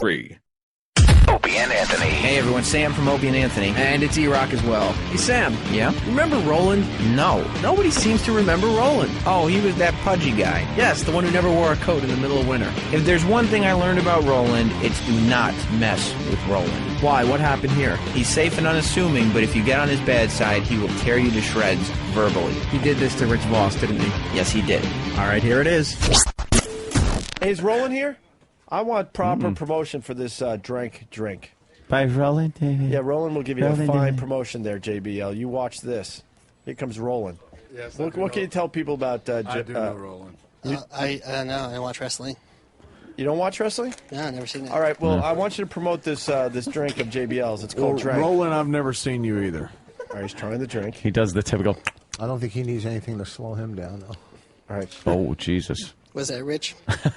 3. Opie and Anthony. Hey everyone, Sam from Opie and Anthony. And it's E-Rock as well. Hey Sam. Yeah? Remember Roland? No. Nobody seems to remember Roland. Oh, he was that pudgy guy. Yes, the one who never wore a coat in the middle of winter. If there's one thing I learned about Roland, it's do not mess with Roland. Why? What happened here? He's safe and unassuming, but if you get on his bad side, he will tear you to shreds verbally. He did this to Rich Voss, didn't he? Yes, he did. All right, here it is. Hey, is Roland here? I want proper promotion for this drink. By Roland? Yeah, Roland will give you Roland, a fine promotion there, JBL. You watch this. Here comes Roland. Yes, What can you tell people about I do know Roland. I don't know. I watch wrestling. You don't watch wrestling? No, I've never seen that. All right, well, I want you to promote this this drink of JBL's. It's called Drink. Roland, I've never seen you either. All right, he's trying the drink. He does the typical. I don't think he needs anything to slow him down, though. All right. Oh, Jesus. Was that Rich?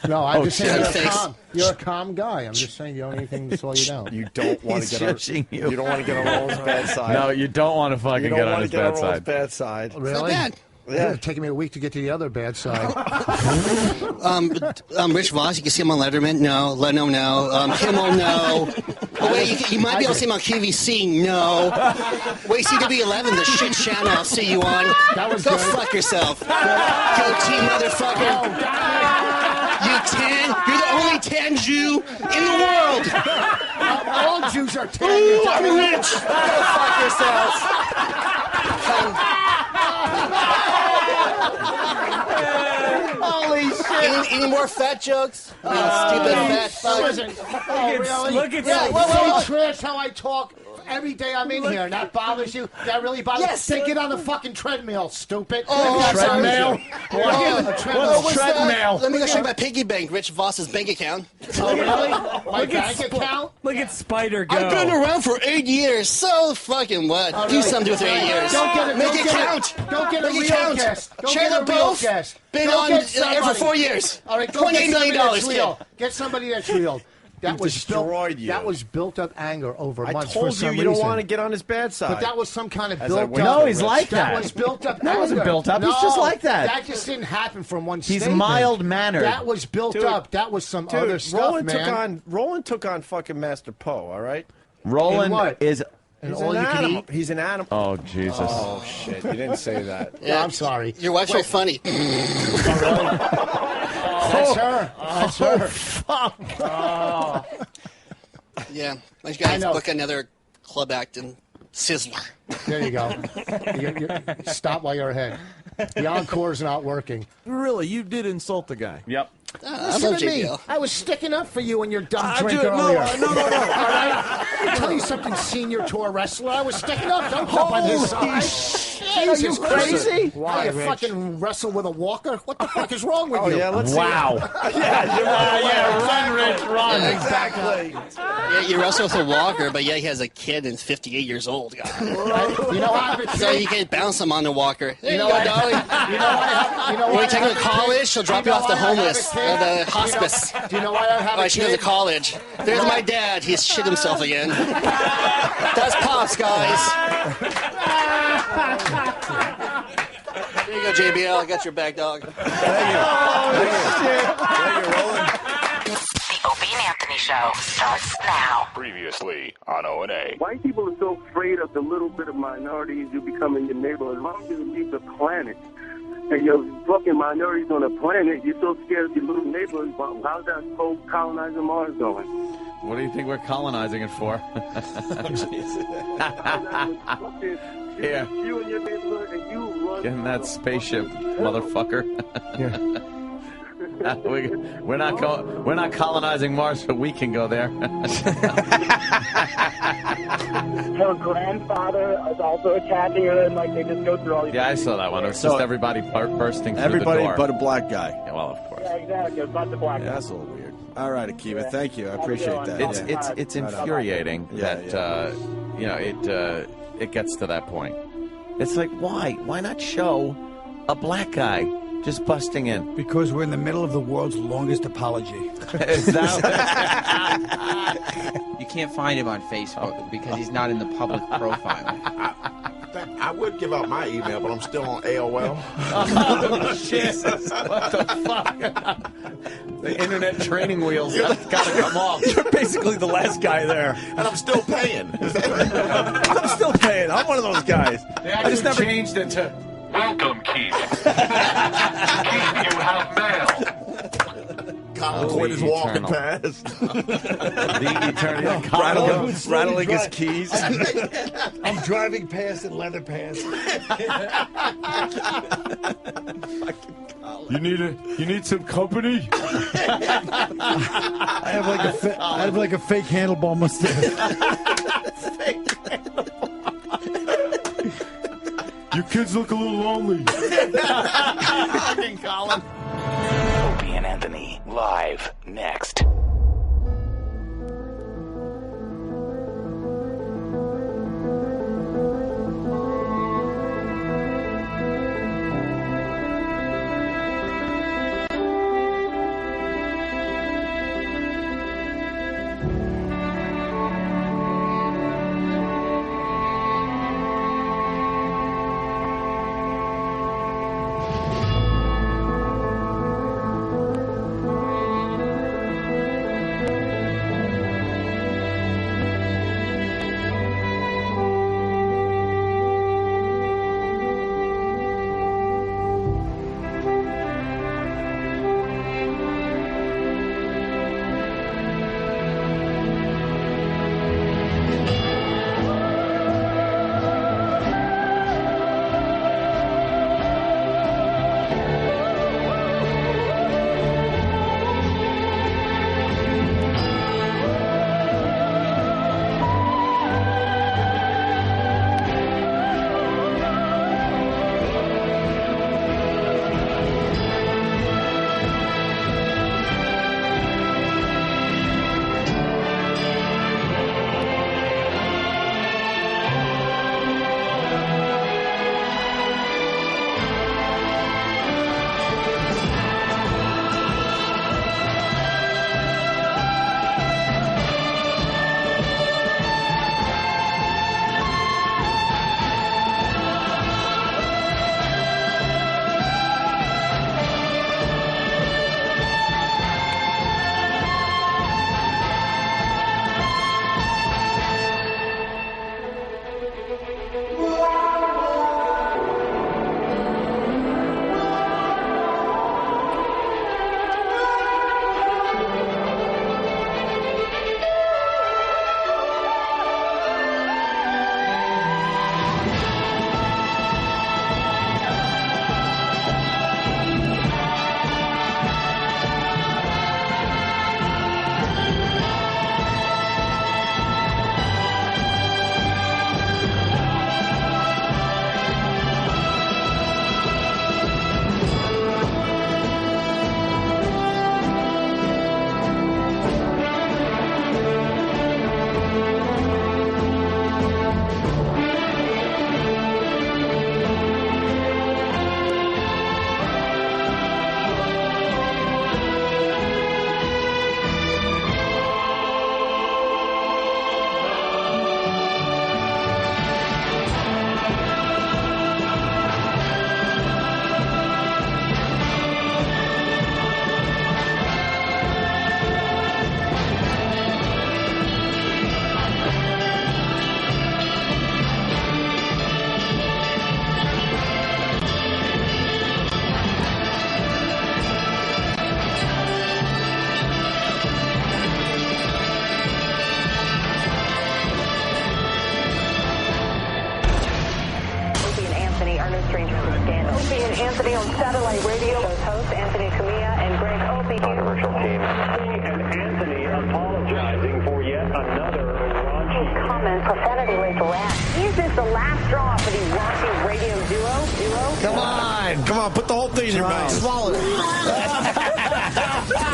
No, I'm just saying shit. you're a calm guy. I'm just saying you don't need anything to slow you down. You don't want to He's get on. judging you. You don't want to get on Roland's bad side. No, you don't want to fucking you don't get on want his to get bad on Roland's side. bad side. Really? bad. Yeah. It's taking me a week to get to the other bad side. Rich Voss, you can see him on Letterman. No. Leno, no. Kimmel, no. Oh, wait, you might be able to see him on QVC. No. Wait, CW11, the shit channel I'll see you on. That was Go good. fuck yourself. Goatee motherfucker. You tan. You're the only tan Jew in the world. All Jews are tan. Ooh, I'm rich. Go fuck yourself. Holy shit! Any more fat jokes? You stupid fat fuck. Oh, really? Look at yeah, that. say trash how I talk every day I'm in here, and that bothers you? That really bothers you? Yes. Then get on the fucking treadmill, stupid. Oh, treadmill. What's treadmill. that? Let me go check my piggy bank, Rich Voss's bank account. Oh, really? My bank account? Look at Spider go. I've been around for 8 years, so fucking what? Oh, Do really? something with 8 years. Don't get it. Make don't it get count. Don't get a Make it real count. guest. Don't Share get the a real both. guest. Been Don't on get air for somebody. 4 years. All right, go $28 get somebody million, that's kid. real. Get somebody that's real. That was destroyed you. That was built up anger over I months told for some you don't reason. want to get on his bad side. But that was some kind of As built I up. went No, to he's Rich. like That that. was built up. That wasn't anger. built up. No, He's just like that. That just didn't happen from one He's statement. mild-mannered. That was built Dude, up. That was some other stuff, man. Roland took on fucking Master Poe. All right. Roland In what? is. And He's all an you can animal. eat. He's an animal. Oh, Jesus. Oh shit! You didn't say that. Yeah, I'm sorry. Your wife's so funny. That's her. That's her. Fuck. Yeah. Why don't you I guys know. book another club act in Sizzler? There you go. Stop while you're ahead. The encore's not working. Really, you did insult the guy. Yep. I Listen love to me. JBL. I was sticking up for you and your dumb I drink do- earlier. no. All right? Let me tell you something, senior tour wrestler. I was sticking up. Don't jump on his side. Are you crazy? Why, you Rich? fucking wrestle with a walker? What the fuck is wrong with Oh you? yeah, let's see. Wow. Yeah, Run, Rich, run. exactly. Yeah, you wrestle with a walker, but yeah, he has a kid and is 58 years old. God. You know I have a So kid. you can bounce him on the walker. There you know go, what? darling. You know why I have, you know You why want to take I her to have a kid? college? She'll drop Do you know off the why I have a homeless kid? or the Do hospice. you know why I have Oh, a she goes to kid? college. There's my dad. He's shit himself again. That's Pops, guys. Here you go, JBL. I got your bag, dog. The Opie and Anthony Show starts now. Previously on O&A. White people are so afraid of the little bit of minorities you become in your neighborhood. As long as you leave the planet and you're fucking minorities on the planet, you're so scared of your little neighborhoods. But how's that whole colonizing Mars going? What do you think we're colonizing it for? Here. You and your neighborhood and you run. Get in that spaceship, motherfucker. We're not colonizing Mars, but we can go there. Her grandfather is also attacking her, and like they just go through all these. Yeah, I saw that one. It was just everybody bursting through Everybody the door. but a black guy. Yeah, well, of course. Yeah, exactly. It's not the black Yeah, guy. that's a little weird. All right, Akiva, thank you. I appreciate that. It's infuriating that it gets to that point. It's like, why not show a black guy just busting in? Because we're in the middle of the world's longest apology. Is that You can't find him on Facebook because he's not in the public profile. I would give out my email, but I'm still on AOL. Oh, shit. What the fuck? The internet training wheels got to come off. You're basically the last guy there. And I'm still paying. I'm still paying. I'm one of those guys. I just never changed it to Welcome, Keith. Keith, you have mail. Colin Quinn is walking past. The eternal. Rattling his keys. I'm driving past in leather pants. You need some company? I have like a fake handlebar mustache. Your kids look a little lonely. Fucking Colin. Opie and Anthony, live next. Anthony on satellite radio. Show's host, Anthony Cumia and Greg Opie. Controversial team. And Anthony apologizing for yet another raunchy comment, profanity raised wrath. Is this the last straw for the raunchy radio duo? Come on, put the whole thing in your mouth. Swallow it.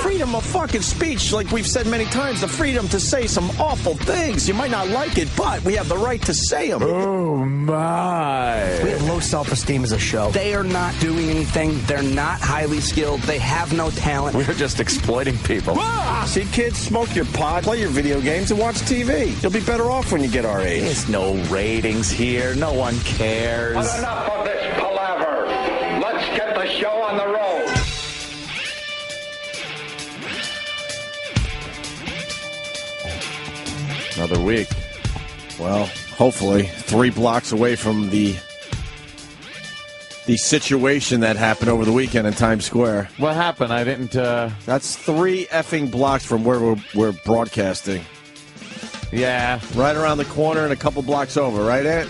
Freedom freedom of fucking speech, like we've said many times, the freedom to say some awful things. You might not like it, but we have the right to say them. Oh, my. We have low self-esteem as a show. They are not doing anything. They're not highly skilled. They have no talent. We're just exploiting people. See, kids, smoke your pot, play your video games, and watch TV. You'll be better off when you get our age. There's no ratings here. No one cares. But enough of this palaver. Let's get the show on the road. Another week. Well, hopefully 3 blocks away from the situation that happened over the weekend in Times Square. What happened? I didn't... That's 3 effing blocks from where we're broadcasting. Yeah. Right around the corner and a couple blocks over, right, Ant?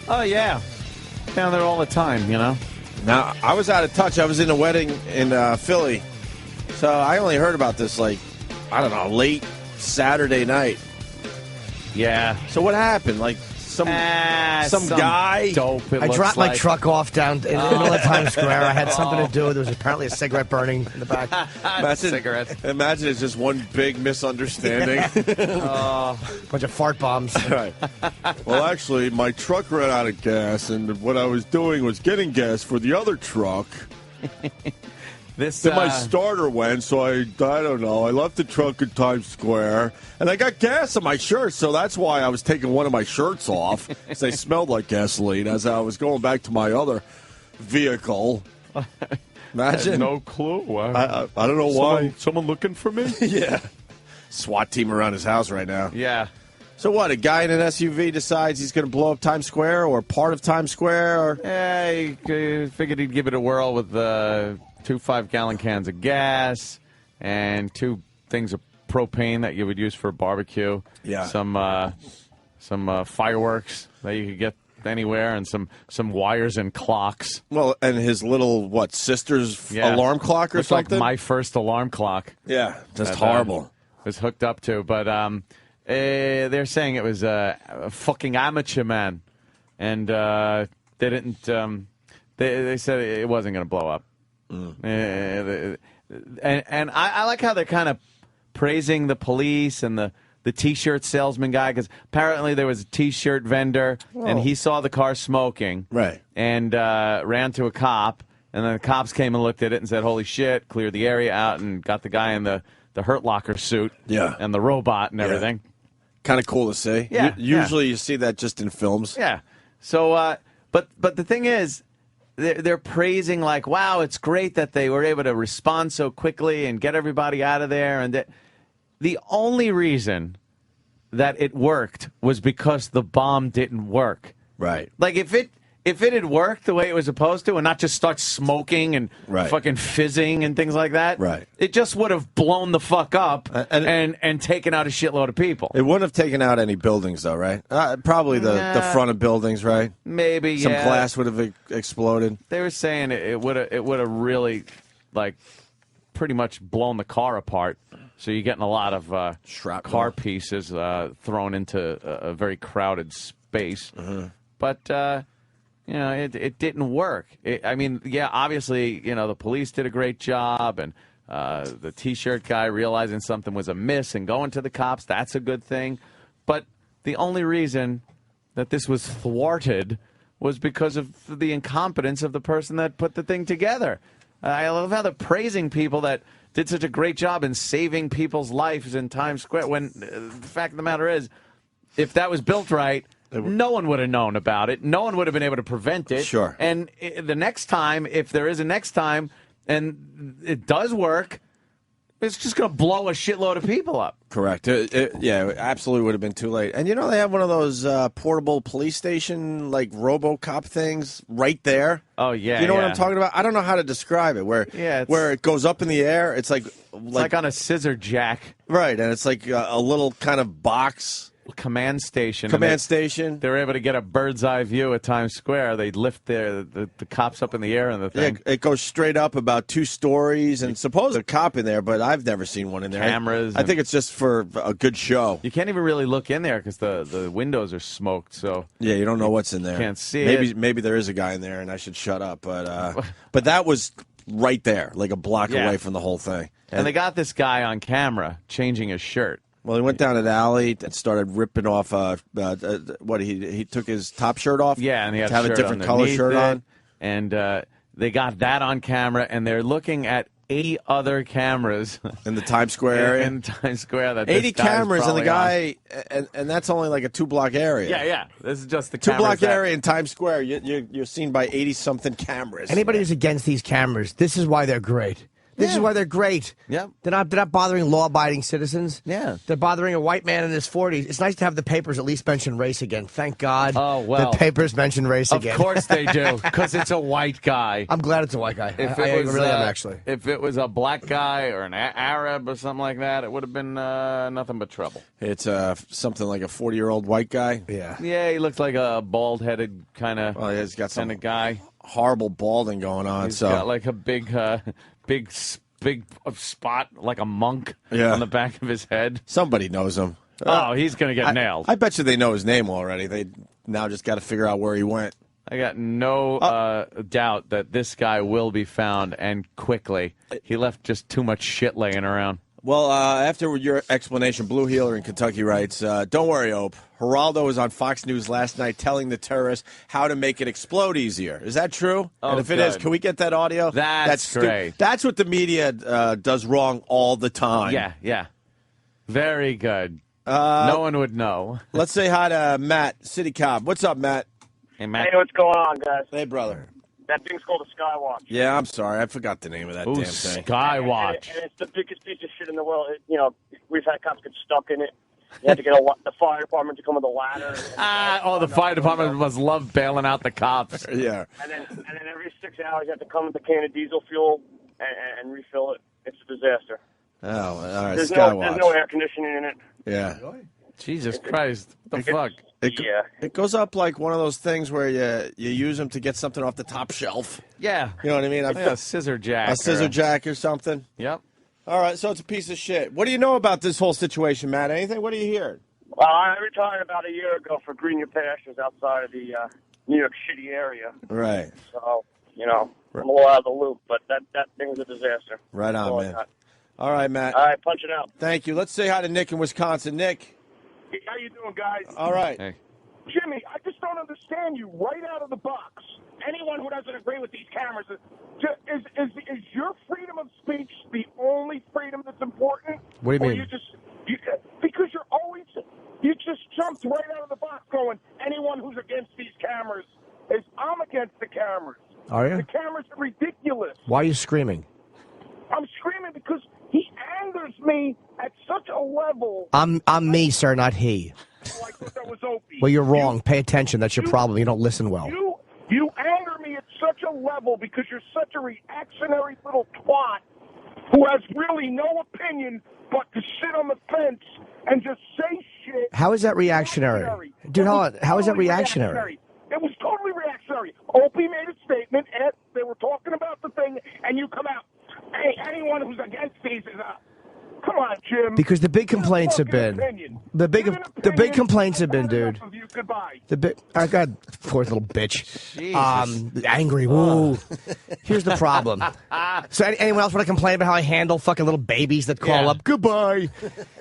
Oh, yeah. Down there all the time, you know? Now, I was out of touch. I was in a wedding in Philly. So I only heard about this, like, I don't know, late Saturday night. Yeah. So what happened? Like, some guy? Dope, I dropped my truck off down in the middle of Times Square. I had something to do. There was apparently a cigarette burning in the back. Imagine it's just one big misunderstanding. Bunch of fart bombs. Right. Well, actually, my truck ran out of gas, and what I was doing was getting gas for the other truck. Then my starter went, so I don't know. I left the truck in Times Square, and I got gas on my shirt, so that's why I was taking one of my shirts off, because they smelled like gasoline as I was going back to my other vehicle. Imagine. No clue. I don't know why. Someone looking for me? Yeah. SWAT team around his house right now. Yeah. So what, a guy in an SUV decides he's going to blow up Times Square or part of Times Square? Or? Yeah, he figured he'd give it a whirl with 2 5-gallon cans of gas and 2 things of propane that you would use for a barbecue. Yeah. Some fireworks that you could get anywhere, and some wires and clocks. Well, and his little, sister's alarm clock or Looks something? like my first alarm clock. Yeah, just horrible. Was hooked up to, but they're saying it was a fucking amateur man, and they didn't. They said it wasn't going to blow up. And I like how they're kind of praising the police and the T-shirt salesman guy, because apparently there was a T-shirt vendor, and he saw the car smoking, right, and ran to a cop, and then the cops came and looked at it and said, "Holy shit!" Cleared the area out and got the guy in the Hurt Locker suit, and the robot and everything. Kind of cool to see. Yeah, usually you see that just in films. Yeah. So, but the thing is, they're praising, like, wow, it's great that they were able to respond so quickly and get everybody out of there. And the only reason that it worked was because the bomb didn't work. Right. Like, if it had worked the way it was supposed to and not just start smoking and fucking fizzing and things like that, it just would have blown the fuck up and taken out a shitload of people. It wouldn't have taken out any buildings, though, right? Probably the front of buildings, right? Maybe, Some glass would have exploded. They were saying it would have really, like, pretty much blown the car apart. So you're getting a lot of car pieces thrown into a very crowded space. But... it didn't work. Obviously, the police did a great job, and the T-shirt guy realizing something was amiss and going to the cops, that's a good thing. But the only reason that this was thwarted was because of the incompetence of the person that put the thing together. I love how they're praising people that did such a great job in saving people's lives in Times Square, when the fact of the matter is, if that was built right, no one would have known about it. No one would have been able to prevent it. Sure. And the next time, if there is a next time, and it does work, it's just going to blow a shitload of people up. Correct. It absolutely would have been too late. And they have one of those portable police station, like RoboCop things right there. Oh, yeah. You know what I'm talking about? I don't know how to describe it. Where it goes up in the air. It's like on a scissor jack. Right, and it's like a little kind of box. Command station. They were able to get a bird's eye view at Times Square. They lift the cops up in the air and the thing. Yeah, it goes straight up about 2 stories, and suppose a cop in there, but I've never seen one in there. Cameras. I think it's just for a good show. You can't even really look in there because the windows are smoked. So yeah, you don't know what's in there. Can't see it. Maybe there is a guy in there, and I should shut up. But that was right there, like a block away from the whole thing. And they got this guy on camera changing his shirt. Well, he went down an alley and started ripping off. He took his top shirt off. Yeah, and he had to have a different color shirt on. And they got that on camera, and they're looking at 80 other cameras in the Times Square area. In Times Square, that 80 cameras, and the guy, on. and that's only like a 2-block area. Yeah. This is just the 2-block area in Times Square. You're seen by 80-something cameras. Anybody who's against these cameras, this is why they're great. This is why they're great. Yeah. They're not bothering law-abiding citizens. Yeah. They're bothering a white man in his 40s. It's nice to have the papers at least mention race again. Thank God. Oh, well. The papers mention race again. Of course they do, because it's a white guy. I'm glad it's a white guy. If I it was, really am, actually. If it was a black guy or an Arab or something like that, it would have been nothing but trouble. It's something like a 40-year-old white guy. Yeah. Yeah, he looks like a bald-headed kind of he's got some kind of guy. Horrible balding going on. He's got like a big spot, like a monk on the back of his head. Somebody knows him. Oh, he's going to get nailed. I bet you they know his name already. They now just got to figure out where he went. I got no doubt that this guy will be found, and quickly. He left just too much shit laying around. Well, after your explanation, Blue Healer in Kentucky writes, don't worry, Ope. Geraldo was on Fox News last night telling the terrorists how to make it explode easier. Is that true? Oh, and if it is, can we get that audio? That's great. That's what the media does wrong all the time. Yeah. Very good. No one would know. Let's say hi to Matt, City Cop. What's up, Matt? Hey, Matt. Hey, what's going on, guys? Hey, brother. That thing's called a Skywatch. Yeah, I'm sorry. I forgot the name of that damn thing. Skywatch. And it's the biggest piece of shit in the world. We've had cops get stuck in it. You had to get the fire department to come with a ladder. The fire department must love bailing out the cops. Yeah. And then every 6 hours you have to come with a can of diesel fuel and refill it. It's a disaster. Oh, all right. There's Skywatch. no air conditioning in it. Yeah. Jesus Christ. What the fuck? It goes up like one of those things where you use them to get something off the top shelf. Yeah. You know what I mean? A scissor jack. A scissor jack or something. Yep. All right, so it's a piece of shit. What do you know about this whole situation, Matt? Anything? What do you hear? Well, I retired about a year ago for greener pastures outside of the New York City area. Right. So, I'm a little out of the loop, but that thing's a disaster. Right on, man. All right, Matt. All right, punch it out. Thank you. Let's say hi to Nick in Wisconsin. Nick. Hey, how you doing, guys? All right. Hey. Jimmy, I just don't understand you right out of the box. Anyone who doesn't agree with these cameras, is your freedom of speech the only freedom that's important? What do you mean? Because you just jumped right out of the box going, anyone who's against these cameras I'm against the cameras. Are you? The cameras are ridiculous. Why are you screaming? I'm screaming because he angers me at such a level. I'm me, sir, not he. Oh, I thought that was Opie. Well, you're wrong. Pay attention. That's your problem. You don't listen well. You anger me at such a level because you're such a reactionary little twat who has really no opinion but to sit on the fence and just say shit. How is that reactionary? Dude, hold on. How is that reactionary? It was totally reactionary. Opie made a statement, and they were talking about the thing, and you come out, hey, anyone who's against these is a... Come on, Jim. Because the big complaints have been the big complaints have been, dude. I got poor little bitch. Angry. Woo. Here's the problem. So anyone else want to complain about how I handle fucking little babies that call up? Goodbye.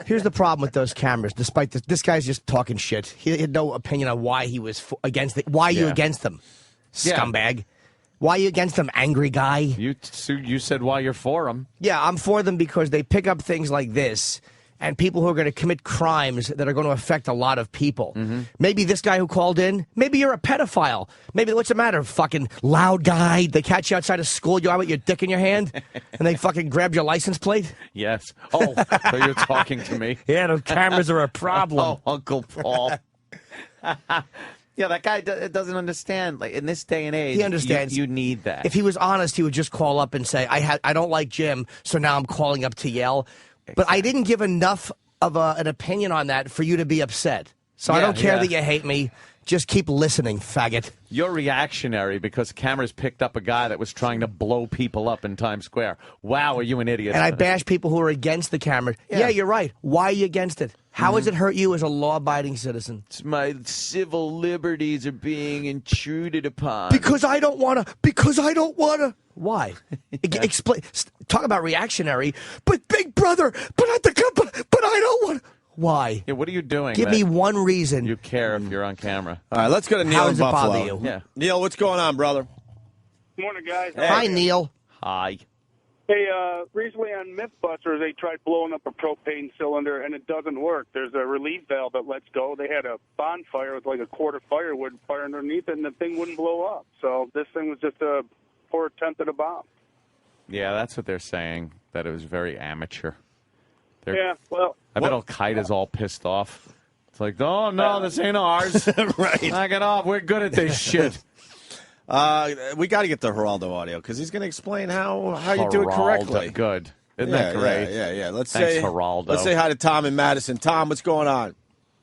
Here's the problem with those cameras. Despite this guy's just talking shit. He had no opinion on why he was against it. Why are you against them, scumbag? Why are you against them, angry guy? You said why you're for them. Yeah, I'm for them because they pick up things like this and people who are going to commit crimes that are going to affect a lot of people. Mm-hmm. Maybe this guy who called in, maybe you're a pedophile. Maybe, what's the matter, fucking loud guy? They catch you outside of school, you out with your dick in your hand, and they fucking grabbed your license plate? Yes. Oh, so you're talking to me. Yeah, the cameras are a problem. Oh, Uncle Paul. Yeah, that guy doesn't understand. Like in this day and age, he understands. You need that. If he was honest, he would just call up and say, I don't like Jim, so now I'm calling up to yell. Exactly. But I didn't give enough of an opinion on that for you to be upset. So I don't care that you hate me. Just keep listening, faggot. You're reactionary because cameras picked up a guy that was trying to blow people up in Times Square. Wow, are you an idiot? And I bash people who are against the camera. Yeah, you're right. Why are you against it? How has it hurt you as a law-abiding citizen? My civil liberties are being intruded upon. Because I don't want to. Why? Explain. Talk about reactionary. But Big Brother. But I don't want to. Why? Yeah, what are you doing? Give me one reason. You care if you're on camera. All right, let's go to Neil How in does it Buffalo. bother you? Yeah. Neil, what's going on, brother? Morning, guys. Hi, Neil. Hi. Hey, recently on Mythbusters, they tried blowing up a propane cylinder, and it doesn't work. There's a relief valve that lets go. They had a bonfire with like a quart of firewood fire underneath it, and the thing wouldn't blow up. So this thing was just a poor attempt at a bomb. Yeah, that's what they're saying, that it was very amateur. Yeah, well... I bet Al-Qaeda's all pissed off. It's like, oh, no, this ain't ours. Right. Knock it off. We're good at this shit. We got to get the Geraldo audio because he's going to explain how you do it correctly. Good. Isn't that great? Yeah. Thanks, Geraldo. Let's say hi to Tom in Madison. Tom, what's going on?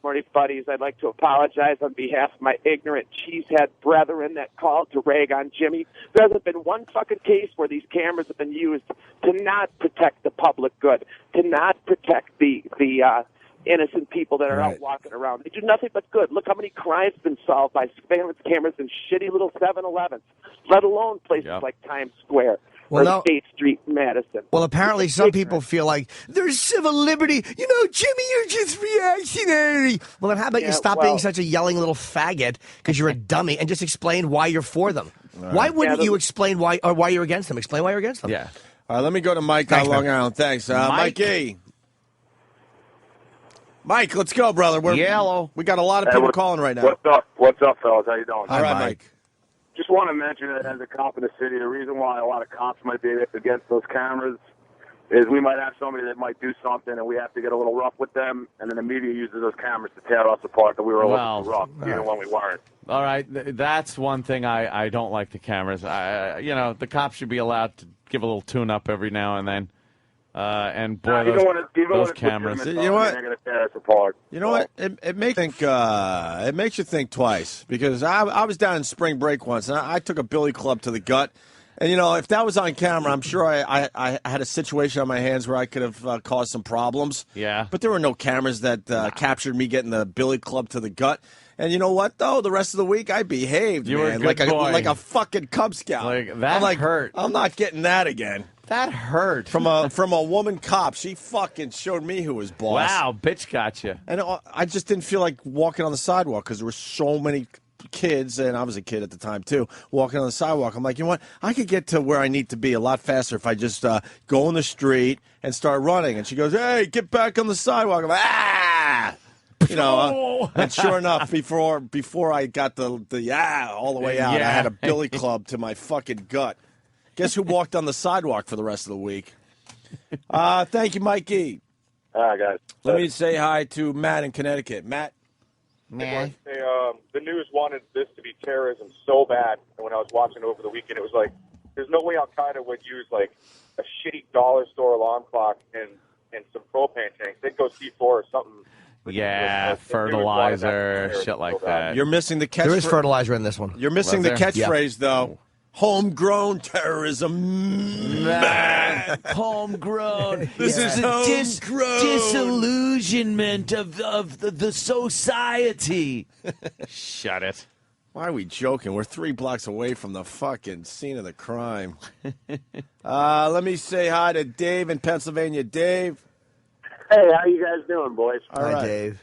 Morning, buddies. I'd like to apologize on behalf of my ignorant cheesehead brethren that called to rag on Jimmy. There hasn't been one fucking case where these cameras have been used to not protect the public good, to not protect the innocent people that are out walking around. They do nothing but good. Look how many crimes have been solved by surveillance cameras in shitty little 7-Elevens, let alone places like Times Square. Or State Street, Madison. Well, apparently some people feel like there's civil liberty. You know, Jimmy, you're just reactionary. Well, then how about you stop being such a yelling little faggot because you're a dummy and just explain why you're for them? Right. Why wouldn't you explain why you're against them? Explain why you're against them. Yeah. All right, let me go to Mike on Long Island. Thanks. Mikey. Mike, let's go, brother. Yellow. We got a lot of people calling right now. What's up, fellas? How you doing? All right, Mike. Just want to mention that as a cop in the city, the reason why a lot of cops might be against those cameras is we might have somebody that might do something, and we have to get a little rough with them, and then the media uses those cameras to tear us apart, that we were a little too rough, even when we weren't. All right, that's one thing I don't like the cameras. The cops should be allowed to give a little tune-up every now and then. And boy, those cameras. You know what? They're going to tear us apart. You know what? It makes you think twice because I was down in spring break once and I took a billy club to the gut, and if that was on camera, I'm sure I had a situation on my hands where I could have caused some problems. Yeah. But there were no cameras that captured me getting the billy club to the gut. And you know what, though? The rest of the week, I behaved, you man. Were a good boy. Like a fucking Cub Scout. Hurt. I'm not getting that again. That hurt. From a woman cop. She fucking showed me who was boss. Wow, bitch got you. And I just didn't feel like walking on the sidewalk because there were so many kids, and I was a kid at the time, too, walking on the sidewalk. I'm like, you know what? I could get to where I need to be a lot faster if I just go in the street and start running. And she goes, hey, get back on the sidewalk. I'm like, ah! And sure enough, before I got the all the way out, I had a billy club to my fucking gut. Guess who walked on the sidewalk for the rest of the week? Thank you, Mikey. All right, guys. Let me say hi to Matt in Connecticut. Matt? Man. The news wanted this to be terrorism so bad, and when I was watching over the weekend, it was like, there's no way Al-Qaeda would use, like, a shitty dollar store alarm clock and some propane tanks. They'd go C4 or something. Yeah, fertilizer, shit like that. You're missing the catchphrase. There is fertilizer in this one. You're missing the catchphrase, though. Homegrown terrorism. Homegrown. This is homegrown. Disillusionment of the society. Shut it. Why are we joking? We're 3 blocks away from the fucking scene of the crime. Let me say hi to Dave in Pennsylvania. Dave. Hey, how you guys doing, boys? All right, Dave.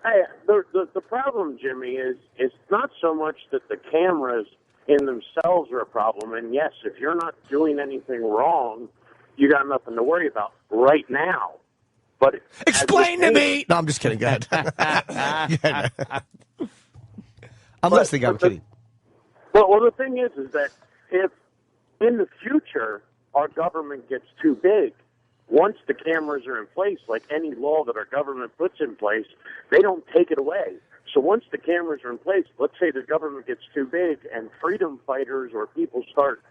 Hey, the problem, Jimmy, is it's not so much that the cameras in themselves are a problem. And yes, if you're not doing anything wrong, you got nothing to worry about right now. But explain to me. No, I'm just kidding. Go ahead. I'm listening. I'm kidding. Well, the thing is that if in the future our government gets too big, once the cameras are in place, like any law that our government puts in place, they don't take it away. So once the cameras are in place, let's say the government gets too big and freedom fighters or people start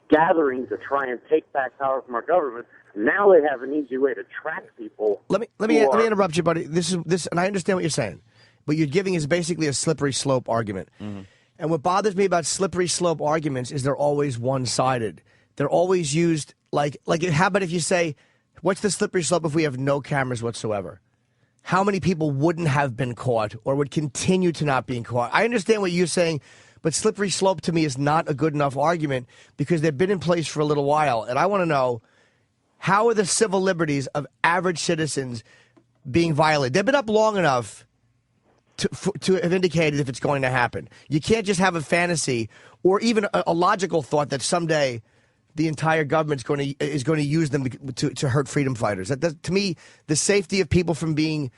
gathering to try and take back power from our government, now they have an easy way to track people. Let me interrupt you, buddy. This, and I understand what you're saying, but you're giving is basically a slippery slope argument. Mm-hmm. And what bothers me about slippery slope arguments is they're always one-sided. They're always used like how about if you say, what's the slippery slope if we have no cameras whatsoever? how many people wouldn't have been caught or would continue to not being caught. I understand what you're saying, but slippery slope to me is not a good enough argument because they've been in place for a little while. And I want to know, how are the civil liberties of average citizens being violated? They've been up long enough to have indicated if it's going to happen. You can't just have a fantasy or even a logical thought that someday the entire government is going to use them to hurt freedom fighters. To me, the safety of people from being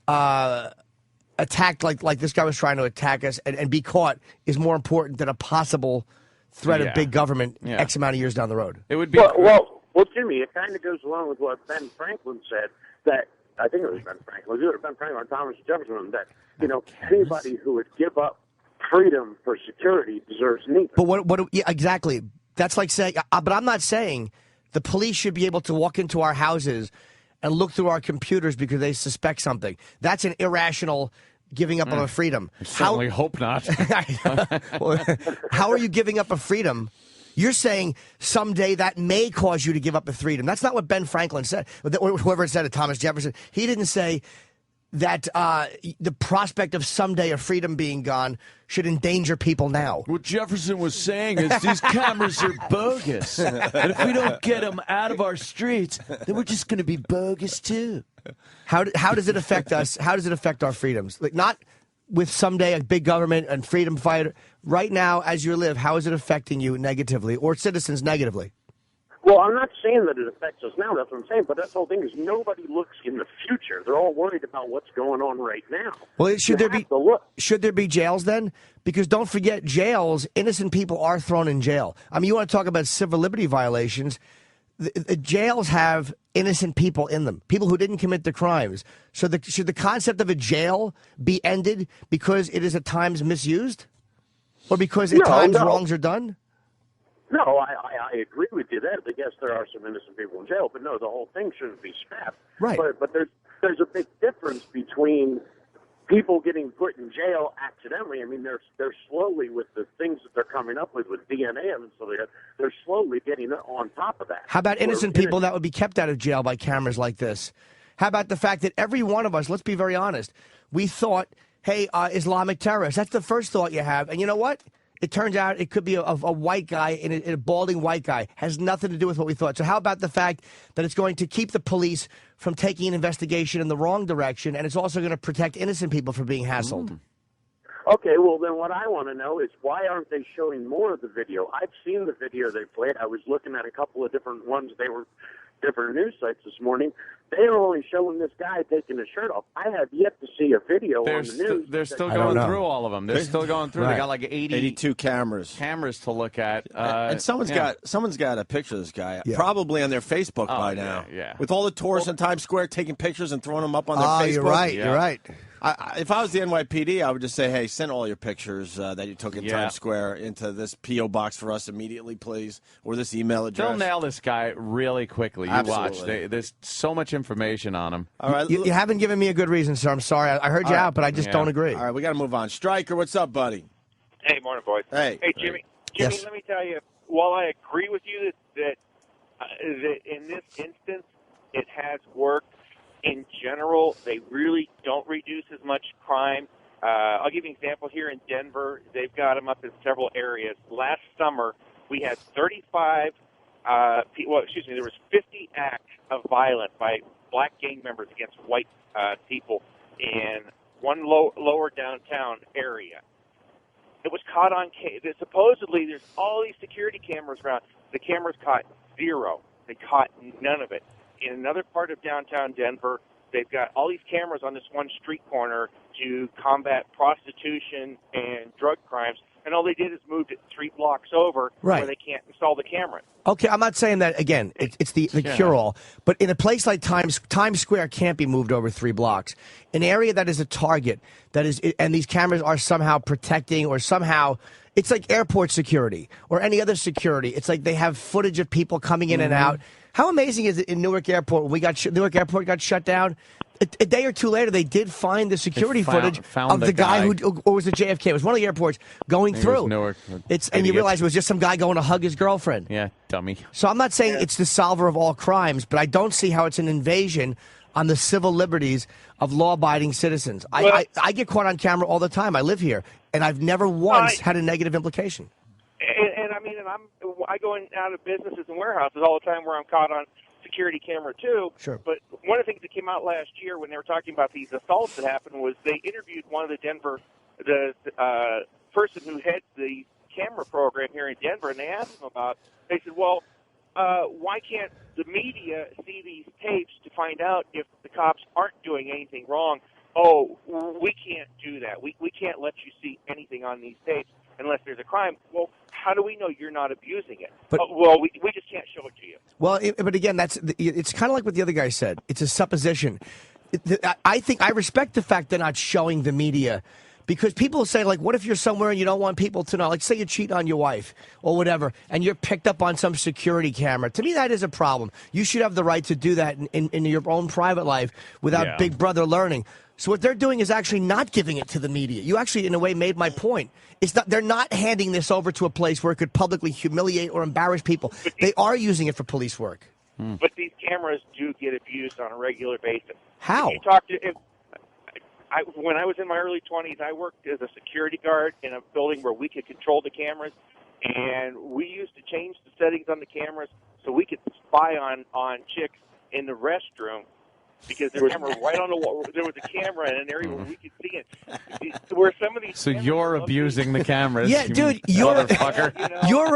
attacked like this guy was trying to attack us and be caught is more important than a possible threat of big government X amount of years down the road. It would be well, Jimmy, it kind of goes along with what Ben Franklin said, that I think it was Ben Franklin. It was either Ben Franklin or Thomas Jefferson, that anybody who would give up freedom for security deserves neither. But yeah, exactly. That's like saying, but I'm not saying the police should be able to walk into our houses and look through our computers because they suspect something. That's an irrational giving up of a freedom. I certainly hope not. How are you giving up a freedom? You're saying someday that may cause you to give up a freedom. That's not what Ben Franklin said, or whoever said it, Thomas Jefferson. He didn't say that the prospect of someday a freedom being gone should endanger people now. What Jefferson was saying is these cameras are bogus. And if we don't get them out of our streets, then we're just going to be bogus too. How does it affect us? How does it affect our freedoms? Like, not with someday a big government and freedom fighter. Right now, as you live, how is it affecting you negatively or citizens negatively? Well, I'm not saying that it affects us now. That's what I'm saying. But that's the whole thing is nobody looks in the future. They're all worried about what's going on right now. Well, should there be jails then? Because don't forget, jails, innocent people are thrown in jail. I mean, you want to talk about civil liberty violations. The jails have innocent people in them, people who didn't commit the crimes. So should the concept of a jail be ended because it is at times misused? Or because at times wrongs are done? No, I agree with you there. I guess there are some innocent people in jail, but no, the whole thing shouldn't be scrapped. Right. But there's a big difference between people getting put in jail accidentally. I mean, they're slowly, with the things that they're coming up with DNA and so they're slowly getting on top of that. How about innocent people that would be kept out of jail by cameras like this? How about the fact that every one of us, let's be very honest, we thought, hey, Islamic terrorists, that's the first thought you have. And you know what? It turns out it could be a white guy, and a balding white guy. Has nothing to do with what we thought. So how about the fact that it's going to keep the police from taking an investigation in the wrong direction, and it's also going to protect innocent people from being hassled? Okay, well, then what I want to know is why aren't they showing more of the video? I've seen the video they played. I was looking at a couple of different ones. They were different news sites this morning. They are only showing this guy taking his shirt off. I have yet to see a video on the news. They're still going through all of them. They're still going through. They got like 82 cameras to look at. And someone's got a picture of this guy, probably on their Facebook by now. Yeah. With all the tourists in Times Square taking pictures and throwing them up on their Facebook. You're right. You're right. If I was the NYPD, I would just say, hey, send all your pictures that you took in Times Square into this P.O. box for us immediately, please, or this email address. They'll nail this guy really quickly. You watch. There's so much information on him. All right, you haven't given me a good reason, sir. I'm sorry. I heard you out, but I just don't agree. All right, we got to move on. Stryker, what's up, buddy? Hey, morning, boys. Hey, Jimmy. Yes. Let me tell you, while I agree with you that in this instance it has worked, in general, they really don't reduce as much crime. I'll give you an example here in Denver. They've got them up in several areas. Last summer, we had 35, there was 50 acts of violence by black gang members against white people in one lower downtown area. It was caught on supposedly there's all these security cameras around. The cameras caught zero. They caught none of it. In another part of downtown Denver, they've got all these cameras on this one street corner to combat prostitution and drug crimes, and all they did is moved it 3 blocks over where they can't install the camera. Okay, I'm not saying that, again, it's the cure-all, but in a place like Times Square can't be moved over 3 blocks. An area that is a target, and these cameras are somehow protecting or somehow... It's like airport security or any other security. It's like they have footage of people coming in and out. How amazing is it in Newark Airport when Newark Airport got shut down? A day or two later, they did find the security footage of the guy or was it JFK? It was one of the airports going through. Newark. And you realize it was just some guy going to hug his girlfriend. Yeah, dummy. So I'm not saying it's the solver of all crimes, but I don't see how it's an invasion on the civil liberties of law-abiding citizens. I get caught on camera all the time. I live here, and I've never once had a negative implication. And I go in out of businesses and warehouses all the time where I'm caught on security camera too. Sure. But one of the things that came out last year when they were talking about these assaults that happened was they interviewed one of the person who heads the camera program here in Denver, and they asked him about. They said, "Well, why can't the media see these tapes to find out if the cops aren't doing anything wrong?" "Oh, we can't do that. We can't let you see anything on these tapes unless there's a crime." "Well, how do we know you're not abusing it?" But, "Well, we just can't show it to you." Well, but again, it's kind of like what the other guy said. It's a supposition. I think I respect the fact they're not showing the media. Because people say, like, what if you're somewhere and you don't want people to know? Like, say you cheat on your wife or whatever, and you're picked up on some security camera. To me, that is a problem. You should have the right to do that in your own private life without Big Brother learning. So what they're doing is actually not giving it to the media. You actually, in a way, made my point. They're not handing this over to a place where it could publicly humiliate or embarrass people. They are using it for police work. But these cameras do get abused on a regular basis. How? If you talk to... when I was in my early 20s, I worked as a security guard in a building where we could control the cameras, and we used to change the settings on the cameras so we could spy on chicks in the restroom because there was a camera right on the wall. There was a camera in an area where we could see it. Where some of these So you're abusing the cameras. Yeah, dude, you're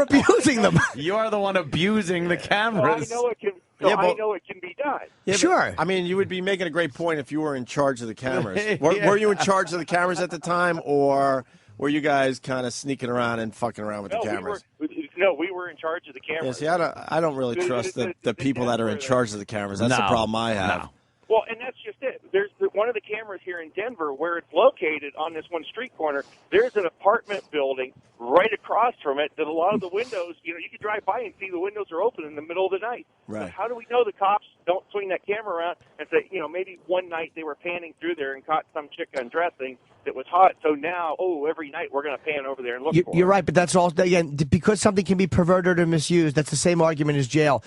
abusing them. You're the one abusing the cameras. I know it can. I know it can be done. Yeah, sure. I mean, you would be making a great point if you were in charge of the cameras. Were you in charge of the cameras at the time, or were you guys kind of sneaking around and fucking around with the cameras? We were in charge of the cameras. Yeah, see, I don't really trust the people that are in charge of the cameras. That's the problem I have. No. Well, and that's just it. There's one of the cameras here in Denver where it's located on this one street corner. There's an apartment building right across from it that a lot of the windows, you could drive by and see the windows are open in the middle of the night. Right. So how do we know the cops don't swing that camera around and say, maybe one night they were panning through there and caught some chick undressing that was hot. So now, every night we're going to pan over there and look for You're her. right, but that's all, again, because something can be perverted or misused, that's the same argument as jail.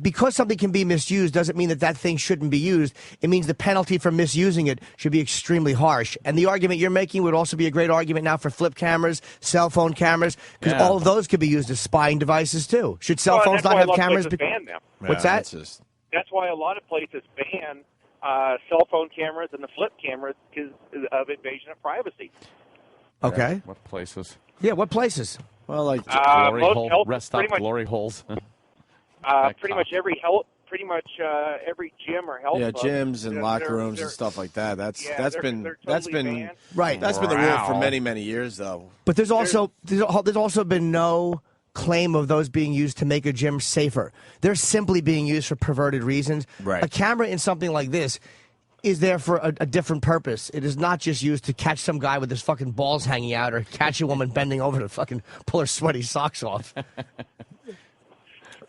Because something can be misused doesn't mean that thing shouldn't be used. It means the penalty for misusing it should be extremely harsh. And the argument you're making would also be a great argument now for flip cameras, cell phone cameras, because all of those could be used as spying devices too. Should cell phones not have cameras? Ban them. What's that? That's why a lot of places ban cell phone cameras and the flip cameras because of invasion of privacy. Okay. What places? Yeah, what places? Well, like glory most hole, health, rest stop pretty much, glory holes. pretty much every gym or health club, gyms and locker rooms and stuff like that. That's been banned. Right. That's been the rule for many years, though. But there's also been no claim of those being used to make a gym safer. They're simply being used for perverted reasons. Right. A camera in something like this is there for a different purpose. It is not just used to catch some guy with his fucking balls hanging out or catch a woman bending over to fucking pull her sweaty socks off.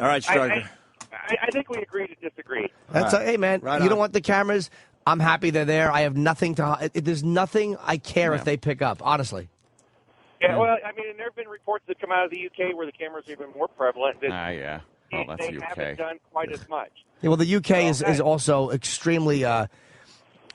All right, Striker. I think we agree to disagree. That's hey, man, you don't want the cameras? I'm happy they're there. I have nothing to... There's nothing I care if they pick up, honestly. Yeah, well, I mean, and there have been reports that come out of the UK where the cameras are even more prevalent. That yeah. Oh, that's they UK. haven't done quite as much. Yeah, well, the UK is also extremely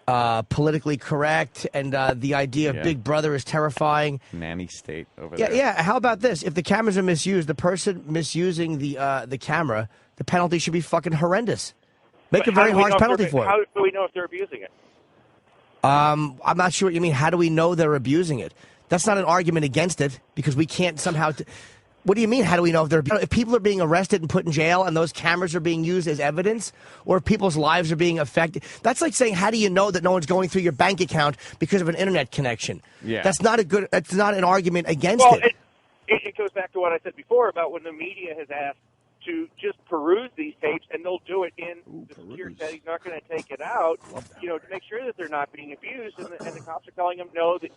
politically correct, and the idea of Big Brother is terrifying. Nanny state over there. Yeah. How about this? If the cameras are misused, the person misusing the camera, the penalty should be fucking horrendous. Make a very harsh penalty for it. How do we know if they're abusing it? I'm not sure what you mean. How do we know they're abusing it? That's not an argument against it because we can't somehow. What do you mean? How do we know if people are being arrested and put in jail and those cameras are being used as evidence, or if people's lives are being affected? That's like saying, how do you know that no one's going through your bank account because of an internet connection? Yeah. That's not an argument against it. It goes back to what I said before about when the media has asked to just peruse these tapes, and they'll do it in the secure setting, not going to take it out, to make sure that they're not being abused, and the cops are telling them no, that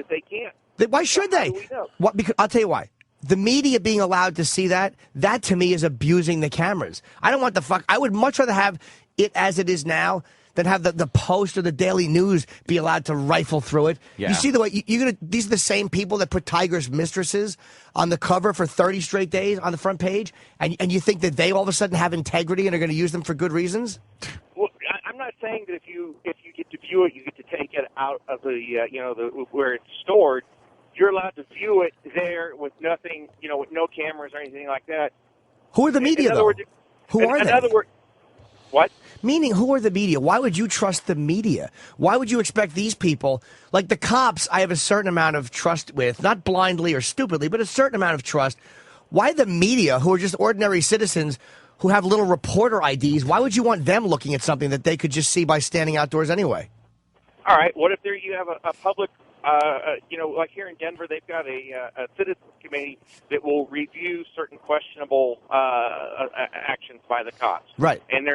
they can't. Why should they? What? Because I'll tell you why. The media being allowed to see that to me is abusing the cameras. I don't want I would much rather have it as it is now than have the Post or the Daily News be allowed to rifle through it. Yeah. You see the way these are the same people that put Tiger's mistresses on the cover for 30 straight days on the front page, and you think that they all of a sudden have integrity and are going to use them for good reasons? Well, not saying that if you get to view it, you get to take it out of the where it's stored. You're allowed to view it there with nothing, with no cameras or anything like that. Who are the media, though? Who are they? In other words, what? Meaning, who are the media? Why would you trust the media? Why would you expect these people, like the cops, I have a certain amount of trust with, not blindly or stupidly, but a certain amount of trust. Why the media, who are just ordinary citizens who have little reporter IDs, why would you want them looking at something that they could just see by standing outdoors anyway? All right, what if you have a public, like here in Denver, they've got a citizens committee that will review certain questionable actions by the cops. Right. And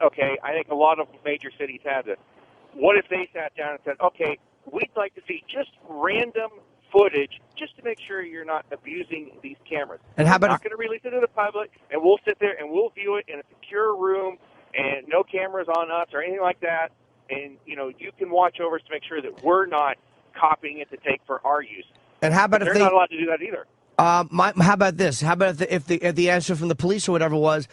okay, I think a lot of major cities have this. What if they sat down and said, okay, we'd like to see just random footage just to make sure you're not abusing these cameras. And how about we're not going to release it to the public, and we'll sit there and we'll view it in a secure room and no cameras on us or anything like that. And, you can watch over us to make sure that we're not copying it to take for our use. And how about but if they're not allowed to do that either? How about this? How about if the answer from the police or whatever was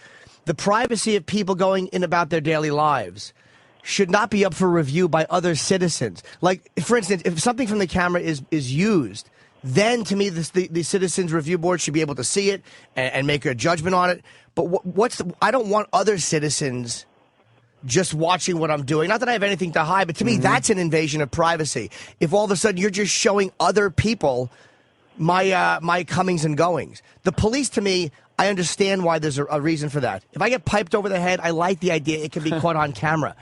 the privacy of people going in about their daily lives should not be up for review by other citizens. Like, for instance, if something from the camera is used, then to me the Citizens Review Board should be able to see it and make a judgment on it. But I don't want other citizens just watching what I'm doing. Not that I have anything to hide, but to me that's an invasion of privacy. If all of a sudden you're just showing other people my comings and goings. The police, to me, I understand why there's a reason for that. If I get piped over the head, I like the idea it can be caught on camera.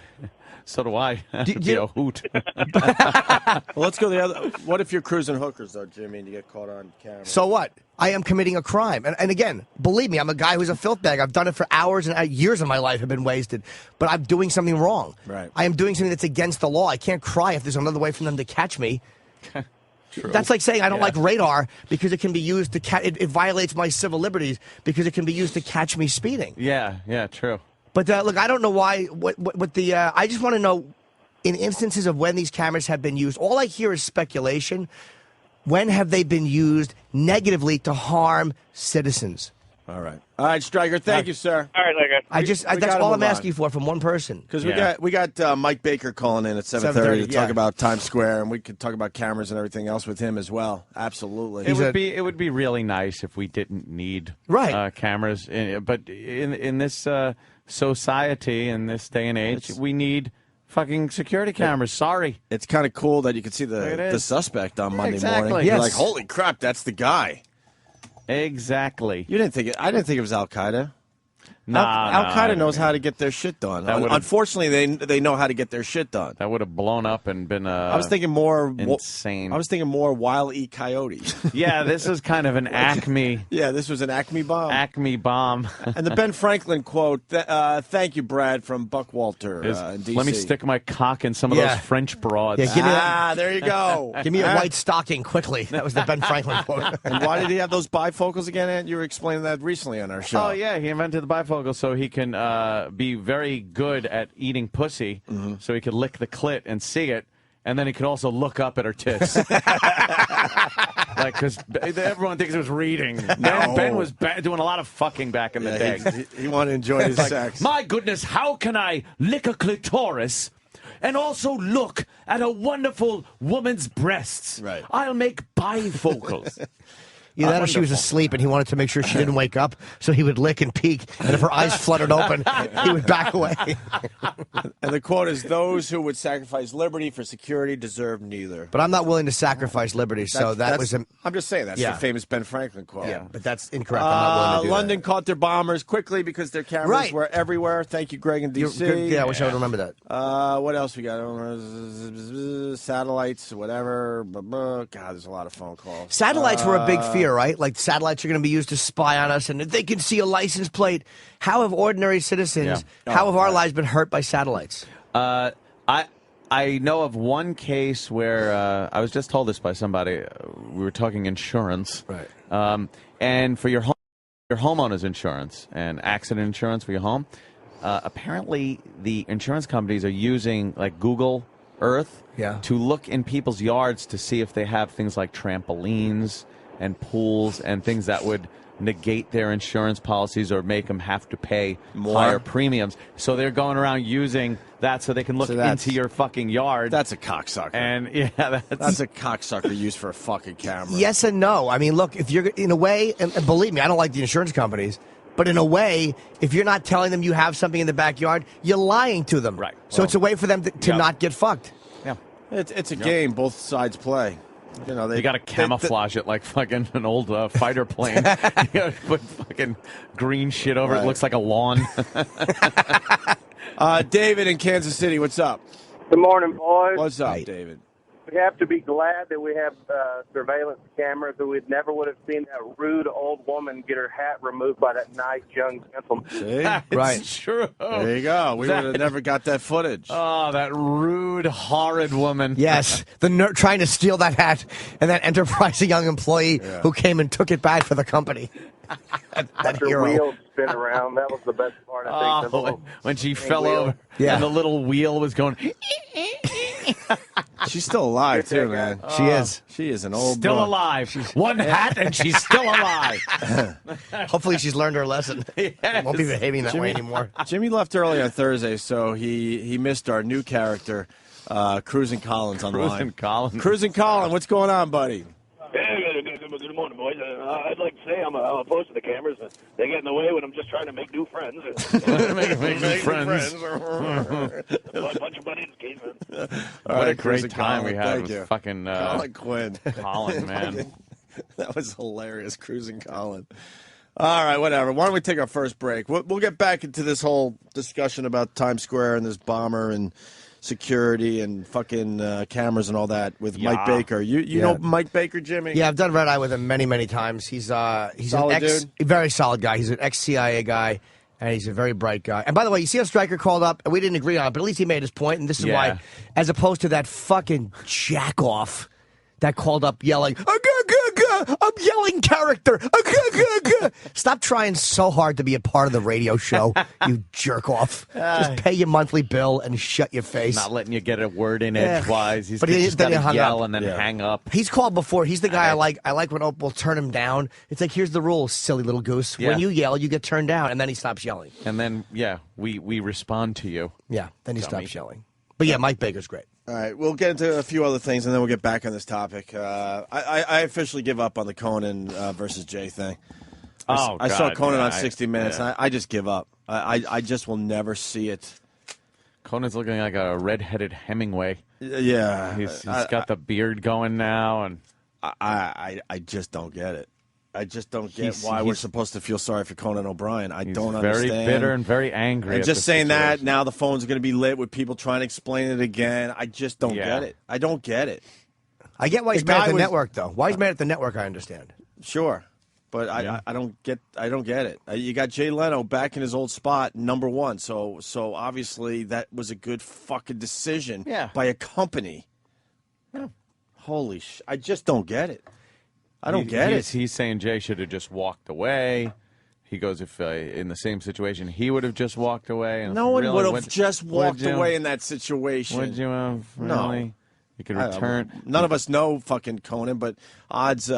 So do I. It'd be a hoot. Well, let's go the other. What if you're cruising hookers, though, Jimmy, and you get caught on camera? So what? I am committing a crime. And again, believe me, I'm a guy who's a filth bag. I've done it for hours and years of my life have been wasted. But I'm doing something wrong. Right. I am doing something that's against the law. I can't cry if there's another way for them to catch me. True. That's like saying I don't like radar because it can be used to it violates my civil liberties because it can be used to catch me speeding. Yeah, true. But look, I don't know why. What the? I just want to know, in instances of when these cameras have been used. All I hear is speculation. When have they been used negatively to harm citizens? All right, Stryker. Thank you, sir. All right, Legger. That's all I'm asking for from one person. Because we got Mike Baker calling in at 7:30 to talk about Times Square, and we could talk about cameras and everything else with him as well. Absolutely. It would be really nice if we didn't need cameras, but in this society in this day and age, we need fucking security cameras. Sorry. It's kind of cool that you can see the suspect on Monday morning. You're like, holy crap, that's the guy. Exactly. You didn't think it? I didn't think it was Al Qaeda. Nah, Al Qaeda knows how to get their shit done. Unfortunately, they know how to get their shit done. That would have blown up and been I was thinking more insane. I was thinking more Wile E. Coyote. Yeah, this is kind of an Acme. Yeah, this was an Acme bomb. Acme bomb. And the Ben Franklin quote, thank you, Brad, from Buck Walter in D.C. Let me stick my cock in some of those French broads. Yeah, there you go. Give me a white stocking quickly. That was the Ben Franklin quote. And why did he have those bifocals again, Ant? You were explaining that recently on our show. Oh, yeah, he invented the bifocal so he can be very good at eating pussy, so he could lick the clit and see it, and then he could also look up at her tits. Because everyone thinks it was reading. No. Ben was doing a lot of fucking back in the day. He wanted to enjoy his sex. My goodness, how can I lick a clitoris and also look at a wonderful woman's breasts? Right. I'll make bifocals. Either that or she was asleep and he wanted to make sure she didn't wake up, so he would lick and peek, and if her eyes fluttered open, he would back away. And the quote is, those who would sacrifice liberty for security deserve neither. But I'm not willing to sacrifice liberty, so that was... I'm just saying, that's the famous Ben Franklin quote. Yeah, but that's incorrect. I'm not willing to do London caught their bombers quickly because their cameras were everywhere. Thank you, Greg in D.C. Yeah, I wish I would remember that. What else we got? Satellites, whatever. God, there's a lot of phone calls. Satellites were a big fear, right? Like satellites are going to be used to spy on us, and if they can see a license plate. How have ordinary citizens, how have our lives been hurt by satellites? I know of one case where I was just told this by somebody. We were talking insurance, right? And for your homeowner's insurance and accident insurance for your home, apparently the insurance companies are using like Google Earth to look in people's yards to see if they have things like trampolines and pools and things that would negate their insurance policies or make them have to pay More? higher premiums. So they're going around using that so they can look into your fucking yard. That's a cocksucker. And yeah, that's a cocksucker used for a fucking camera. Yes and no. I mean, look, if you're in a way, and believe me, I don't like the insurance companies, but in a way, if you're not telling them you have something in the backyard, you're lying to them. Right. So it's a way for them to not get fucked. Yeah. It's a game. Both sides play. You know, you got to camouflage it like fucking an old fighter plane. You got to put fucking green shit over it. It looks like a lawn. David in Kansas City, what's up? Good morning, boys. What's up, David? We have to be glad that we have surveillance cameras, or we never would have seen that rude old woman get her hat removed by that nice young gentleman. See? Right. True. There you go. We would have never got that footage. Oh, that rude, horrid woman. Yes, the trying to steal that hat, and that enterprising young employee who came and took it back for the company. that Her hero. wheels spin around. That was the best part, I think. Oh, when she fell wheel. over and the little wheel was going. She's still alive, too, man. She is. She is an old Still broad. alive. One hat and she's still alive. Hopefully she's learned her lesson. Yes. Won't be behaving that way anymore. Jimmy left early on Thursday, so he missed our new character, Cruising Collins on the line. Cruising Collins. Cruising Collins, what's going on, buddy? Good morning, boys. I'd like to say I'm opposed to the cameras. They get in the way when I'm just trying to make new friends. make new friends. A bunch of money in case. What a great time we had with fucking Colin Quinn. Colin, man. That was hilarious, Cruising Colin. All right, whatever. Why don't we take our first break? We'll get back into this whole discussion about Times Square and this bomber and security and fucking cameras and all that with Mike Baker. You know Mike Baker, Jimmy? Yeah, I've done red eye with him many, many times. He's solid an dude? very solid guy. He's an ex-CIA guy, and he's a very bright guy. And by the way, you see how Stryker called up, and we didn't agree on it, but at least he made his point, and this is why, as opposed to that fucking jack-off that called up yelling, I'm yelling character. Stop trying so hard to be a part of the radio show, you jerk off. Just pay your monthly bill and shut your face. Not letting you get a word in edgewise. He's But just got then he to hung yell up. and then hang up. He's called before. He's the guy I like. I like when Opie will turn him down. It's like, here's the rule, silly little goose. Yeah. When you yell, you get turned down, and then he stops yelling. And then, we respond to you. Yeah, then he Dummy. stops yelling. But yeah, Mike Baker's great. All right, we'll get into a few other things, and then we'll get back on this topic. I officially give up on the Conan versus Jay thing. I saw Conan on 60 Minutes, and I just give up. I just will never see it. Conan's looking like a red-headed Hemingway. Yeah. He's got the beard going now, and I just don't get it. I just don't get why we're supposed to feel sorry for Conan O'Brien. I don't understand. Very bitter and very angry. And at just the saying situation. that, now the phone's going to be lit with people trying to explain it again. I just don't get it. I don't get it. I get why he's mad at the network, though. Why he's mad at the network, I understand. Sure. But I don't get it. You got Jay Leno back in his old spot, number one. So obviously that was a good fucking decision by a company. Yeah. Holy I just don't get it. I don't get it. He's saying Jay should have just walked away. He goes, if in the same situation, he would have just walked away. And No one would have just walked away in that situation. Would you have? Really? No. You could return. None of us know fucking Conan, but odds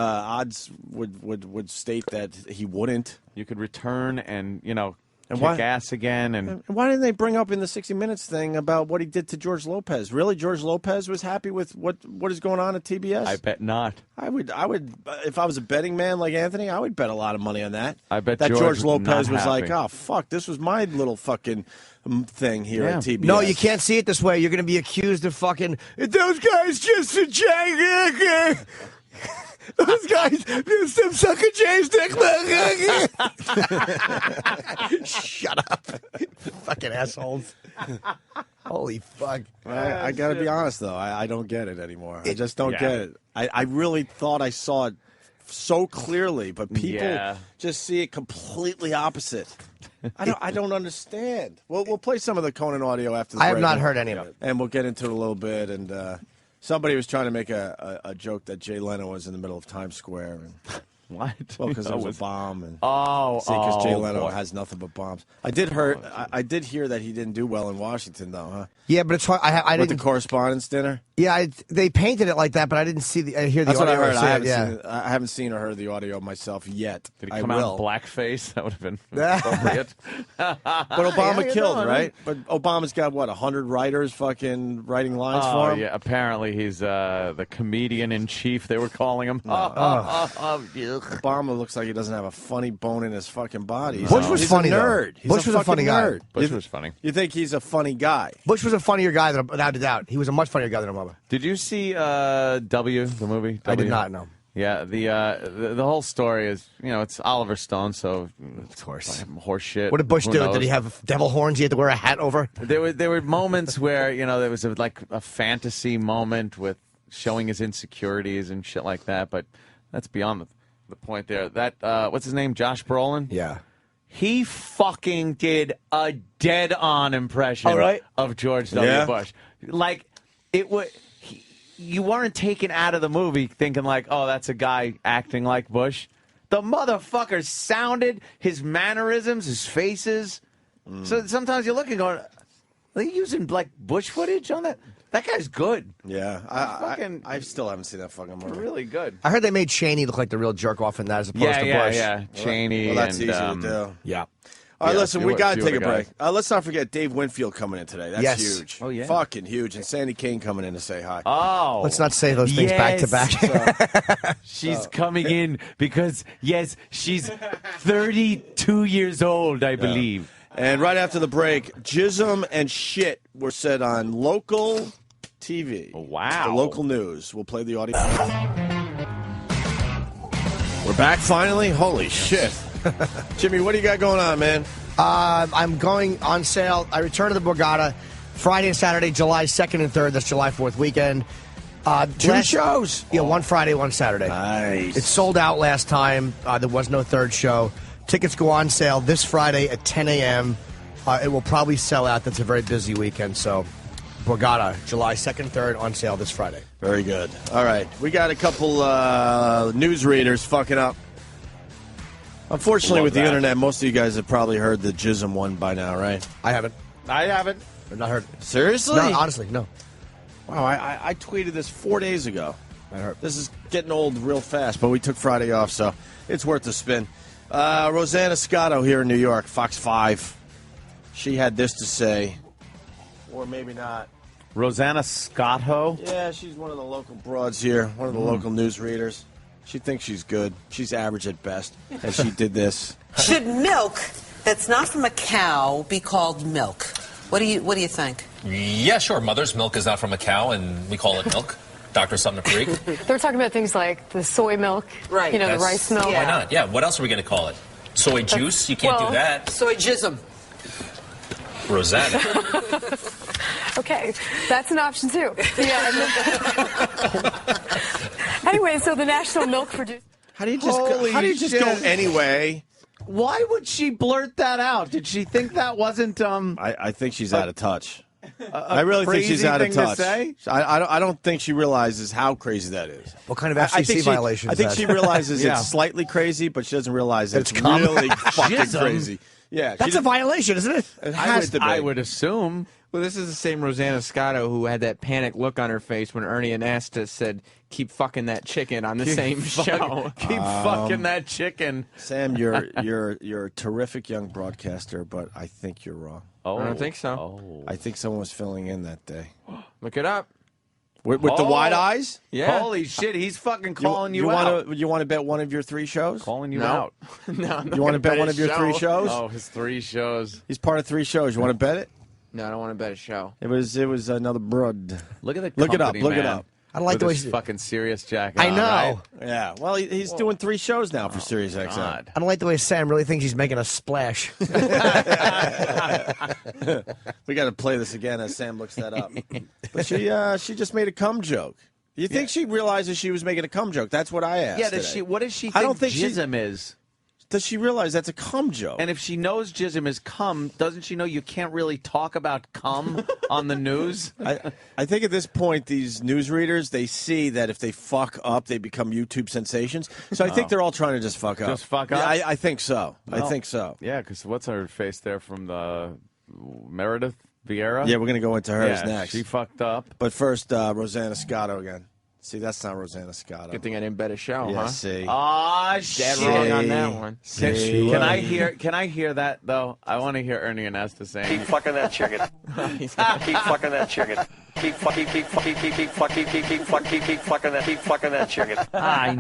would state that he wouldn't. You could return and kick why- ass again. And why didn't they bring up in the 60 Minutes thing about what he did to George Lopez? Really, George Lopez was happy with what is going on at TBS? I bet not. I would if I was a betting man like Anthony, I would bet a lot of money on that. I bet that George Lopez not was like, happy. oh fuck, this was my little fucking thing here at TBS. No, you can't see it this way. You're going to be accused of fucking, those guys just a Jay. Those guys, some sucker Jay's dick. Shut up. Fucking assholes. Holy fuck. I got to be honest, though. I don't get it anymore. I just don't get it. I really thought I saw it so clearly, but people just see it completely opposite. I don't understand. We'll play some of the Conan audio after the I have break, not heard any of it. And we'll get into it a little bit. And somebody was trying to make a joke that Jay Leno was in the middle of Times Square. And, what? Well, because there was a bomb. And, because Jay Leno has nothing but bombs. I did hear that he didn't do well in Washington, though, huh? Yeah, but it's hard. I With didn't. the correspondence dinner? Yeah, they painted it like that, but I didn't see hear the That's what I audio. heard. Yeah. I haven't seen or heard the audio myself yet. Did he come out in blackface? That would have been appropriate. But Obama killed, right? But Obama's got, 100 writers fucking writing lines for him? Yeah, apparently he's the comedian in chief, they were calling him. Obama looks like he doesn't have a funny bone in his fucking body. Bush was funny, He's a nerd. though. Bush was a funny guy. Nerd. Bush was funny. You think he's a funny guy? Bush was a funnier guy, without a doubt. He was a much funnier guy than Obama. Did you see W, the movie? I did not know. Yeah, the whole story is, it's Oliver Stone, so of course, horse shit. What did Bush Who do? knows? Did he have devil horns he had to wear a hat over? There were moments where there was a fantasy moment with showing his insecurities and shit like that, but that's beyond the point there. That what's his name? Josh Brolin? Yeah. He fucking did a dead-on impression of George W. Bush. Like, it would. You weren't taken out of the movie thinking like, oh, that's a guy acting like Bush. The motherfucker sounded, his mannerisms, his faces. So sometimes you're looking going, are they using like Bush footage on that? That guy's good. Yeah, I still haven't seen that fucking movie. Really good. I heard they made Cheney look like the real jerk off in that as opposed to Bush. Yeah, Cheney. Well, that's and, easy to do. Yeah. All right, listen, we got to take a guys. break. Let's not forget Dave Winfield coming in today. That's Yes. huge. Oh, yeah. Fucking huge. And Sandy Kane coming in to say hi. Oh. Let's not say those things back to back. She's coming in because, yes, she's 32 years old, I believe. And right after the break, Jism and shit were said on local TV. Wow. The local news. We'll play the audio. We're back finally? Holy shit. Jimmy, what do you got going on, man? I'm going on sale. I return to the Borgata Friday and Saturday, July 2nd and 3rd. That's July 4th weekend. Two shows? Yeah, one Friday, one Saturday. Nice. It sold out last time. There was no third show. Tickets go on sale this Friday at 10 a.m. It will probably sell out. That's a very busy weekend. So, Borgata, July 2nd and 3rd, on sale this Friday. Very good. All right. We got a couple newsreaders fucking up. Unfortunately, with the internet, most of you guys have probably heard the Jism one by now, right? I haven't. I've not heard. Seriously? No, honestly, no. Wow, I tweeted this 4 days ago. I heard. This is getting old real fast, but we took Friday off, so it's worth a spin. Rosanna Scotto here in New York, Fox 5. She had this to say, or maybe not. Rosanna Scotto? Yeah, she's one of the local broads here, one of the local news readers. She thinks she's good. She's average at best. And she did this. Should milk that's not from a cow be called milk? What do you think? Yeah, sure. Mother's milk is not from a cow, and we call it milk. Dr. Sumner Creek. They're talking about things like the soy milk, right? The rice milk. Why not? Yeah. What else are we going to call it? Soy juice? You can't do that. Soy jism. Rosanna. Okay, that's an option too. Anyway, so the National Milk Producer. How do you just go anyway? Why would she blurt that out? Did she think that wasn't I think she's out of touch. I really think she's out of touch. To say? I don't think she realizes how crazy that is. What kind of FCC violation I is think that? she realizes it's slightly crazy, but she doesn't realize it's really fucking crazy. Yeah, That's a violation, isn't it? It has to be. I would assume. Well, this is the same Rosanna Scotto who had that panic look on her face when Ernie Anastas said, "Keep fucking that chicken" on the same show. Keep fucking that chicken. Sam, you're a terrific young broadcaster, but I think you're wrong. I don't think so. I think someone was filling in that day. Look it up. With the wide eyes? Yeah. Holy shit, he's fucking calling you out. You want to bet one of your 3 shows? Calling you out. No, I'm not You want to gonna bet one of your 3 shows? Oh, his 3 shows. He's part of 3 shows. You want to bet it? No, I don't want to bet a show. It was another broad. Look at the Look it up. company, Look it man. up. I don't like With the way his she- fucking Sirius jacket. I on, know. right? Yeah. Well, he's doing 3 shows now for Sirius XM. God. I don't like the way Sam really thinks he's making a splash. We got to play this again as Sam looks that up. But she just made a cum joke. You think she realizes she was making a cum joke? That's what I asked. Yeah, today. what does she think I don't think jism is? Does she realize that's a cum joke? And if she knows jism is cum, doesn't she know you can't really talk about cum on the news? I think at this point, these newsreaders, they see that if they fuck up, they become YouTube sensations. So I think they're all trying to just fuck up. Just fuck up? Yeah, I think so. I Well, think so. Yeah, because what's her face there from the Meredith Vieira? Yeah, we're going to go into hers Yeah, next. she fucked up. But first, Rosanna Scotto again. See, that's not Rosanna Scotto. Good thing I didn't bet a show, Yeah, huh? see. Ah, Dead wrong on that one. Can I hear that though? I want to hear Ernie and Esther saying. Keep fucking that chicken. Keep fucking that chicken. Keep fucking that chicken. I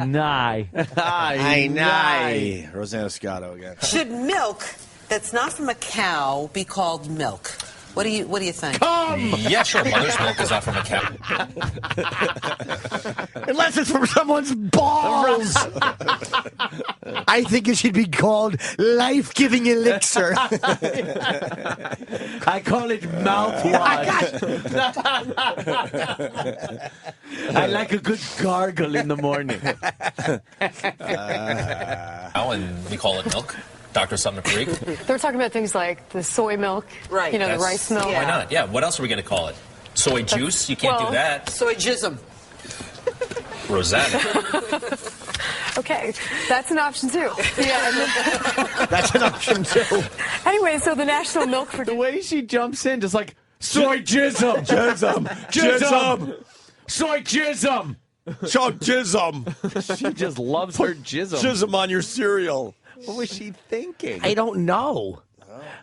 know. Rosanna Scotto again. Should milk that's not from a cow be called milk? What do you think? Yeah, sure. Mother's milk is not from a cow. Unless it's from someone's balls. I think it should be called life-giving elixir. I call it mouthwash. I like a good gargle in the morning. And we call it milk. Dr. Sumner Creek. They're talking about things like the soy milk, right? The rice milk. Why not? Yeah. What else are we going to call it? Soy juice? You can't do that. Soy jism. Rosanna. Okay, that's an option too. Yeah. That's an option too. Anyway, so the National Milk for the way she jumps in, just like soy jism, soy jism, Show jism. She just loves her jism. Jism on your cereal. What was she thinking? I don't know.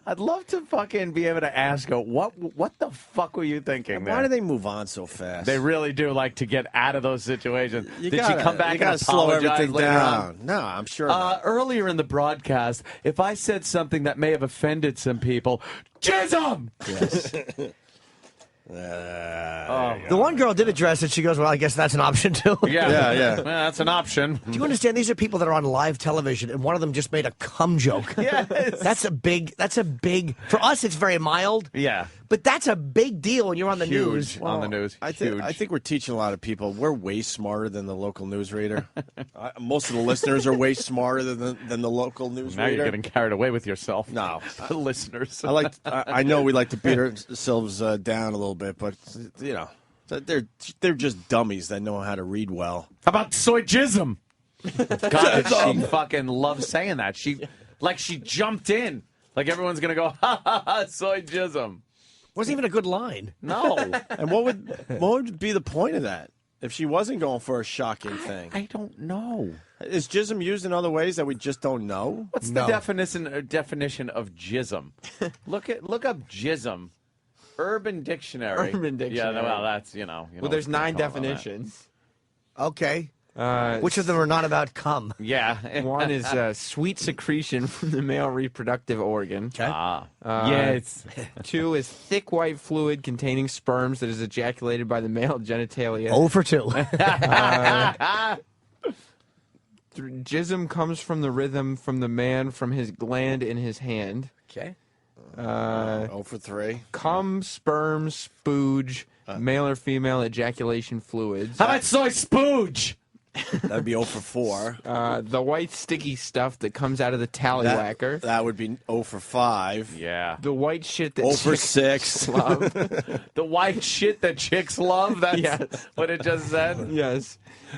I'd love to fucking be able to ask her, what the fuck were you thinking there? Why do they move on so fast? They really do like to get out of those situations. You Did gotta- she come back you gotta and slow apologize everything later down. on? No, I'm sure not. Earlier in the broadcast, if I said something that may have offended some people, jism! Yes. The one girl did address it. She goes, well, I guess that's an option, too. Yeah. Well, that's an option. Do you understand? These are people that are on live television, and one of them just made a cum joke. Yes. That's a big, for us, it's very mild. Yeah. But that's a big deal when you're on the news. Huge on the news. I think we're teaching a lot of people. We're way smarter than the local newsreader. Most of the listeners are way smarter than the local newsreader. Now you're getting carried away with yourself. No. The listeners. I know we like to beat ourselves down a little bit, but you know, they're just dummies that know how to read well. How about soy jism? God, she fucking loves saying that. She jumped in. Like everyone's gonna go, ha ha ha, soy jism. Wasn't even a good line. No. And what would be the point of that if she wasn't going for a shocking thing? I don't know. Is jism used in other ways that we just don't know? What's the definition of jism? Look up jism. Urban Dictionary. Yeah, well, that's, Well, there's 9 definitions. Okay. Which of them are not about cum? Yeah. One is sweet secretion from the male reproductive organ. Okay. Yes. 2 is thick white fluid containing sperms that is ejaculated by the male genitalia. 0 for 2. Jism comes from the rhythm from the man from his gland in his hand. Okay. 0 for 3. Cum, sperm, spooge, male or female ejaculation fluids. How about soy spooge? That'd be 0 for 4. The white sticky stuff that comes out of the tallywhacker. That would be 0 for 5. Yeah. The white shit that 0 for chicks 6. love. The white shit that chicks love? That's what it just said? Yes.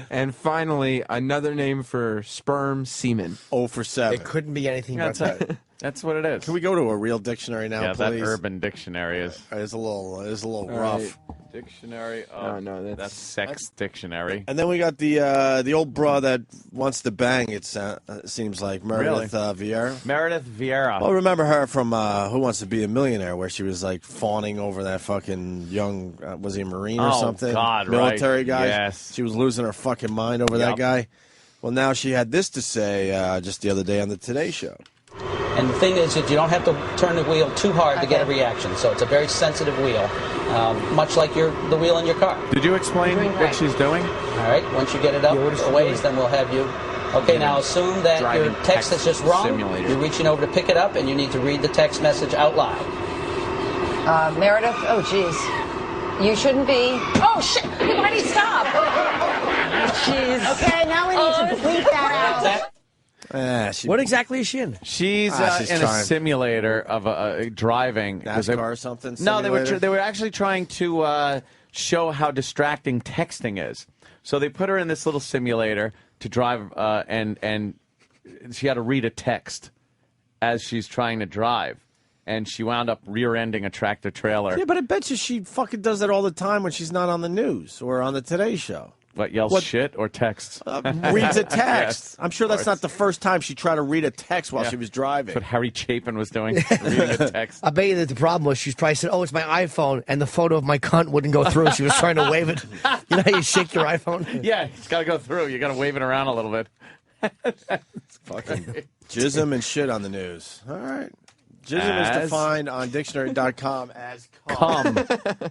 And finally, another name for sperm, semen. 0 for 7. It couldn't be anything but that. That's what it is. Can we go to a real dictionary now, yeah, please? that Urban Dictionary is a little All rough. right. Dictionary. No, that's sex dictionary. And then we got the old bra that wants to bang. It seems like Meredith Vieira. Meredith Vieira. Well, remember her from Who Wants to Be a Millionaire, where she was like fawning over that fucking young, was he a Marine or something? God, military right. guy. Yes. She was losing her fucking mind over that guy. Well, now she had this to say just the other day on the Today Show. And the thing is that you don't have to turn the wheel too hard to get a reaction. So it's a very sensitive wheel, much like the wheel in your car. Did you explain what she's doing? All right. Once you get it up a ways, then we'll have you. Okay, now assume that your text is just wrong. Simulator. You're reaching over to pick it up, and you need to read the text message out loud. Meredith. Oh, jeez. You shouldn't be. Oh shit! Why did he stop? Jeez. Okay, now we need to bleep that out. What exactly is she in? She's in a simulator of driving. NASCAR or something? No, simulator? they were actually trying to show how distracting texting is. So they put her in this little simulator to drive, and she had to read a text as she's trying to drive. and she wound up rear-ending a tractor trailer. Yeah, but I bet you she fucking does that all the time when she's not on the news or on the Today Show. What, yells shit or texts? Reads a text. Yes, I'm sure that's not the first time she tried to read a text while she was driving. That's what Harry Chapin was doing, reading a text. I bet you that the problem was she's probably said, "Oh, it's my iPhone," and the photo of my cunt wouldn't go through. She was trying to wave it. You know how you shake your iPhone? Yeah, it's got to go through. You got to wave it around a little bit. Fucking jism and shit on the news. All right. Jism is defined on dictionary.com as cum.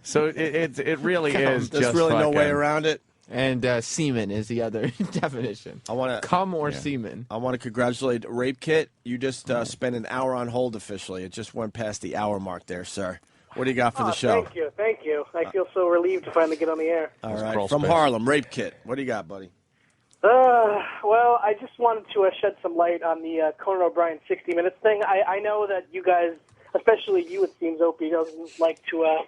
So it really is There's just really no way fucking- around it. And semen is the other definition. I want to cum or semen. I want to congratulate Rape Kit. You just spent an hour on hold officially. It just went past the hour mark there, sir. What do you got for the show? Thank you. I feel so relieved to finally get on the air. All right, from Harlem, Rape Kit. What do you got, buddy? Well, I just wanted to shed some light on the Conan O'Brien 60 Minutes thing. I know that you guys, especially you, it seems, Opie, doesn't like to,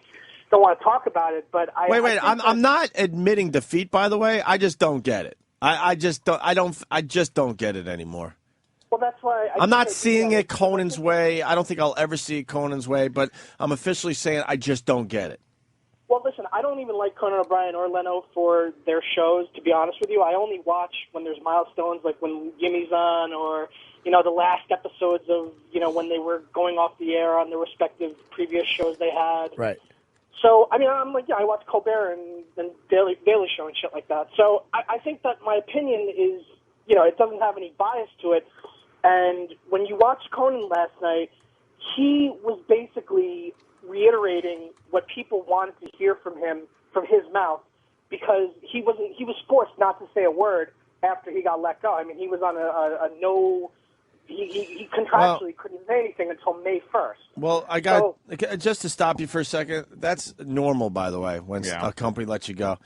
don't want to talk about it, but Wait, I'm not admitting defeat, by the way. I just don't get it. I just don't get it anymore. Well, that's why I'm not seeing it Conan's way. I don't think I'll ever see it Conan's way, but I'm officially saying I just don't get it. Well, listen, I don't even like Conan O'Brien or Leno for their shows, to be honest with you. I only watch when there's milestones, like when Jimmy's on, or, the last episodes of, when they were going off the air on their respective previous shows they had. Right. So, I'm like, I watch Colbert and Daily Show and shit like that. So I think that my opinion is, it doesn't have any bias to it. And when you watch Conan last night, he was basically reiterating what people wanted to hear from him, from his mouth, because he was forced not to say a word after he got let go. I mean, he was on a no, he contractually couldn't say anything until May 1st. Well, I got, just to stop you for a second, that's normal, by the way, when a company lets you go.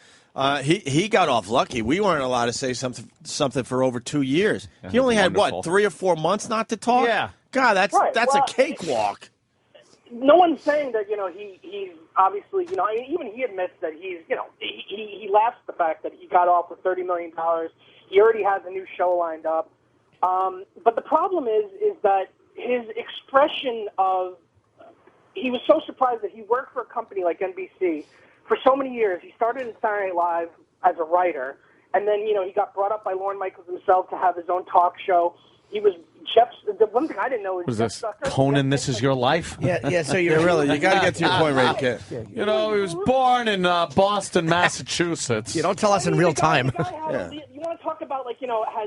He got off lucky. We weren't allowed to say something for over 2 years. He only had, what, 3 or 4 months not to talk? Yeah. God, that's a cakewalk. No one's saying that, he's obviously, even he admits that he's, he laughs at the fact that he got off with $30 million. He already has a new show lined up. But the problem is that his expression of, he was so surprised that he worked for a company like NBC for so many years. He started in Saturday Night Live as a writer, and then, he got brought up by Lorne Michaels himself to have his own talk show. He was the one thing I didn't know is Was this Conan, This Is Your Life? Yeah, so you're really, you got to get to your point, Rape Kit. He was born in Boston, Massachusetts. You don't tell us in real time. You want to talk about,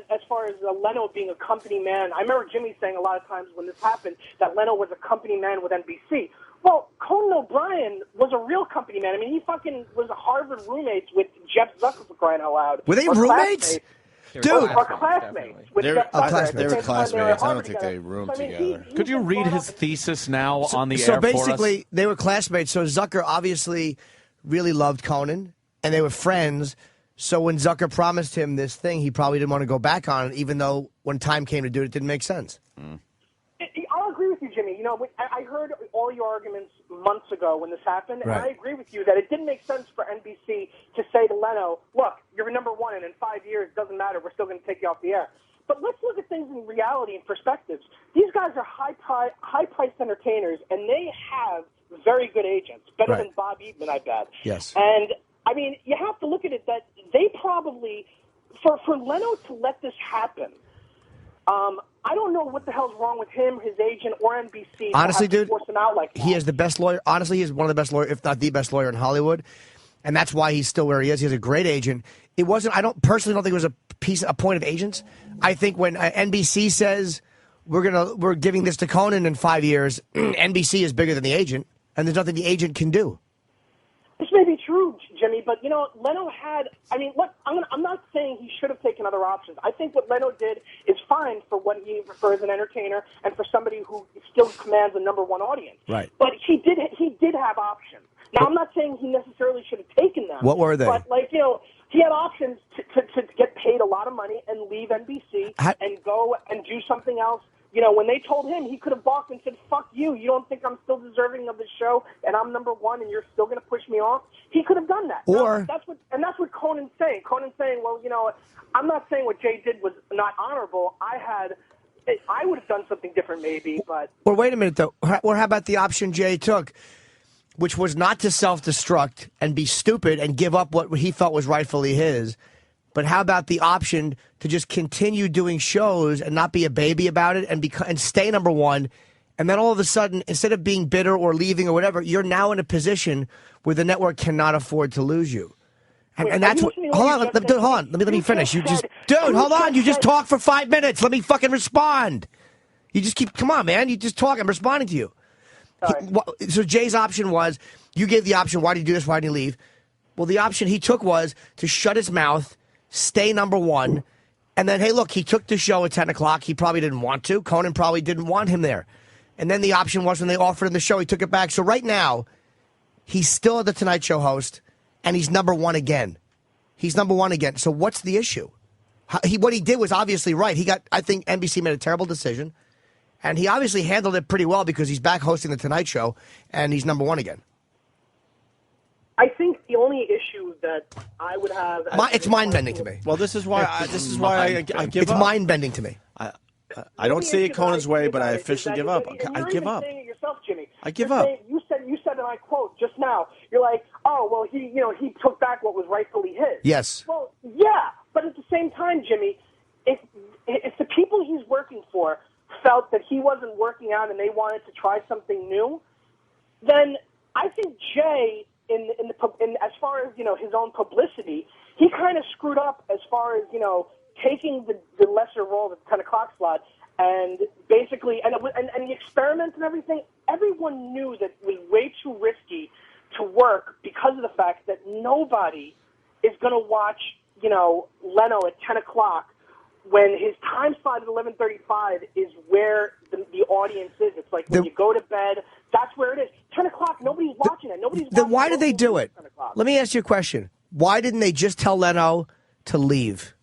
as far as Leno being a company man. I remember Jimmy saying a lot of times when this happened that Leno was a company man with NBC. Well, Conan O'Brien was a real company man. I mean, he fucking was Harvard roommates with Jeff Zucker, for crying out loud. Were they roommates? Dude, or classmates. They were classmates. I don't think they roomed together. Could you read his thesis now on the air So for us? basically, they were classmates. So Zucker obviously really loved Conan, and they were friends. So when Zucker promised him this thing, he probably didn't want to go back on it, even though when time came to do it, it didn't make sense. I'll agree with you, Jimmy. I heard all your arguments months ago when this happened, and Right. I agree with you that it didn't make sense for NBC to say to Leno, look, you're number one, and in 5 years, it doesn't matter, we're still going to take you off the air. But let's look at things in reality and perspectives. These guys are high-priced entertainers, and they have very good agents, better Right. than Bob Eatman, I bet. Yes. And, you have to look at it that they probably, for Leno to let this happen, I don't know what the hell's wrong with him, his agent, or NBC. Honestly, to have to dude, force him out like that. he is the best lawyer. Honestly, he's one of the best lawyers, if not the best lawyer in Hollywood. And that's why he's still where he is. He has a great agent. I don't think it was a point of agents. I think when NBC says we're giving this to Conan in 5 years, NBC is bigger than the agent, and there's nothing the agent can do. This may be true, Jimmy, but Leno had. Look, I'm not saying he should have taken other options. I think what Leno did is fine for what he prefers as an entertainer and for somebody who still commands a number one audience. Right. But he did have options. Now, I'm not saying he necessarily should have taken them. What were they? But he had options to get paid a lot of money and leave NBC and go and do something else. When they told him, he could have balked and said, fuck you. You don't think I'm still deserving of the show and I'm number one and you're still going to push me off? He could have done that. Or that's what Conan's saying. Conan's saying, well, I'm not saying what Jay did was not honorable. I had I would have done something different maybe, but... Well, wait a minute, though. Or how about the option Jay took, which was not to self-destruct and be stupid and give up what he felt was rightfully his, but how about the option to just continue doing shows and not be a baby about it and stay number one, and then all of a sudden, instead of being bitter or leaving or whatever, you're now in a position where the network cannot afford to lose you. And that's what. Hold on, hold on. Let me finish. Dude, hold on. You just talk for 5 minutes. Let me fucking respond. You just keep. Come on, man. You just talk. I'm responding to you. So Jay's option was, you gave the option. Why did you do this? Why did you leave? Well, the option he took was to shut his mouth, stay number one, and then, hey, look, he took the show at 10 o'clock. He probably didn't want to. Conan probably didn't want him there. And then the option was when they offered him the show, he took it back. So right now, he's still the Tonight Show host, and he's number one again. He's number one again. So what's the issue? What he did was obviously right. I think NBC made a terrible decision, and he obviously handled it pretty well because he's back hosting the Tonight Show, and he's number one again. I think the only issue that I would have... It's mind-bending to me. Well, this is why I give up. It's mind-bending to me. I don't see it Conan's way, but I officially give up. I give up. Saying it yourself, Jimmy. I give up. You said, and I quote just now. You're like, oh well, he took back what was rightfully his. Yes. Well, yeah, but at the same time, Jimmy, if the people he's working for felt that he wasn't working out and they wanted to try something new, then I think Jay, in as far as his own publicity, he kind of screwed up as far as taking the lesser role at the 10 o'clock slot, and basically, and the experiments and everything, everyone knew that it was way too risky to work because of the fact that nobody is going to watch, Leno at 10 o'clock when his time slot at 11:35 is where the audience is. It's like when you go to bed, that's where it is. 10 o'clock, nobody's watching it. Nobody's watching Then why did they do it? Let me ask you a question. Why didn't they just tell Leno to leave?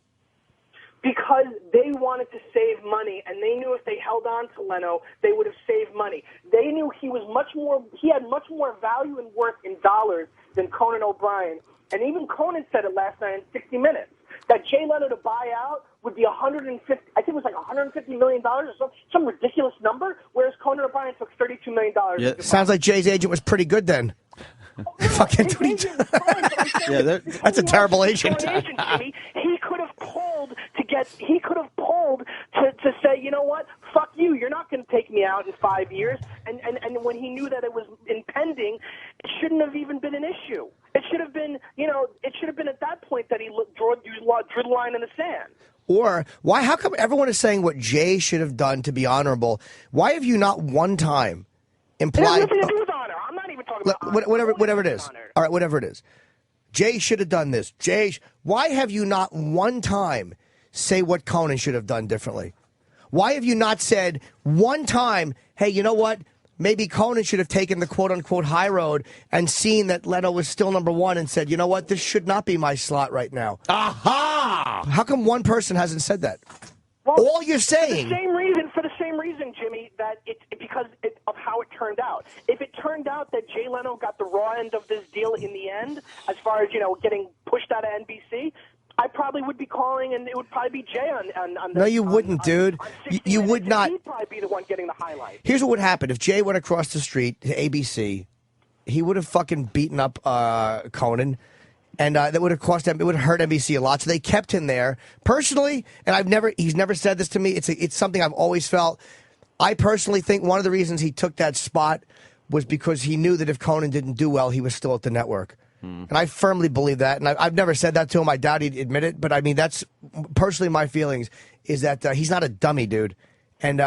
Because they wanted to save money, and they knew if they held on to Leno, they would have saved money. They knew he had much more value and worth in dollars than Conan O'Brien. And even Conan said it last night in 60 Minutes, that Jay Leno to buy out would be $150 million or some ridiculous number, whereas Conan O'Brien took $32 million. Yeah. Sounds like Jay's agent was pretty good then. Fucking that's a terrible agent. He could have pulled to say, you know what, fuck you, you're not going to take me out in 5 years. And when he knew that it was impending, it shouldn't have even been an issue. It should have been, at that point that he drew the line in the sand. Or how come everyone is saying what Jay should have done to be honorable? Why have you not one time implied? It has nothing to do with honor. I'm not even talking about honor. Whatever it is. All right, whatever it is. Jay should have done this. Why have you not one time say what Conan should have done differently? Why have you not said one time, hey, you know what? Maybe Conan should have taken the quote-unquote high road and seen that Leno was still number one and said, you know what? This should not be my slot right now. Aha! How come one person hasn't said that? Well, all you're saying... For the same reason, Jimmy, that because of how it turned out. If it turned out that Jay Leno got the raw end of this deal in the end, as far as, getting pushed out of NBC, I probably would be calling, and it would probably be Jay on No, you wouldn't, dude. You would not. He'd probably be the one getting the highlight. Here's what would happen. If Jay went across the street to ABC, he would have fucking beaten up Conan, and that would have cost them. It would have hurt NBC a lot. So they kept him there. Personally, and he's never said this to me. It's something I've always felt. I personally think one of the reasons he took that spot was because he knew that if Conan didn't do well, he was still at the network. And I firmly believe that. And I've never said that to him. I doubt he'd admit it. But, I mean, that's personally my feelings is that he's not a dummy, dude. And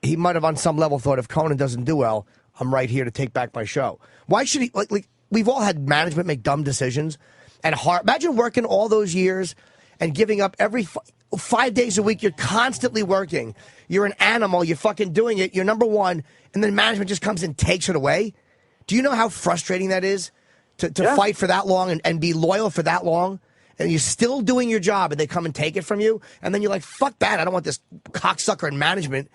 he might have on some level thought if Conan doesn't do well, I'm right here to take back my show. Why should he? Like we've all had management make dumb decisions. And imagine working all those years and giving up every 5 days a week. You're constantly working. You're an animal. You're fucking doing it. You're number one. And then management just comes and takes it away. Do you know how frustrating that is? To fight for that long and be loyal for that long, and you're still doing your job, and they come and take it from you, and then you're like, fuck that, I don't want this cocksucker in management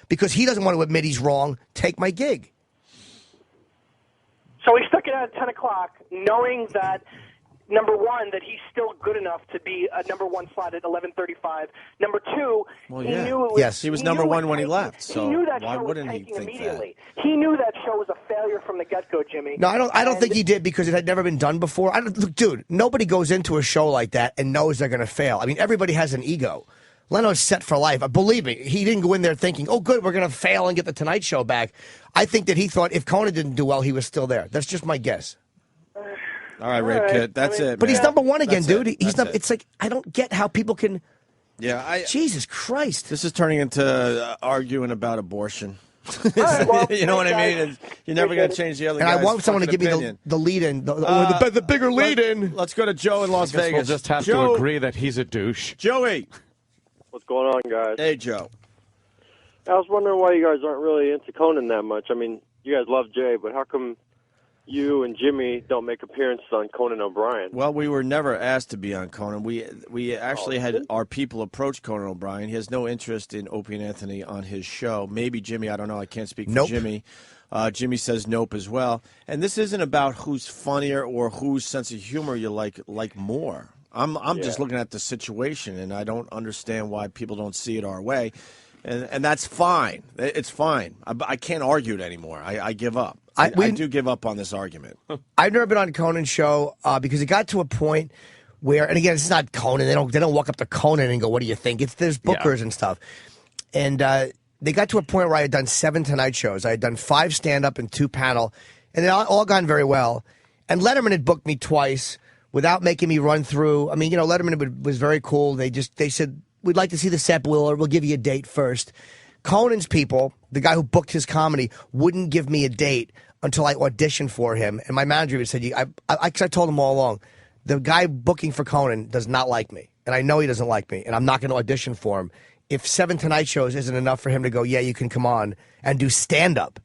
because he doesn't want to admit he's wrong. Take my gig. So he stuck it out at 10 o'clock, knowing that, number one, that he's still good enough to be a number one slot at 11:35. Number two, Well, he yeah. knew it was, Yes, he was number knew one it when he tanking. left. So he knew that why show was wouldn't he tanking think immediately. He knew that show was a failure from the get-go, Jimmy. No, I don't think he did because it had never been done before. Look, dude, nobody goes into a show like that and knows they're going to fail. I mean, everybody has an ego. Leno's set for life. Believe me, he didn't go in there thinking, oh, good, we're going to fail and get the Tonight Show back. I think that he thought if Conan didn't do well, he was still there. That's just my guess. All right, Red Kid, that's it. But man. he's number one again, That's dude. it. He's That's It's like, I don't get how people can... Yeah, Jesus Christ. This is turning into arguing about abortion. right, well, you know what I guys, mean? And you're never going to change the other And guy's I want someone to fucking give opinion. me the lead-in, the bigger lead-in. Let's go to Joe in Las I guess Vegas. we'll just have Joe, to agree that he's a douche. Joey. What's going on, guys? Hey, Joe. I was wondering why you guys aren't really into Conan that much. I mean, you guys love Jay, but how come you and Jimmy don't make appearances on Conan O'Brien? Well, we were never asked to be on Conan. We actually had our people approach Conan O'Brien. He has no interest in Opie and Anthony on his show. Maybe Jimmy. I don't know. I can't speak for Jimmy. Jimmy says nope as well. And this isn't about who's funnier or whose sense of humor you like more. I'm just looking at the situation, and I don't understand why people don't see it our way. And that's fine. It's fine. I can't argue it anymore. I give up. I do give up on this argument. I've never been on Conan's show because it got to a point where, and again, it's not Conan. They don't walk up to Conan and go, "What do you think?" There's bookers and stuff, and they got to a point where I had done 7 Tonight shows. I had done 5 stand-up and 2 panel, and it all gone very well. And Letterman had booked me twice without making me run through. I mean, Letterman was very cool. They said, we'd like to see the set, we'll give you a date first. Conan's people, the guy who booked his comedy, wouldn't give me a date until I auditioned for him. And my manager even said, I told him all along, the guy booking for Conan does not like me. And I know he doesn't like me, and I'm not going to audition for him. If 7 Tonight shows isn't enough for him to go, yeah, you can come on and do stand-up.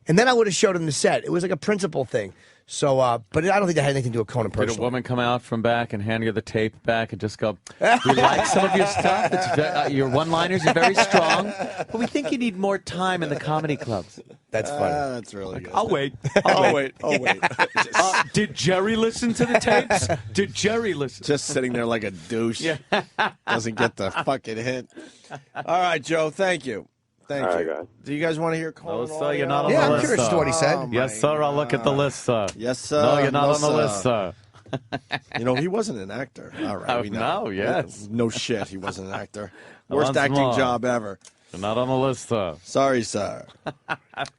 And then I would have showed him the set. It was like a principle thing. So, but I don't think that had anything to do with Conan personally. Did a woman come out from back and hand you the tape back and just go, we like some of your stuff. It's your one-liners are very strong, but we think you need more time in the comedy clubs. That's funny. That's really good. I'll wait. I'll wait. Did Jerry listen to the tapes? Did Jerry listen? Just sitting there like a douche. Yeah. Doesn't get the fucking hint. All right, Joe. Thank you. Thank you. Guys. Do you guys want to hear Conan? No, sir, you're not on the I'm list. curious to what he said. Oh, Yes, sir. I'll look at the list, sir. Yes, sir. No, you're not No, on the list, sir. He wasn't an actor. All right, we know. No, yes. No shit, he wasn't an actor. Come Worst on, acting small. job ever. You're not on the list, sir. Sorry, sir.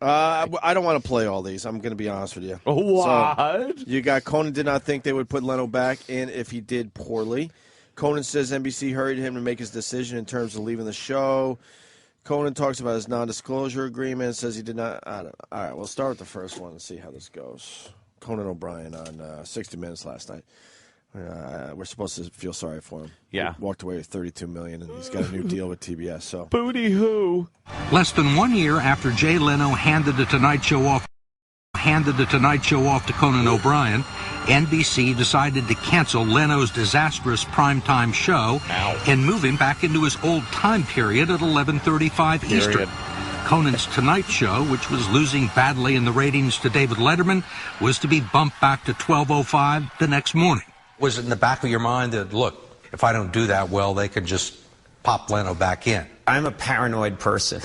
I don't want to play all these. I'm going to be honest with you. What? So, you got Conan did not think they would put Leno back in if he did poorly. Conan says NBC hurried him to make his decision in terms of leaving the show. Conan talks about his non-disclosure agreement, says he did not. All right, we'll start with the first one and see how this goes. Conan O'Brien on 60 Minutes last night. We're supposed to feel sorry for him. Yeah. He walked away with $32 million, and he's got a new deal with TBS. So Booty who? Less than 1 year after Jay Leno handed the Tonight Show off to Conan O'Brien, NBC decided to cancel Leno's disastrous primetime show and move him back into his old time period at 11:35 Eastern. Conan's Tonight Show, which was losing badly in the ratings to David Letterman, was to be bumped back to 12:05 the next morning. Was it in the back of your mind that, look, if I don't do that well, they could just pop Leno back in? I'm a paranoid person,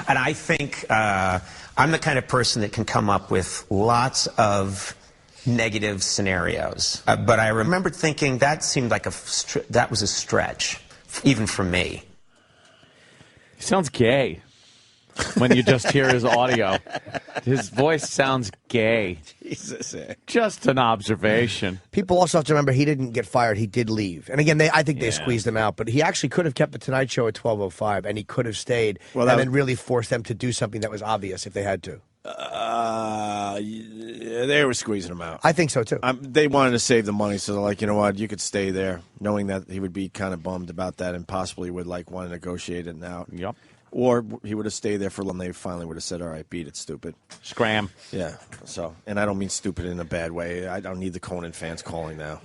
and I think I'm the kind of person that can come up with lots of negative scenarios. But I remember thinking that seemed like that was a stretch, even for me. He sounds gay when you just hear his audio. His voice sounds gay. Jesus. Just an observation. People also have to remember he didn't get fired. He did leave. And again, I think they squeezed him out. But he actually could have kept the Tonight Show at 12:05, and he could have stayed and then really forced them to do something that was obvious if they had to. They were squeezing him out. I think so, too. They wanted to save the money, so they're like, you know what, you could stay there, knowing that he would be kind of bummed about that and possibly would want to negotiate it out. Yep. Or he would have stayed there for long. They finally would have said, all right, beat it, stupid. Scram. Yeah. So, and I don't mean stupid in a bad way. I don't need the Conan fans calling now.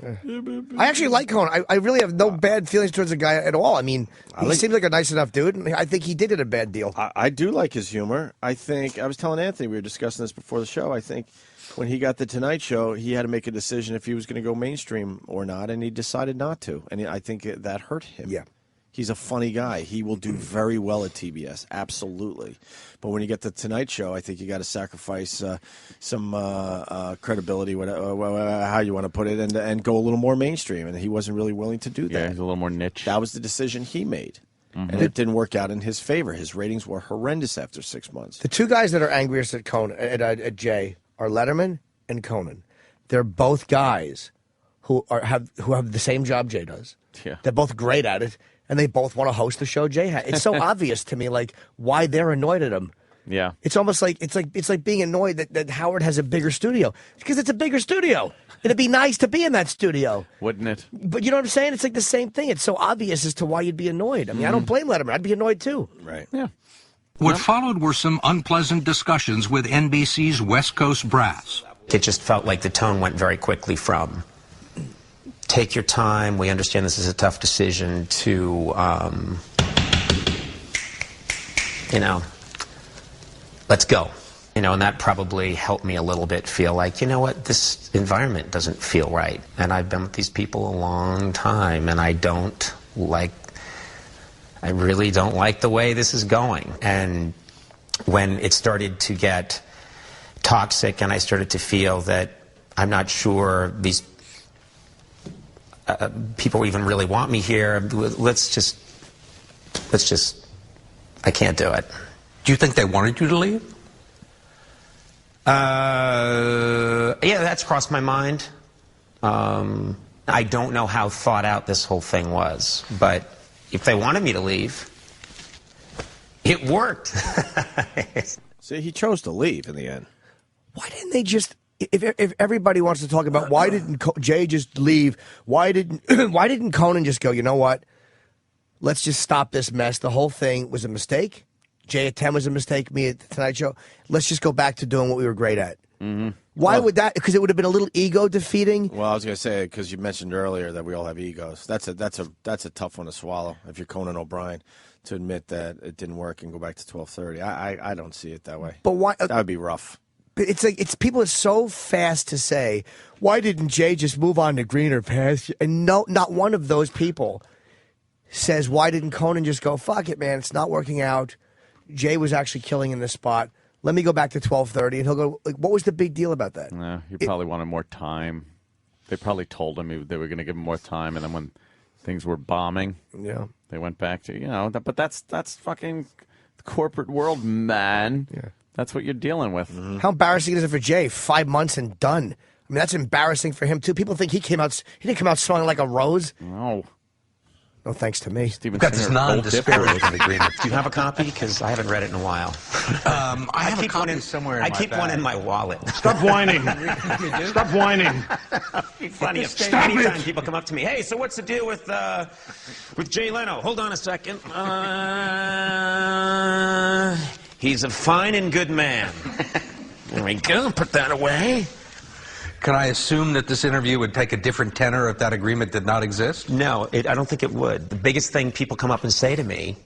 I actually like Conan. I really have no bad feelings towards the guy at all. I mean, he seems like a nice enough dude, and I think he did it a bad deal. I do like his humor. I think, I was telling Anthony, we were discussing this before the show, I think when he got the Tonight Show, he had to make a decision if he was going to go mainstream or not, and he decided not to. And I think that hurt him. Yeah. He's a funny guy. He will do very well at TBS, absolutely. But when you get the Tonight Show, I think you got to sacrifice some credibility, how you want to put it, and go a little more mainstream. And he wasn't really willing to do that. Yeah, he's a little more niche. That was the decision he made. And it didn't work out in his favor. His ratings were horrendous after 6 months. The two guys that are angriest at Conan, at Jay, are Letterman and Conan. They're both guys who have the same job Jay does. Yeah. They're both great at it. And they both want to host the show Jay had. It's so obvious to me, like, why they're annoyed at him. Yeah. It's almost like it's like being annoyed that Howard has a bigger studio. Because it's a bigger studio. It'd be nice to be in that studio. Wouldn't it? But you know what I'm saying? It's like the same thing. It's so obvious as to why you'd be annoyed. I mean, I don't blame Letterman. I'd be annoyed too. Right. Yeah. What followed were some unpleasant discussions with NBC's West Coast brass. It just felt like the tone went very quickly from take your time, we understand this is a tough decision, to, let's go. And that probably helped me a little bit feel like, you know what, this environment doesn't feel right. And I've been with these people a long time, and I really don't like the way this is going. And when it started to get toxic and I started to feel that I'm not sure these people even really want me here, let's just, I can't do it. Do you think they wanted you to leave? Yeah, that's crossed my mind. I don't know how thought out this whole thing was, but if they wanted me to leave, it worked. See, he chose to leave in the end. Why didn't they just... If everybody wants to talk about why didn't Jay just leave, why didn't Conan just go, you know what, let's just stop this mess. The whole thing was a mistake. Jay at 10 was a mistake. Me at the Tonight Show. Let's just go back to doing what we were great at. Why would that? Because it would have been a little ego defeating. Well, I was going to say, because you mentioned earlier that we all have egos. That's a tough one to swallow. If you're Conan O'Brien, to admit that it didn't work and go back to 12:30. I don't see it that way. But why? That would be rough. It's like people are so fast to say, why didn't Jay just move on to greener pasture? And no, not one of those people says, why didn't Conan just go, fuck it, man, it's not working out. Jay was actually killing in this spot. Let me go back to 12:30, and he'll go, like, what was the big deal about that? No, he probably wanted more time. They probably told him they were going to give him more time, and then when things were bombing, they went back to, but that's fucking the corporate world, man. Yeah. That's what you're dealing with. How embarrassing is it for Jay? 5 months and done. I mean, that's embarrassing for him, too. People think he didn't come out smelling like a rose. No. No thanks to me. We've got this non-disparaging agreement. Do you have a copy? Because I haven't read it in a while. I have a copy somewhere in my bag. I keep one in my wallet. Stop whining. Stop whining. It'd be funny if Stop anytime it. people come up to me, hey, so what's the deal with Jay Leno? Hold on a second. He's a fine and good man. There we go. Put that away. Can I assume that this interview would take a different tenor if that agreement did not exist? No, I don't think it would. The biggest thing people come up and say to me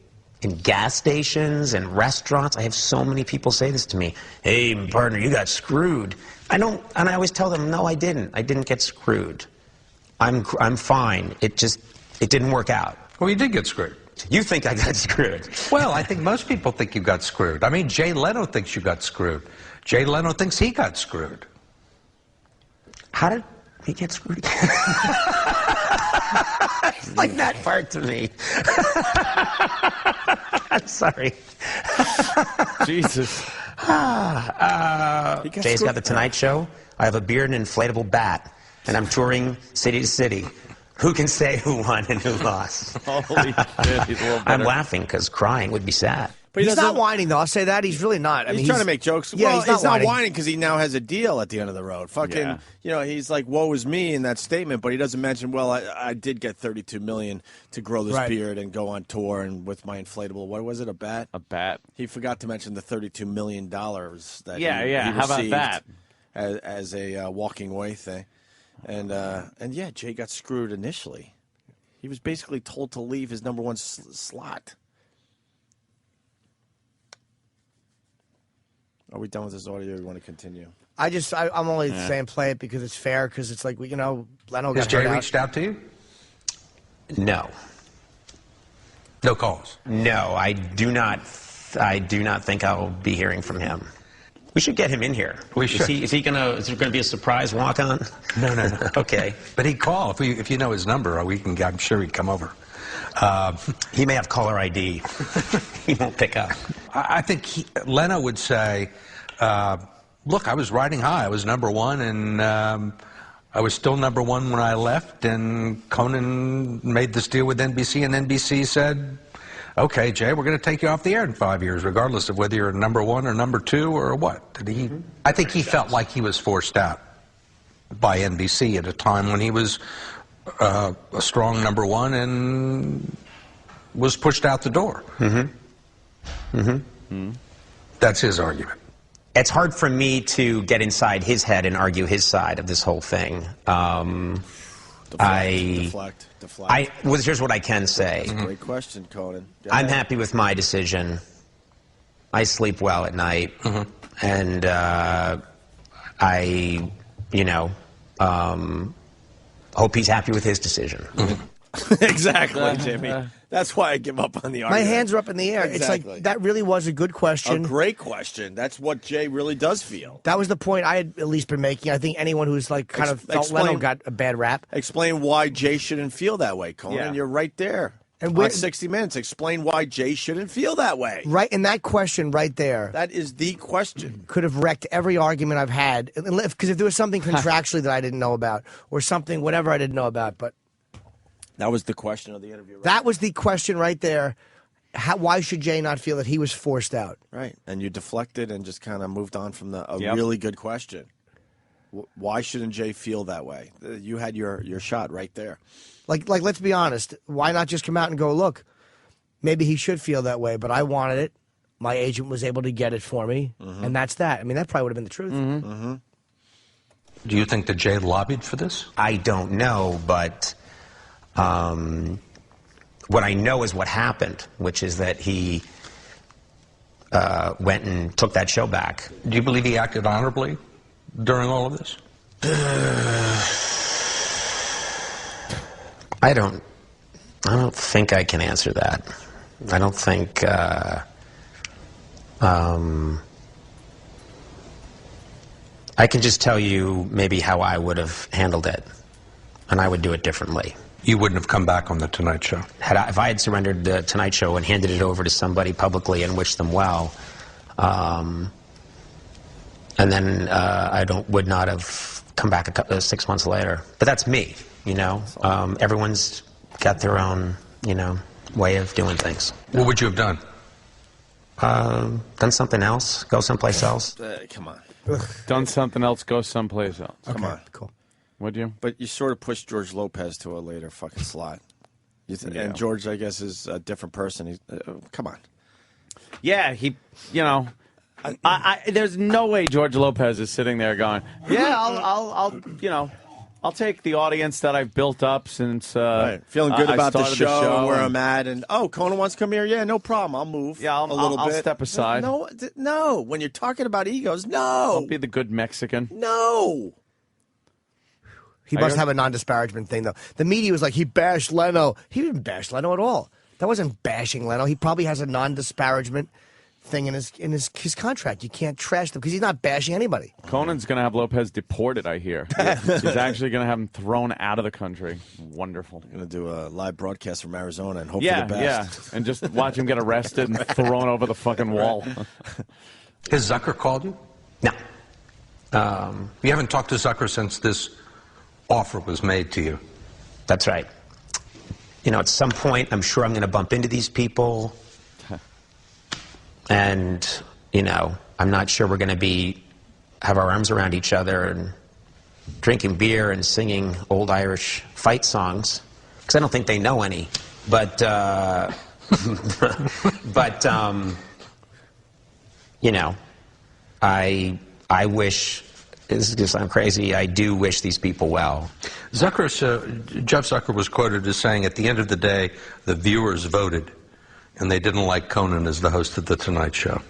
in gas stations and restaurants, I have so many people say this to me, hey, partner, you got screwed. And I always tell them, no, I didn't. I didn't get screwed. I'm fine. It didn't work out. Well, you did get screwed. You think I got screwed. Well, I think most people think you got screwed. I mean, Jay Leno thinks you got screwed. Jay Leno thinks he got screwed. How did he get screwed? Like that part to me. I'm sorry. Jesus. Jay's got the Tonight Show. I have a beard and an inflatable bat. And I'm touring city to city. Who can say who won and who lost? Holy shit, he's a little better. I'm laughing because crying would be sad. But he's not whining, though. I'll say that. He's really not. I mean, He's trying to make jokes. Yeah, well, he's not whining because he now has a deal at the end of the road. Fucking, he's like, woe is me in that statement, but he doesn't mention, well, I did get $32 million to grow this beard and go on tour and with my inflatable, what was it, a bat? A bat. He forgot to mention the $32 million that he How about received that? As a walking away thing. And yeah, Jay got screwed initially. He was basically told to leave his number one slot. Are we done with this audio or do we want to continue? I'm only saying play it because it's fair, because it's like, Leno got Has Jay hurt reached out to you? No. No calls? No, I do not think I'll be hearing from him. We should get him in here. We should. Is there gonna be a surprise walk-on? No. Okay. But he'd call. If you know his number, I'm sure he'd come over. He may have caller ID. He won't pick up. I think Leno would say, look, I was riding high. I was number one, and I was still number one when I left, and Conan made this deal with NBC, and NBC said, okay, Jay, we're going to take you off the air in 5 years, regardless of whether you're number one or number two or what. I think he felt like he was forced out by NBC at a time when he was a strong number one and was pushed out the door. That's his argument. It's hard for me to get inside his head and argue his side of this whole thing. Deflect. Here's what I can say. That's a great question, Conan. I'm happy with my decision. I sleep well at night, and I hope he's happy with his decision. Exactly, Jimmy. That's why I give up on the argument. My hands are up in the air. Exactly. It's like, that really was a good question. A great question. That's what Jay really does feel. That was the point I had at least been making. I think anyone who's like kind of felt Leno got a bad rap. Explain why Jay shouldn't feel that way, Conan. Yeah. You're right there. And on 60 Minutes, explain why Jay shouldn't feel that way. Right, and that question right there. That is the question. Could have wrecked every argument I've had. Because if there was something contractually that I didn't know about, or something, whatever I didn't know about, but... That was the question of the interview. Right? That was the question right there. Why should Jay not feel that he was forced out? Right, and you deflected and just kind of moved on from a really good question. Why shouldn't Jay feel that way? You had your shot right there. Like, let's be honest. Why not just come out and go, look, maybe he should feel that way, but I wanted it. My agent was able to get it for me, and that's that. I mean, that probably would have been the truth. Do you think that Jay lobbied for this? I don't know, but what I know is what happened, which is that he went and took that show back. Do you believe he acted honorably during all of this? I don't think I can answer that. I don't think I can just tell you maybe how I would have handled it, and I would do it differently. You wouldn't have come back on The Tonight Show? If I had surrendered The Tonight Show and handed it over to somebody publicly and wished them well, and then I would not have come back 6 months later. But that's me, you know. Everyone's got their own, way of doing things. What would you have done? Done something else. Go someplace else. Come on. Done something else. Go someplace else. Come on. Cool. Would you? But you sort of pushed George Lopez to a later fucking slot. And George, I guess, is a different person. Come on. Yeah, there's no way George Lopez is sitting there going, yeah, I'll take the audience that I've built up since feeling good about the started show and where I'm at, and Conan wants to come here. Yeah, no problem. I'll move. Yeah, I'll step aside. No. When you're talking about egos, no. I'll be the good Mexican. No. He must have a non-disparagement thing, though. The media was like, he bashed Leno. He didn't bash Leno at all. That wasn't bashing Leno. He probably has a non-disparagement thing in his contract. You can't trash them because he's not bashing anybody. Conan's going to have Lopez deported, I hear. He's actually going to have him thrown out of the country. Wonderful. Going to do a live broadcast from Arizona and hope for the best. Yeah, and just watch him get arrested and thrown over the fucking wall. Has Zucker called you? No. You haven't talked to Zucker since this offer was made to you? That's right. At some point, I'm sure I'm going to bump into these people. And, you know, I'm not sure we're going to have our arms around each other and drinking beer and singing old Irish fight songs, because I don't think they know any. But, you know, I wish, this is going to sound crazy, I do wish these people well. Jeff Zucker was quoted as saying, at the end of the day, the viewers voted, and they didn't like Conan as the host of The Tonight Show.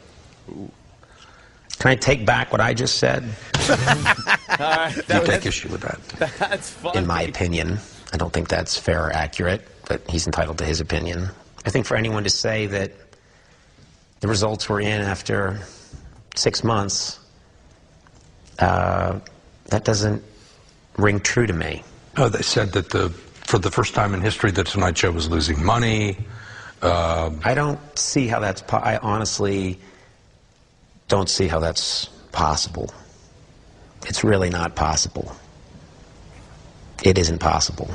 Can I take back what I just said? You take issue with that. That's funny. In my opinion. I don't think that's fair or accurate, but he's entitled to his opinion. I think for anyone to say that the results were in after 6 months, that doesn't ring true to me. Oh, they said that for the first time in history, The Tonight Show was losing money. I don't see how that's I honestly don't see how that's possible. It's really not possible. It isn't possible.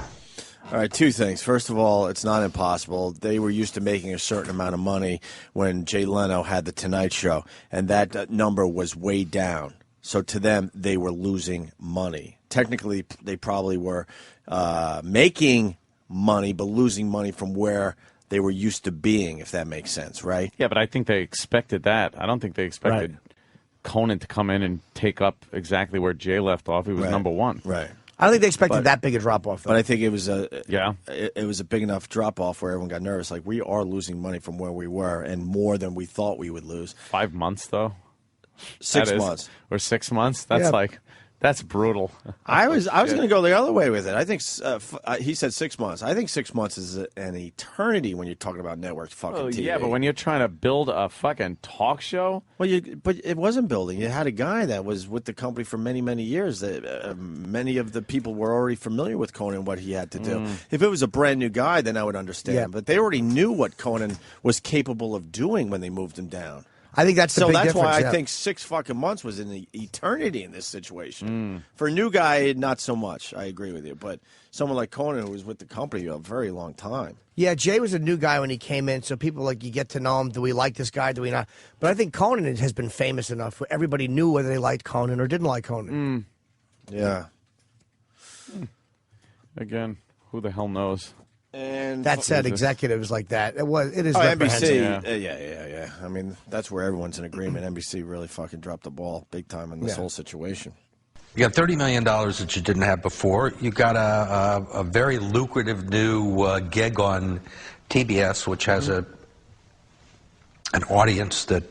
All right, two things. First of all, it's not impossible. They were used to making a certain amount of money when Jay Leno had The Tonight Show, and that number was way down. So to them, they were losing money. Technically, they probably were making money, but losing money from where they were used to being, if that makes sense, right? Yeah, but I think they expected that. I don't think they expected Conan to come in and take up exactly where Jay left off. He was number one. Right. I don't think they expected that big a drop-off. But I think it was it was a big enough drop-off where everyone got nervous. Like, we are losing money from where we were, and more than we thought we would lose. 5 months, though? 6 months. Or 6 months? That's that's brutal. I was going to go the other way with it. I think he said 6 months. I think 6 months is an eternity when you're talking about network fucking TV. Yeah, but when you're trying to build a fucking talk show, but it wasn't building. You had a guy that was with the company for many, many years. That many of the people were already familiar with Conan, what he had to do. If it was a brand new guy, then I would understand. Yeah. But they already knew what Conan was capable of doing when they moved him down. I think that's the big difference. So that's why I think 6 fucking months was an eternity in this situation. For a new guy, not so much. I agree with you. But someone like Conan, who was with the company a very long time. Yeah, Jay was a new guy when he came in, so people you get to know him. Do we like this guy? Do we not? But I think Conan has been famous enough where everybody knew whether they liked Conan or didn't like Conan. Yeah. Again, who the hell knows? And that said, executives like that. It is NBC. Yeah. I mean, that's where everyone's in agreement. NBC really fucking dropped the ball big time in this whole situation. You got $30 million that you didn't have before. You got a very lucrative new gig on TBS, which has an audience that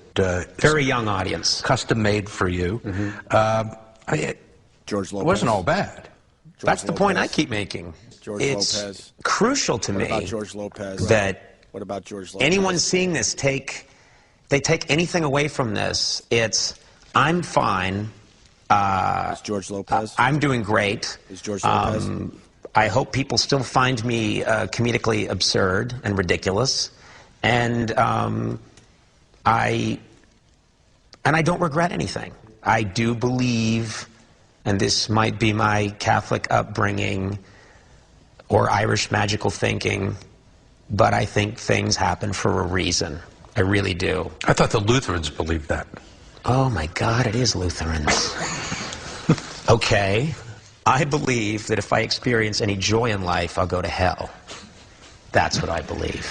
very young audience, custom made for you. George Lopez. It wasn't all bad. That's the point I keep making. It's Lopez. Crucial to me. What about George Lopez? What about George Lopez? Anyone seeing this take anything away from this. It's I'm fine. Is George Lopez? I'm doing great. Is George Lopez? I hope people still find me comedically absurd and ridiculous, and I don't regret anything. I do believe, and this might be my Catholic upbringing or Irish magical thinking, but I think things happen for a reason. I really do. I thought the Lutherans believed that. Oh, my God, it is Lutherans. Okay. I believe that if I experience any joy in life, I'll go to hell. That's what I believe.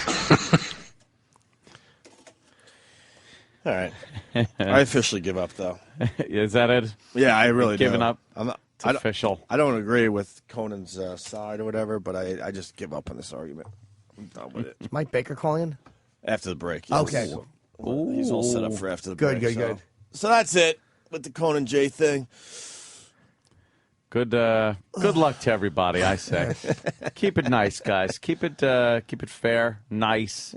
All right. I officially give up, though. Is that it? Yeah, I really do. Giving up? I'm not. It's official. I don't agree with Conan's side or whatever, but I just give up on this argument. I'm done with it. Is Mike Baker calling? After the break. Okay. He's all set up for after the break. Good. So that's it with the Conan J thing. Good luck to everybody, I say. Keep it nice, guys. Keep it fair, nice,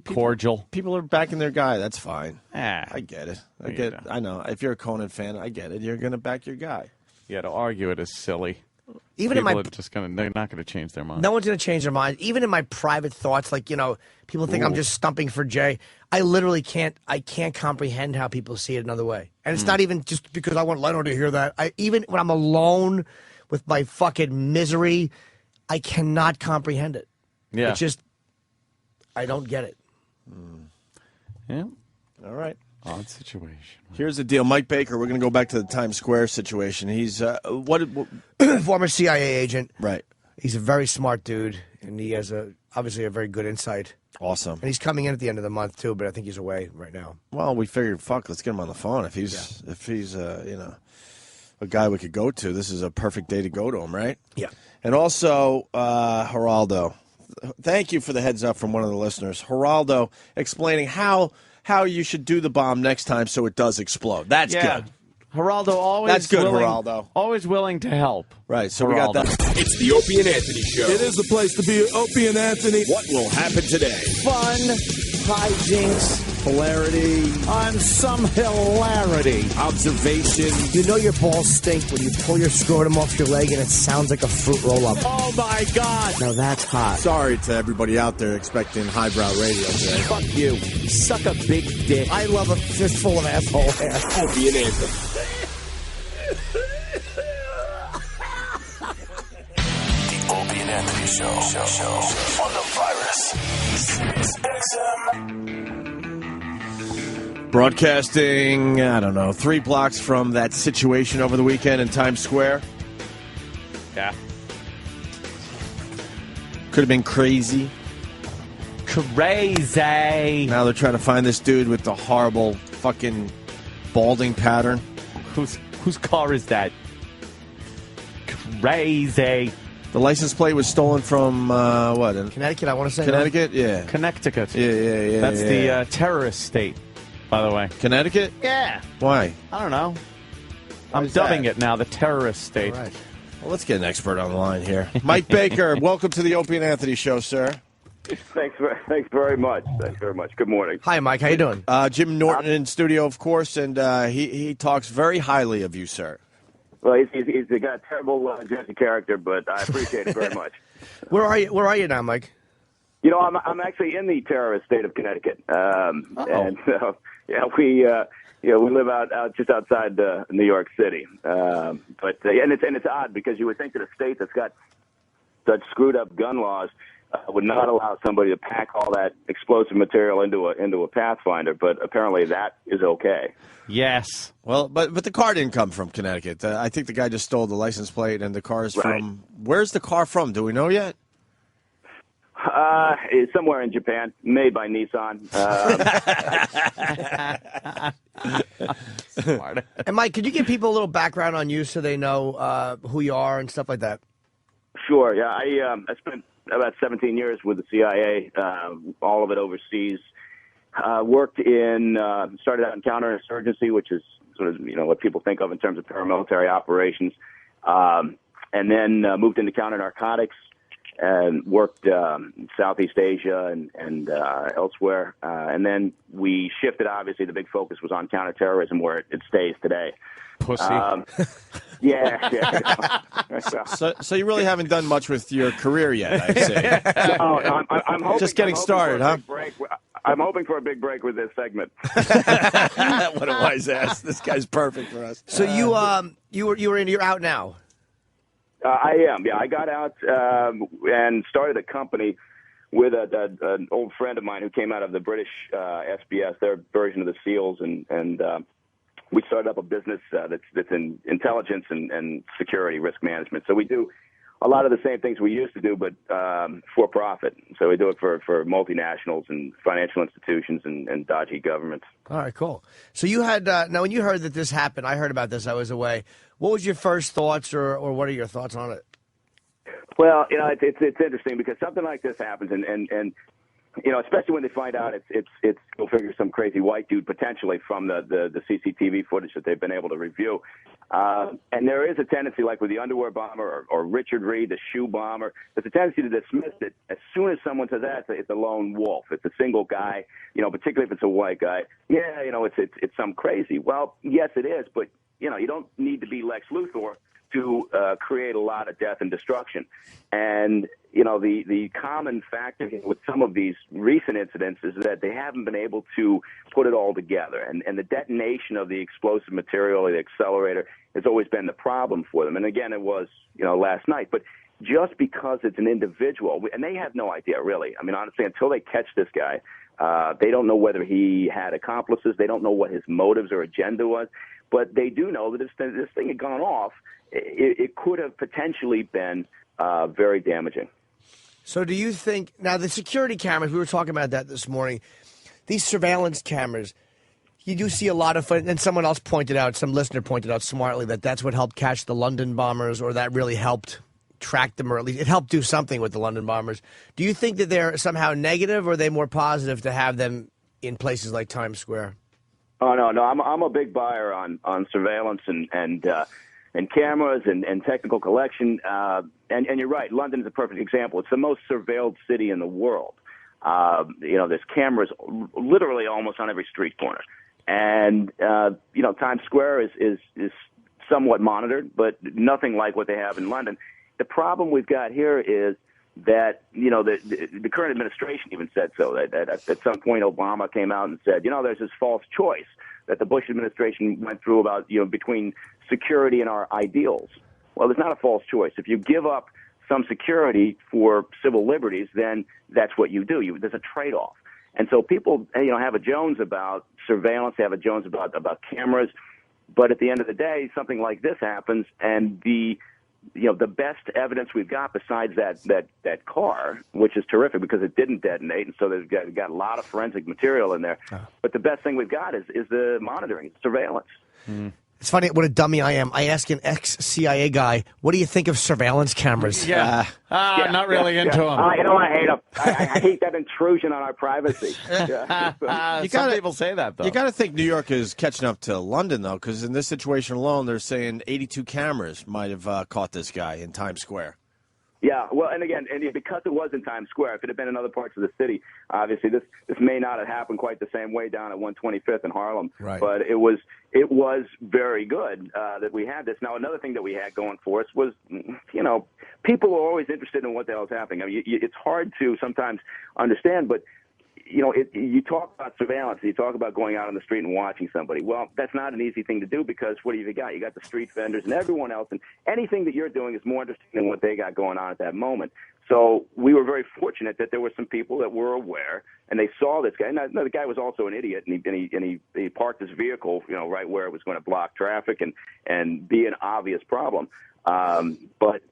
cordial. People are backing their guy. That's fine. I get it. I know. If you're a Conan fan, I get it. You're going to back your guy. Yeah, to argue it is silly. Even people they're not going to change their mind. No one's going to change their mind. Even in my private thoughts, people think I'm just stumping for Jay. I literally can't comprehend how people see it another way. And it's not even just because I want Leno to hear that. Even when I'm alone with my fucking misery, I cannot comprehend it. Yeah. It's just, I don't get it. Yeah. All right. Odd situation. Here's the deal. Mike Baker, we're going to go back to the Times Square situation. He's what former CIA agent. Right. He's a very smart dude, and he has obviously a very good insight. Awesome. And he's coming in at the end of the month, too, but I think he's away right now. Well, we figured, let's get him on the phone. If he's a guy we could go to, this is a perfect day to go to him, right? Yeah. And also, Geraldo, thank you for the heads up from one of the listeners. Geraldo explaining how you should do the bomb next time so it does explode. That's good. Geraldo always That's good, willing, Geraldo. Always willing to help. Right, so Geraldo. we got that. It's the Opie and Anthony Show. It is the place to be. Opie and Anthony. What will happen today? Fun, hijinks, hilarity, on some hilarity. Observation. You know your balls stink when you pull your scrotum off your leg and it sounds like a fruit roll-up. Oh, my God. Now that's hot. Sorry to everybody out there expecting highbrow radio today. Fuck you. You suck a big dick. I love a fistful of asshole hair. Opie and Anthony. The Opie and Anthony Show on the virus. Sirius XM. Broadcasting, 3 blocks from that situation over the weekend in Times Square. Yeah. Could have been crazy. Crazy. Now they're trying to find this dude with the horrible fucking balding pattern. Whose car is that? Crazy. The license plate was stolen from, what? Connecticut, I want to say. Connecticut? Yeah. Connecticut. Yeah. That's the terrorist state, by the way. Connecticut? Yeah. Why? I don't know. Why I'm is dubbing that? it now the terrorist state. All right. Well, let's get an expert on the line here. Mike Baker, welcome to the Opie and Anthony Show, sir. Thanks very much. Thanks very much. Good morning. Hi, Mike. How you doing? Jim Norton in studio, of course, and he talks very highly of you, sir. Well, he's got a terrible Jersey character, but I appreciate it very much. Where are you now, Mike? You know, I'm actually in the terrorist state of Connecticut, and we live out just outside New York City. And it's odd because you would think that a state that's got such screwed up gun laws would not allow somebody to pack all that explosive material into a Pathfinder, but apparently that is okay. Yes. Well, but the car didn't come from Connecticut. I think the guy just stole the license plate, and the car is from. Where's the car from? Do we know yet? It's somewhere in Japan, made by Nissan. Smart. And Mike, could you give people a little background on you so they know who you are and stuff like that? Sure. Yeah, I spent about 17 years with the CIA, all of it overseas. Worked started out in counterinsurgency, which is sort of what people think of in terms of paramilitary operations, and then moved into counter-narcotics and worked Southeast Asia and elsewhere. And then we shifted. Obviously, the big focus was on counterterrorism, where it stays today. Pussy. Yeah. So you really haven't done much with your career yet, I'd say. No, I'm hoping, just getting started, huh? I'm hoping for a big break with this segment. What a wise ass! This guy's perfect for us. So you're out now. I am. Yeah, I got out and started a company with an old friend of mine who came out of the British SBS, their version of the SEALs, and we started up a business that's in intelligence and security risk management. So we do a lot of the same things we used to do, but for profit. So we do it for multinationals and financial institutions and dodgy governments. All right, cool. So you had now when you heard that this happened, I heard about this. I was away. What was your first thoughts, or what are your thoughts on it? Well, it's interesting because something like this happens, and especially when they find out it's go figure some crazy white dude potentially from the CCTV footage that they've been able to review. And there is a tendency, like with the underwear bomber or Richard Reed, the shoe bomber, there's a tendency to dismiss it as soon as someone says that it's a lone wolf, it's a single guy, particularly if it's a white guy. Yeah, it's some crazy. Well, yes, it is, but you don't need to be Lex Luthor to create a lot of death and destruction. And, the common factor with some of these recent incidents is that they haven't been able to put it all together. And the detonation of the explosive material, the accelerator, has always been the problem for them. And again, it was, last night. But just because it's an individual, and they have no idea, really. I mean, honestly, until they catch this guy, they don't know whether he had accomplices. They don't know what his motives or agenda was. But they do know that this thing had gone off. It could have potentially been very damaging. So do you think, now the security cameras, we were talking about that this morning, these surveillance cameras, you do see a lot of fun, and someone else pointed out, some listener pointed out smartly, that that's what helped catch the London bombers, or that really helped track them, or at least it helped do something with the London bombers. Do you think that they're somehow negative, or are they more positive to have them in places like Times Square? Oh, no, I'm a big buyer on surveillance and cameras and technical collection. And you're right, London is a perfect example. It's the most surveilled city in the world. There's cameras literally almost on every street corner. And, Times Square is somewhat monitored, but nothing like what they have in London. The problem we've got here is that, the current administration even said so. That at some point Obama came out and said, there's this false choice that the Bush administration went through about, between security and our ideals. Well, there's not a false choice. If you give up some security for civil liberties, then that's what you do. There's a trade-off. And so people, have a Jones about surveillance, have a Jones about cameras, but at the end of the day, something like this happens, and the best evidence we've got besides that car, which is terrific because it didn't detonate, and so they've got a lot of forensic material in there. But the best thing we've got is the monitoring, surveillance. It's funny what a dummy I am. I ask an ex-CIA guy, what do you think of surveillance cameras? Not really into them. I hate them. I hate that intrusion on our privacy. Some people say that, though. You got to think New York is catching up to London, though, because in this situation alone, they're saying 82 cameras might have caught this guy in Times Square. Yeah, well, and again, because it was in Times Square, if it had been in other parts of the city, obviously this may not have happened quite the same way down at 125th in Harlem. Right. But it was very good that we had this. Now, another thing that we had going for us was, people are always interested in what the hell is happening. I mean, it's hard to sometimes understand, but you talk about surveillance, you talk about going out on the street and watching somebody. Well, that's not an easy thing to do because what have you got? You got the street vendors and everyone else, and anything that you're doing is more interesting than what they got going on at that moment. So we were very fortunate that there were some people that were aware, and they saw this guy. Now, the guy was also an idiot, and he parked his vehicle, right where it was going to block traffic and be an obvious problem. But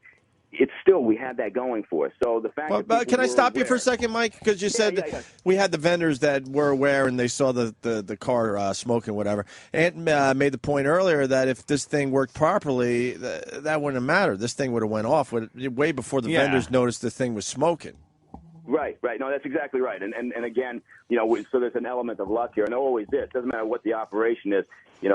it's still, we had that going for us. So the fact But can I stop you for a second, Mike? Because you said we had the vendors that were aware and they saw the car smoking, whatever. And made the point earlier that if this thing worked properly, that wouldn't have mattered. This thing would have went off way before the vendors noticed the thing was smoking. Right. No, that's exactly right. And again, so there's an element of luck here, and there always is. It doesn't matter what the operation is. In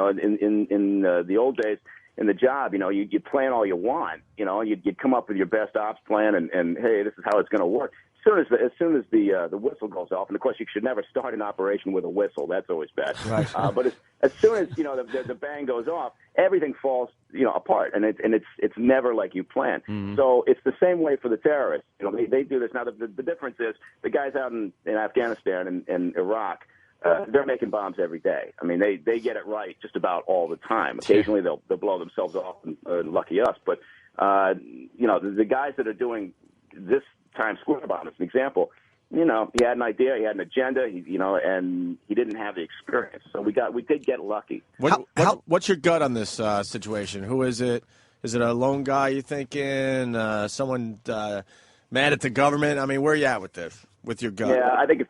the old days, in the job, you'd plan all you want, you'd come up with your best ops plan and hey, this is how it's going to work. As soon as the whistle goes off, and of course you should never start an operation with a whistle. That's always bad. Right. But as soon as the bang goes off, everything falls apart, and it's never like you plan. Mm-hmm. So it's the same way for the terrorists. They do this now. The difference is the guys out in Afghanistan and Iraq. They're making bombs every day. I mean, they get it right just about all the time. Occasionally they'll blow themselves off, and lucky us. But the guys that are doing this Times Square bomb, as an example, he had an idea, he had an agenda, and he didn't have the experience. So we did get lucky. What's your gut on this situation? Who is it? Is it a lone guy you're thinking? Someone mad at the government? I mean, where are you at with this? With your gut? Yeah, I think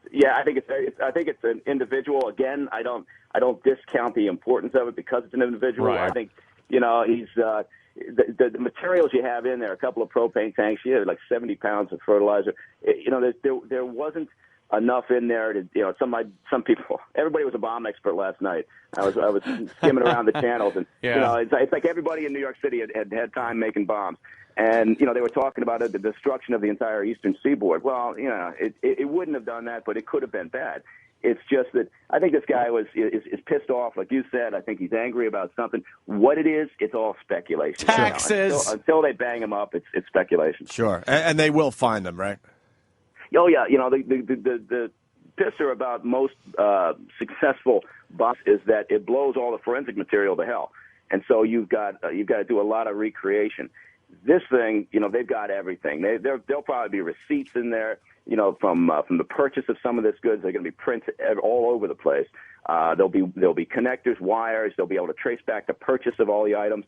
it's an individual. Again, I don't discount the importance of it because it's an individual. Right. I think he's the materials you have in there. A couple of propane tanks. You had like 70 pounds of fertilizer. There wasn't enough in there to some people. Everybody was a bomb expert last night. I was skimming around the channels, and it's like everybody in New York City had time making bombs. And, they were talking about the destruction of the entire eastern seaboard. Well, it wouldn't have done that, but it could have been bad. It's just that I think this guy is pissed off, like you said. I think he's angry about something. What it is, it's all speculation. Taxes. Until they bang him up, it's speculation. Sure. And they will find them, right? Oh, yeah. The pisser about most successful bombs is that it blows all the forensic material to hell. And so you've got to do a lot of recreation. This thing, they've got everything. There'll probably be receipts in there, from the purchase of some of this goods. They're going to be printed all over the place. There'll be connectors, wires. They'll be able to trace back the purchase of all the items.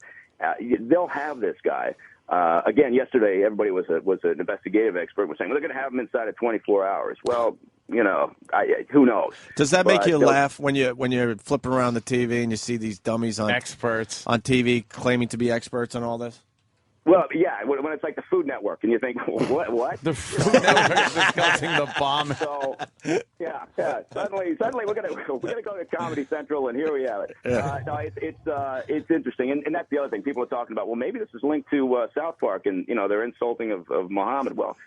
They'll have this guy. Again, yesterday, everybody was an investigative expert was saying, well, they're going to have him inside of 24 hours. Well, who knows? Does that make you laugh when you're flipping around the TV and you see these dummies on experts on TV claiming to be experts on all this? Well, yeah, when it's like the Food Network, and you think, what? The Food Network is discussing the bomb. So, yeah. Suddenly we're gonna go to Comedy Central, and here we have it. Yeah. No, it's interesting, and that's the other thing people are talking about. Well, maybe this is linked to South Park, and their insulting of Muhammad. Well,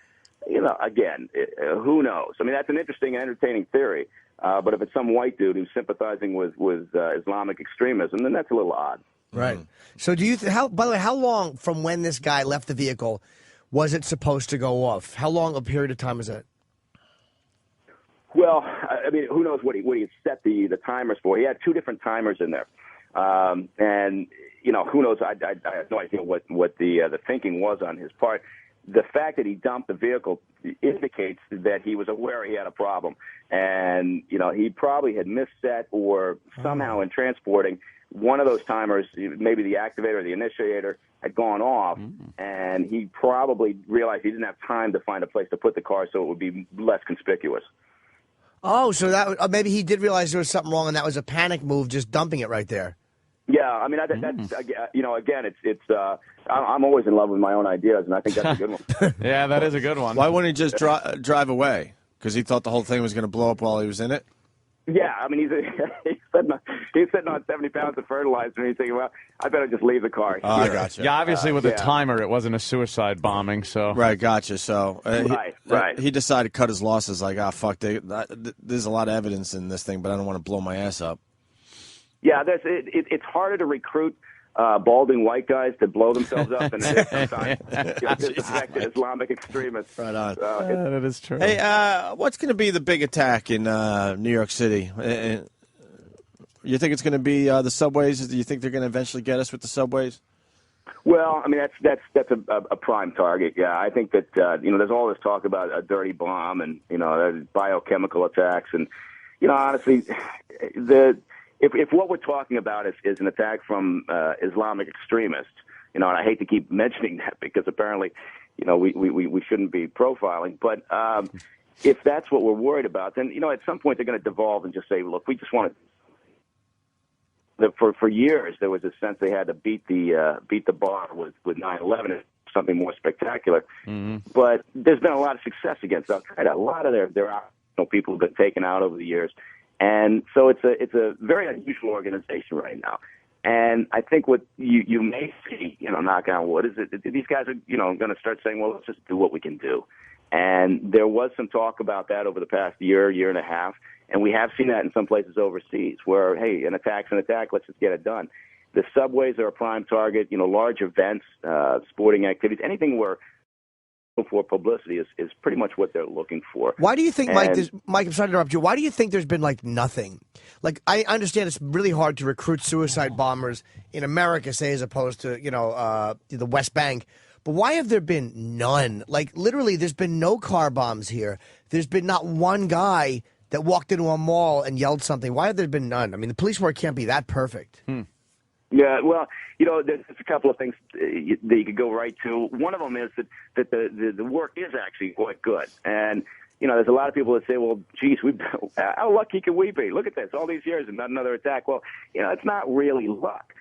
again, who knows? I mean, that's an interesting, entertaining theory. But if it's some white dude who's sympathizing with Islamic extremism, then that's a little odd. Right. So do you? By the way, how long from when this guy left the vehicle was it supposed to go off? How long a period of time was that? Well, I mean, who knows what he set the timers for? He had two different timers in there, and who knows? I have no idea what the thinking was on his part. The fact that he dumped the vehicle indicates that he was aware he had a problem, and he probably had misset or somehow in transporting. One of those timers, maybe the activator or the initiator, had gone off, and he probably realized he didn't have time to find a place to put the car so it would be less conspicuous. Oh, so that maybe he did realize there was something wrong, and that was a panic move, just dumping it right there. Yeah, I mean, that's again, it's I'm always in love with my own ideas, and I think that's a good one. Yeah, that is a good one. Why wouldn't he just drive away? Because he thought the whole thing was going to blow up while he was in it? Yeah, I mean, he's sitting on 70 pounds of fertilizer, and he's thinking, well, I better just leave the car. Oh, I gotcha. Yeah, obviously with the timer, it wasn't a suicide bombing, so. Right, gotcha. So right. He decided to cut his losses like, fuck, there's a lot of evidence in this thing, but I don't want to blow my ass up. Yeah, it's harder to recruit balding white guys to blow themselves up than it is sometimes disaffected Islamic extremists. Right on. That is true. Hey, what's going to be the big attack in New York City? You think it's going to be the subways? Do you think they're going to eventually get us with the subways? Well, I mean, that's a prime target. Yeah, I think that there's all this talk about a dirty bomb and biochemical attacks, and honestly, if what we're talking about is an attack from Islamic extremists, and I hate to keep mentioning that because apparently, we shouldn't be profiling, but if that's what we're worried about, then at some point they're going to devolve and just say, look, we just want to. For years, there was a sense they had to beat the bar with 9/11, something more spectacular. Mm-hmm. But there's been a lot of success against Al Qaeda. A lot of their people have been taken out over the years, and so it's a very unusual organization right now. And I think what you may see, knock on wood, is that these guys are going to start saying, well, let's just do what we can do. And there was some talk about that over the past year and a half. And we have seen that in some places overseas where, hey, an attack's an attack, let's just get it done. The subways are a prime target, large events, sporting activities, anything where for publicity is pretty much what they're looking for. Why do you think, Mike, I'm sorry to interrupt you, why do you think there's been, nothing? I understand it's really hard to recruit suicide bombers in America, say, as opposed to, the West Bank. But why have there been none? Literally, there's been no car bombs here. There's been not one guy that walked into a mall and yelled something. Why have there been none? I mean, the police work can't be that perfect. Yeah, well, there's a couple of things that you could go right to. One of them is that the work is actually quite good. And, there's a lot of people that say, well, geez, how lucky can we be? Look at this, all these years and not another attack. Well, it's not really luck.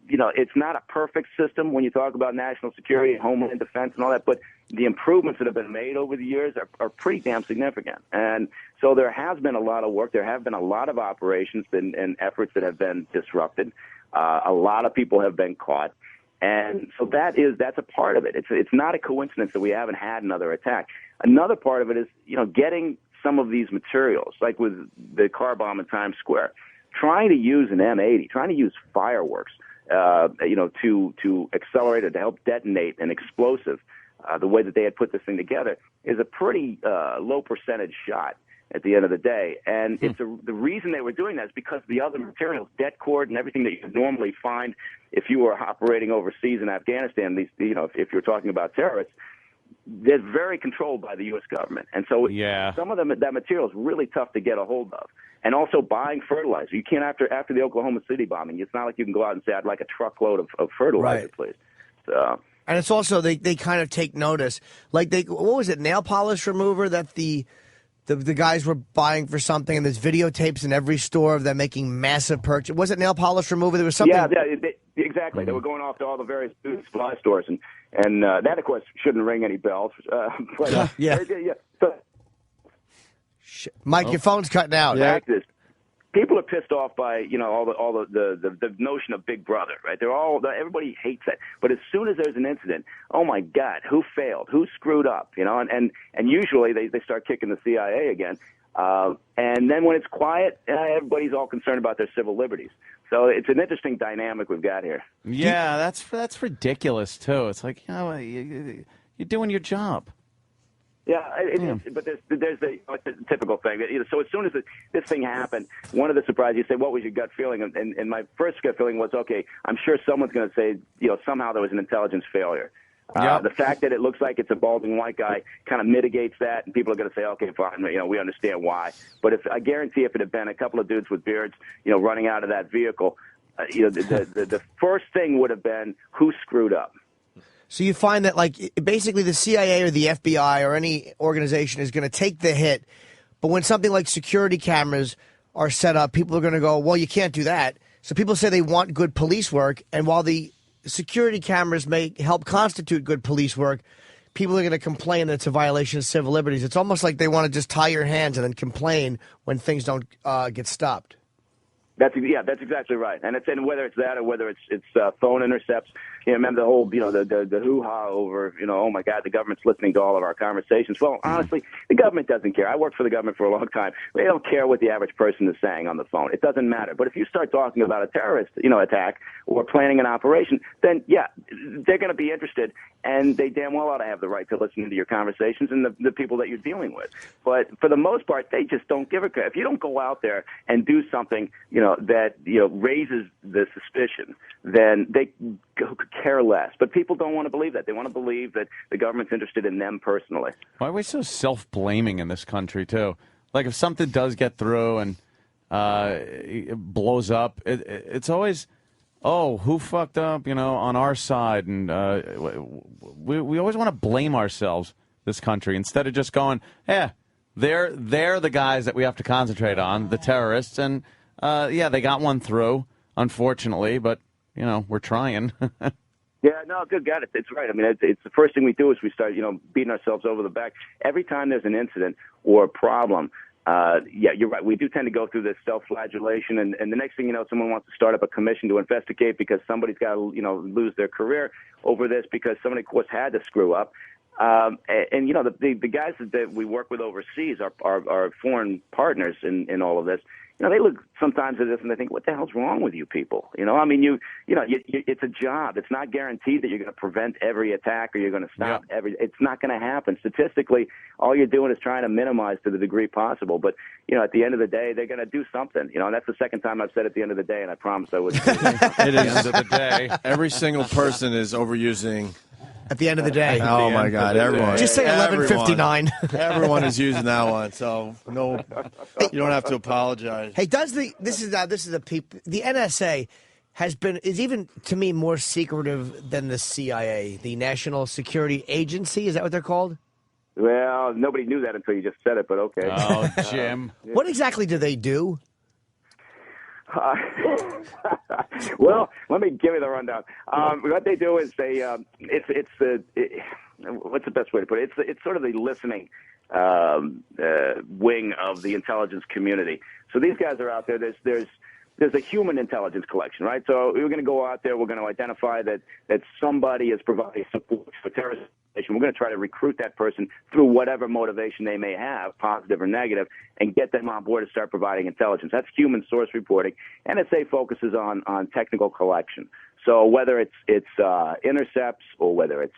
It's not a perfect system when you talk about national security and homeland defense and all that, but the improvements that have been made over the years are pretty damn significant. And so there has been a lot of work. There have been a lot of operations and efforts that have been disrupted. A lot of people have been caught. And so that's a part of it. It's not a coincidence that we haven't had another attack. Another part of it is, getting some of these materials, like with the car bomb in Times Square, trying to use an M80, trying to use fireworks, to accelerate it, to help detonate an explosive, the way that they had put this thing together is a pretty low percentage shot. at the end of the day. And the reason they were doing that is because the other materials, det cord and everything that you would normally find if you were operating overseas in Afghanistan, if you're talking about terrorists, they're very controlled by the U.S. government. And so some of them, that material is really tough to get a hold of. And also buying fertilizer. You can't, after the Oklahoma City bombing, it's not like you can go out and say, I'd like a truckload of fertilizer, please. So. And it's also, they kind of take notice. Like, what was it, nail polish remover that the guys were buying for something, and there's videotapes in every store of them making massive purchases. Was it nail polish remover? There was something. Yeah, exactly. They were going off to all the various food supply stores, and that, of course, shouldn't ring any bells. But, Mike, your phone's cutting out. The fact is, people are pissed off by all the notion of Big Brother, right? Everybody hates that. But as soon as there's an incident, oh my God, who failed? Who screwed up? And usually they start kicking the CIA again. And then when it's quiet, everybody's all concerned about their civil liberties. So it's an interesting dynamic we've got here. Yeah, that's ridiculous too. It's like, you're doing your job. Yeah, but there's the typical thing. So as soon as this thing happened, one of the surprises, you say, what was your gut feeling? And my first gut feeling was, okay, I'm sure someone's going to say, somehow there was an intelligence failure. The fact that it looks like it's a balding white guy kind of mitigates that, and people are going to say, okay, fine, we understand why. But I guarantee if it had been a couple of dudes with beards, running out of that vehicle, the first thing would have been who screwed up. So you find that, like, basically the CIA or the FBI or any organization is going to take the hit, but when something like security cameras are set up, people are going to go, well, you can't do that. So people say they want good police work, and while the security cameras may help constitute good police work, people are going to complain that it's a violation of civil liberties. It's almost like they want to just tie your hands and then complain when things don't get stopped. That's exactly right. And whether it's that or whether it's phone intercepts, remember the whole, the hoo-ha over, oh my God, the government's listening to all of our conversations. Well, honestly, the government doesn't care. I worked for the government for a long time. They don't care what the average person is saying on the phone. It doesn't matter. But if you start talking about a terrorist, attack or planning an operation, then they're going to be interested, and they damn well ought to have the right to listen to your conversations and the people that you're dealing with. But for the most part, they just don't give a crap. If you don't go out there and do something, that raises the suspicion, then they care less. But people don't want to believe that. They want to believe that the government's interested in them personally. Why are we so self-blaming in this country, too? Like, if something does get through and it blows up, it's always, oh, who fucked up, on our side? And we always want to blame ourselves, this country, instead of just going, they're the guys that we have to concentrate on, the terrorists, and they got one through, unfortunately, but, we're trying. Yeah, no, good God, it's right. I mean, it's the first thing we do is we start, beating ourselves over the back. Every time there's an incident or a problem, you're right. We do tend to go through this self-flagellation, and the next thing you know, someone wants to start up a commission to investigate because somebody's got to, lose their career over this because somebody, of course, had to screw up. The guys that we work with overseas, our foreign partners in all of this, they look sometimes at this and they think, what the hell's wrong with you people? It's a job. It's not guaranteed that you're going to prevent every attack or you're going to stop it's not going to happen. Statistically, all you're doing is trying to minimize to the degree possible. But, at the end of the day, they're going to do something. And that's the second time I've said at the end of the day, and I promised I wouldn't. It is. End of the day. Every single person is overusing. At the end of the day. Oh, my God. Everyone. Just say 11:59. Everyone is using that one. So, no, you don't have to apologize. Hey, the NSA is even, to me, more secretive than the CIA, the National Security Agency? Is that what they're called? Well, nobody knew that until you just said it, but okay. Oh, Jim. What exactly do they do? Well, let me give you the rundown. What they do is what's the best way to put it? It's sort of the listening wing of the intelligence community. So these guys are out there. There's a human intelligence collection, right? So we're going to go out there. We're going to identify that somebody is providing support for terrorism. We're going to try to recruit that person through whatever motivation they may have, positive or negative, and get them on board to start providing intelligence. That's human source reporting. NSA focuses on technical collection. So whether it's intercepts or whether it's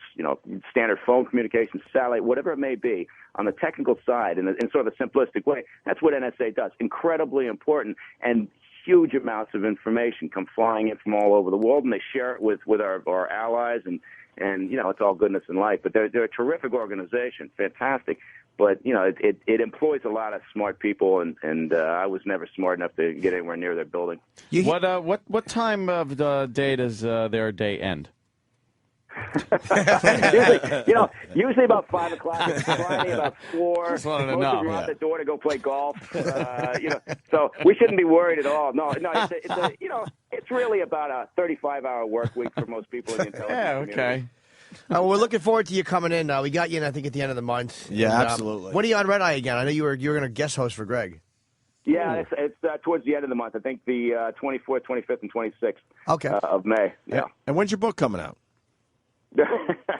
standard phone communications, satellite, whatever it may be, on the technical side, in sort of a simplistic way, that's what NSA does. Incredibly important, and huge amounts of information come flying in from all over the world, and they share it with our allies, and it's all goodness in life. But they're a terrific organization, fantastic. But it employs a lot of smart people, and I was never smart enough to get anywhere near their building. What time of the day does their day end? usually about 5 o'clock. It's Friday about 4. Just wanted to Most know, of you are out the door to go play golf. So we shouldn't be worried at all. No, it's really about a 35-hour work week for most people in the intelligence community. We're looking forward to you coming in. We got you in, I think, at the end of the month. Yeah, And, absolutely. When are you on Red Eye again? I know you were going to guest host for Greg. Yeah, it's towards the end of the month. I think the 24th, 25th, and 26th of May. Yeah. And when's your book coming out?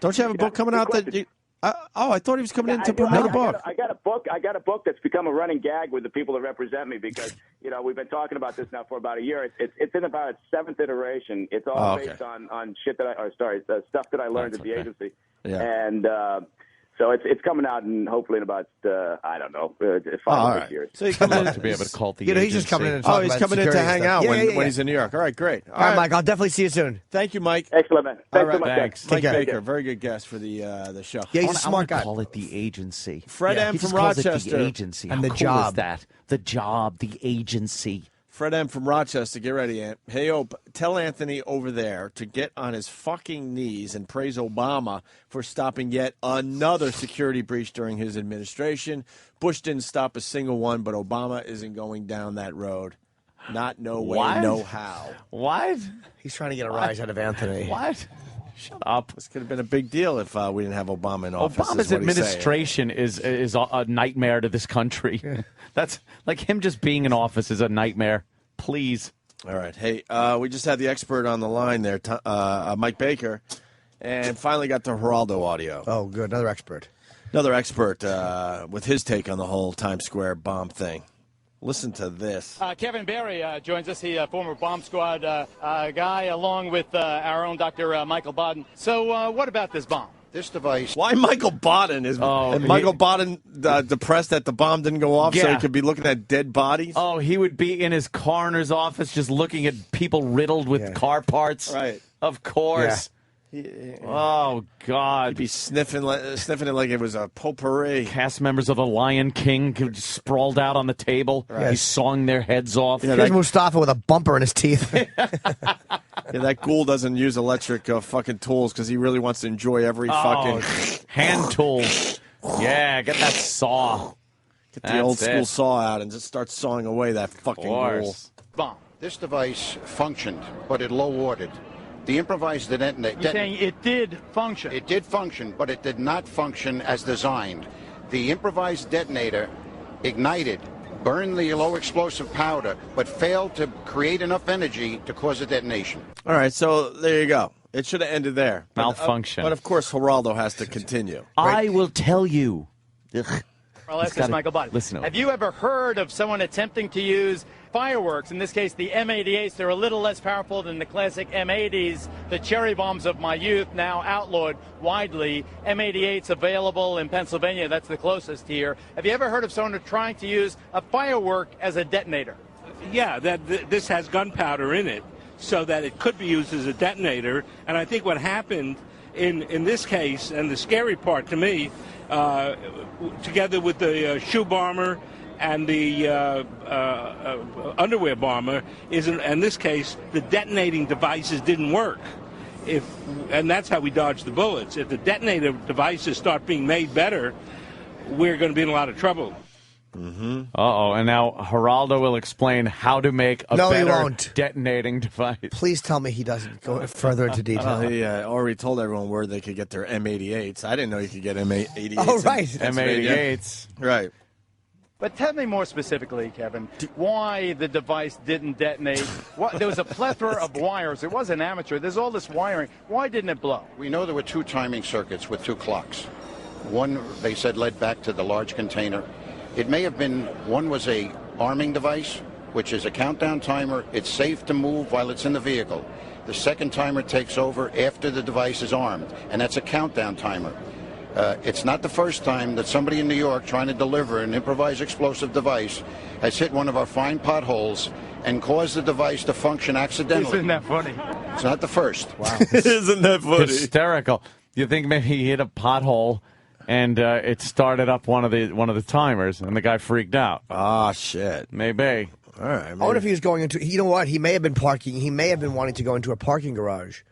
Don't you have a book coming out that you... I thought he was coming in to promote a book. I got a book that's become a running gag with the people that represent me because we've been talking about this now for about a year. It's in about its 7th iteration. It's all based on shit that stuff that I learned at the agency. Yeah. And so it's coming out in hopefully in about 5 or 6 years. So you come in to be able to call the he's just coming in and talking he's about coming in to security hang stuff. out Yeah, when he's in New York. All right, great. All right, Mike, I'll definitely see you soon. Thank you, Mike. Excellent, man. Thanks so much. Thanks. Mike Take care. Baker, very good guest for the show. Yeah, he's a smart guy. Call it the agency. Fred M He from just calls it Rochester. the agency. And How the cool job. is that? The job, the agency. Fred M from Rochester, get ready, Ant. Hey, tell Anthony over there to get on his fucking knees and praise Obama for stopping yet another security breach during his administration. Bush didn't stop a single one, but Obama isn't going down that road. Not no way, What? no how. What? He's trying to get a rise out of Anthony. What? Shut up. This could have been a big deal if we didn't have Obama in office. Obama's is what he's saying. administration is a nightmare to this country. That's like him just being in office is a nightmare. Please. All right. Hey, we just had the expert on the line there, Mike Baker, and finally got the Geraldo audio. Oh, good. Another expert. Another expert with his take on the whole Times Square bomb thing. Listen to this. Kevin Barry joins us, the former bomb squad guy, along with our own Dr. Michael Bodden. So what about this bomb? This device. Why Michael Bodden? Is Michael Bodden depressed that the bomb didn't go off so he could be looking at dead bodies? Oh, he would be in his coroner's office just looking at people riddled with car parts. Right. Of course. Oh, God. He'd be sniffing it like it was a potpourri. Cast members of The Lion King sprawled out on the table. Right. He's sawing their heads off. Here's Mustafa with a bumper in his teeth. Yeah, that ghoul doesn't use electric fucking tools because he really wants to enjoy every fucking hand tools. Yeah, get that saw. Get the old school saw out and just start sawing away that fucking ghoul. Bomb. This device functioned, but it low-ordered. The improvised detonator. You're saying it did function? It did function, but it did not function as designed. The improvised detonator ignited, burned the low explosive powder, but failed to create enough energy to cause a detonation. All right, so there you go. It should have ended there. Malfunction. But of course, Geraldo has to continue. I will tell you. Ugh. Well, that's just Michael Bodden. Listen to Have you ever heard of someone attempting to use fireworks? In this case, the M88s. They're a little less powerful than the classic M80s, the cherry bombs of my youth, now outlawed widely. M88s available in Pennsylvania. That's the closest here. Have you ever heard of someone trying to use a firework as a detonator? Yeah, this has gunpowder in it, so that it could be used as a detonator. And I think what happened in this case, and the scary part to me, together with the shoe bomber and the underwear bomber, is in this case the detonating devices didn't work. And that's how we dodged the bullets. If the detonator devices start being made better, we're going to be in a lot of trouble. Mm-hmm. Uh-oh, and now Geraldo will explain how to make a better detonating device. Please tell me he doesn't go further into detail. He already told everyone where they could get their M88s. I didn't know you could get M88s. Oh, right. M88s. Right. But tell me more specifically, Kevin, why the device didn't detonate. There was a plethora of wires. It wasn't amateur. There's all this wiring. Why didn't it blow? We know there were two timing circuits with two clocks. One, they said, led back to the large container. It may have been, one was a arming device, which is a countdown timer. It's safe to move while it's in the vehicle. The second timer takes over after the device is armed, and that's a countdown timer. It's not the first time that somebody in New York trying to deliver an improvised explosive device has hit one of our fine potholes and caused the device to function accidentally. Isn't that funny? It's not the first. Wow. Isn't that funny? Hysterical. You think maybe he hit a pothole and it started up one of the timers and the guy freaked out? Ah, shit. Maybe. All right. I wonder if he was going into. You know what? He may have been parking. He may have been wanting to go into a parking garage.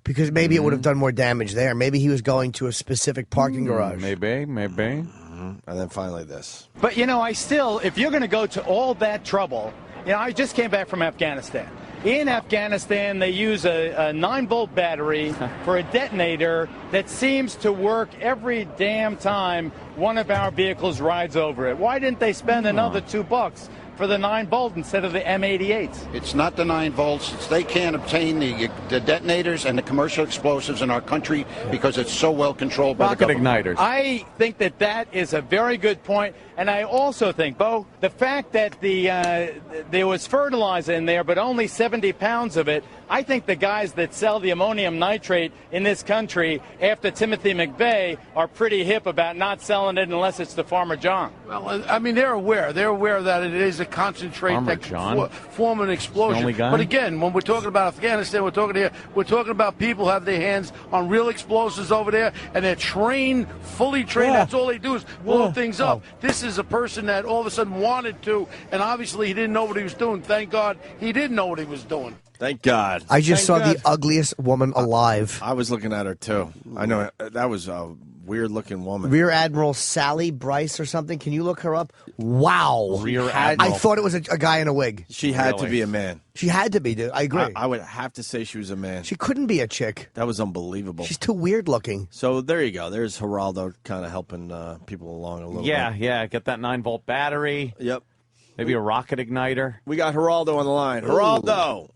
Because maybe it would have done more damage there. Maybe he was going to a specific parking garage. Maybe. And then finally this. But, if you're going to go to all that trouble, I just came back from Afghanistan. In Afghanistan, they use a 9-volt battery for a detonator that seems to work every damn time one of our vehicles rides over it. Why didn't they spend another $2 for the 9-volt instead of the M88s? It's not the 9 volts. They can't obtain the detonators and the commercial explosives in our country because it's so well controlled by the government. Igniters. I think that is a very good point. And I also think, Bo, the fact that there was fertilizer in there, but only 70 pounds of it, I think the guys that sell the ammonium nitrate in this country after Timothy McVeigh are pretty hip about not selling it unless it's to Farmer John. Well, I mean, they're aware. They're aware that it is a concentrate Farmer that John? can form an explosion. only guy? But again, when we're talking about Afghanistan, we're talking about people who have their hands on real explosives over there, and they're trained, fully trained. That's all they do is blow things up. This is a person that all of a sudden wanted to, and obviously he didn't know what he was doing. Thank God he didn't know what he was doing. Thank God. I just saw the ugliest woman alive. I was looking at her, too. I know. That was a weird-looking woman. Rear Admiral Sally Bryce or something. Can you look her up? Wow. Rear I Admiral. thought it was a guy in a wig. She had to be a man. She had to be, dude. I agree. I would have to say she was a man. She couldn't be a chick. That was unbelievable. She's too weird looking. So there you go. There's Geraldo kind of helping people along a little bit. Yeah. Get that 9-volt battery. Yep. Maybe a rocket igniter. We got Geraldo on the line. Geraldo.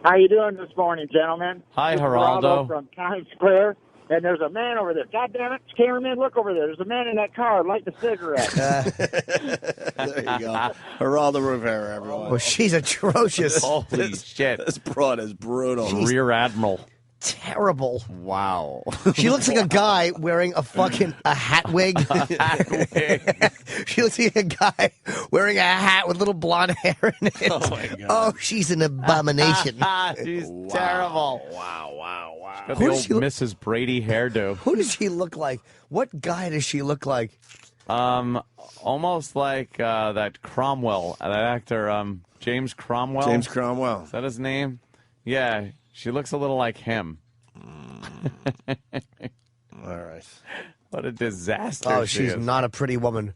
How you doing this morning, gentlemen? Hi, This is Geraldo. from Times Square, and there's a man over there. God damn it, cameraman, look over there. There's a man in that car lighting a cigarette. There you go. Geraldo Rivera, everyone. Well, she's atrocious. Holy shit. This broad is brutal. Rear Admiral. Terrible. Wow. She looks like a guy wearing a hat wig. She looks like a guy wearing a hat with little blonde hair in it. Oh, my God. Oh, she's an abomination. She's terrible. Wow. Got the old Mrs. Brady hairdo. Who does she look like? What guy does she look like? Almost like that Cromwell, that actor, James Cromwell. James Cromwell. Is that his name? Yeah, she looks a little like him. All right. What a disaster. Oh, she she's is. not a pretty woman.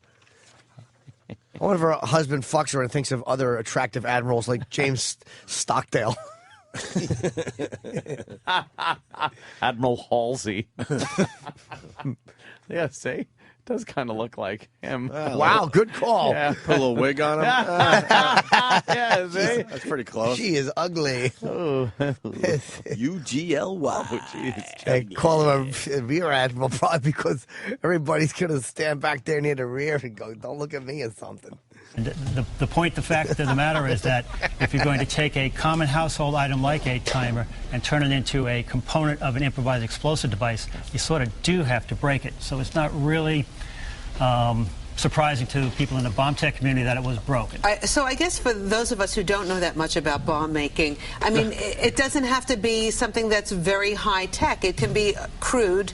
I wonder if her husband fucks her and thinks of other attractive admirals like James Stockdale. Admiral Halsey. Yeah, see? Does kind of look like him. Wow, good call. Yeah. Put a little wig on him. Yeah, see? That's pretty close. She is ugly. UGLY. Oh, jeez. They call him a rear admiral probably because everybody's going to stand back there near the rear and go, don't look at me or something. The fact of the matter is that if you're going to take a common household item like a timer and turn it into a component of an improvised explosive device, you sort of do have to break it. So it's not really surprising to people in the bomb tech community that it was broken. So I guess for those of us who don't know that much about bomb making, I mean, it doesn't have to be something that's very high tech. It can be crude,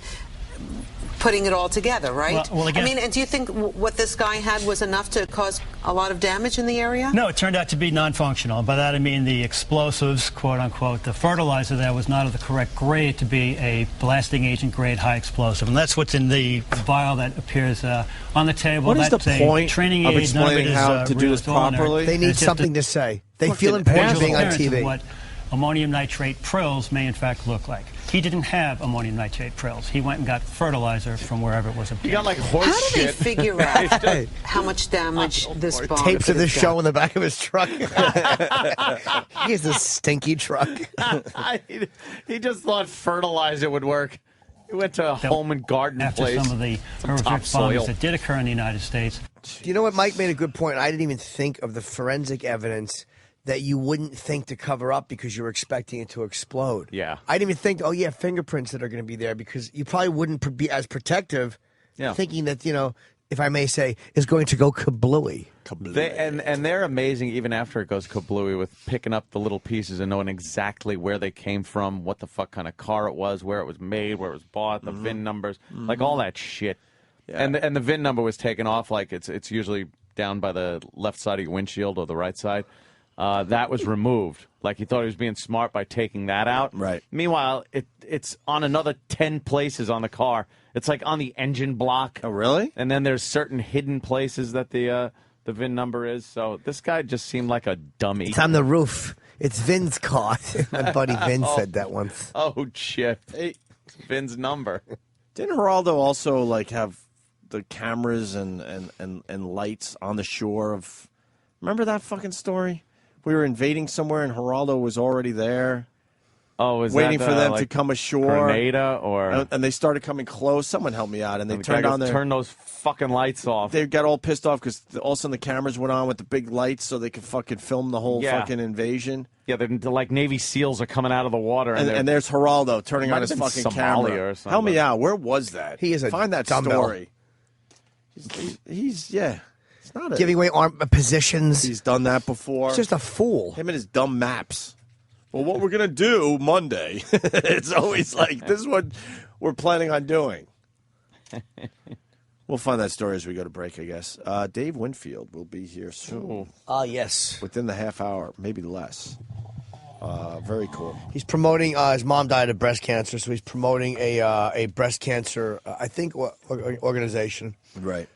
putting it all together, right? Well, again, I mean, and do you think what this guy had was enough to cause a lot of damage in the area? No, it turned out to be non-functional. By that I mean the explosives, quote unquote, the fertilizer there was not of the correct grade to be a blasting agent grade high explosive. And that's what's in the vial that appears on the table. What is that's the point training of aid. explaining how to do this properly? They need something to say. They feel important being on TV. What ammonium nitrate prills may in fact look like. He didn't have ammonium nitrate prills. He went and got fertilizer from wherever it was obtained. You got like horse How do shit. they figure out how much damage this bomb Tapes of could this have show done? in the back of his truck. He has a stinky truck. He just thought fertilizer would work. He went to a home and garden After place. some of the horrific topsoil. bombs that did occur in the United States. You know what? Mike made a good point. I didn't even think of the forensic evidence that you wouldn't think to cover up because you're expecting it to explode. Yeah. I didn't even think, oh, yeah, fingerprints that are going to be there because you probably wouldn't be as protective thinking that, if I may say, is going to go kablooey. And they're amazing even after it goes kablooey with picking up the little pieces and knowing exactly where they came from, what the fuck kind of car it was, where it was made, where it was bought, the VIN numbers, like all that shit. Yeah. And the VIN number was taken off, like it's usually down by the left side of your windshield or the right side. That was removed. Like he thought he was being smart by taking that out. Right. Meanwhile, it's on another 10 places on the car. It's like on the engine block. Oh, really? And then there's certain hidden places that the VIN number is. So this guy just seemed like a dummy. It's on the roof. It's Vin's car. My buddy Vin said that once. Oh, shit. Hey, Vin's number. Didn't Geraldo also have the cameras and lights on the shore of? Remember that fucking story? We were invading somewhere and Geraldo was already there. Oh, was waiting that, for them to come ashore? Grenada or and they started coming close. Someone helped me out, and they turned on turn those fucking lights off. They got all pissed off because all of a sudden the cameras went on with the big lights, so they could fucking film the whole fucking invasion. Yeah, they're like Navy SEALs are coming out of the water, and there's Geraldo turning on his fucking Somalia camera. Or something. Help me out. Where was that? He is a find that dumbbell. story. He's It's not giving away arm positions. He's done that before. He's just a fool. Him and his dumb maps. Well, what we're going to do Monday, it's always like, this is what we're planning on doing. We'll find that story as we go to break, I guess. Dave Winfield will be here soon. Yes. Within the half hour, maybe less. Very cool. He's promoting, his mom died of breast cancer, so he's promoting a breast cancer, I think, organization. Right.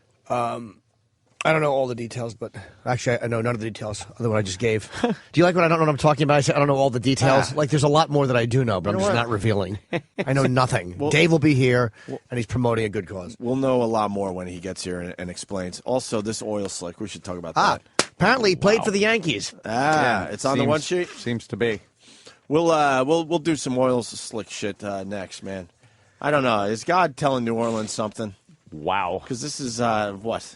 I don't know all the details, but actually I know none of the details other than what I just gave. Do you like when I don't know what I'm talking about? I say I don't know all the details. There's a lot more that I do know, but I'm just not revealing. I know nothing. Well, Dave will be here, and he's promoting a good cause. We'll know a lot more when he gets here and explains. Also, this oil slick, we should talk about that. Apparently he played for the Yankees. It's on the one sheet? Seems to be. We'll do some oil slick shit next, man. I don't know. Is God telling New Orleans something? Wow. Because this is,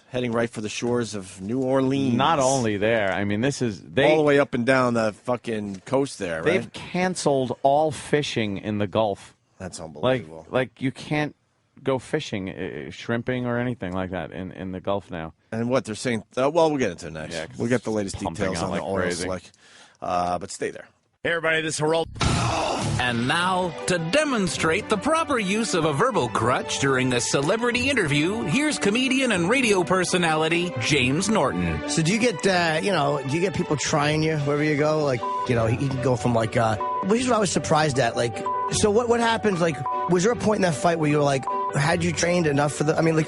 heading right for the shores of New Orleans. Not only there. I mean, this is... all the way up and down the fucking coast there, right? They've canceled all fishing in the Gulf. That's unbelievable. Like you can't go fishing, shrimping or anything like that in the Gulf now. And what they're saying... we'll get into it next. Yeah, we'll get the latest details on the oil crazy. slick. But stay there. Hey everybody, this is Harold. And now, to demonstrate the proper use of a verbal crutch during a celebrity interview, here's comedian and radio personality James Norton. So do you get, do you get people trying you wherever you go? Like, you can go from like, here's what I was surprised at. Like, so what happens? Like, was there a point in that fight where you were like, had you trained enough for the, I mean, like,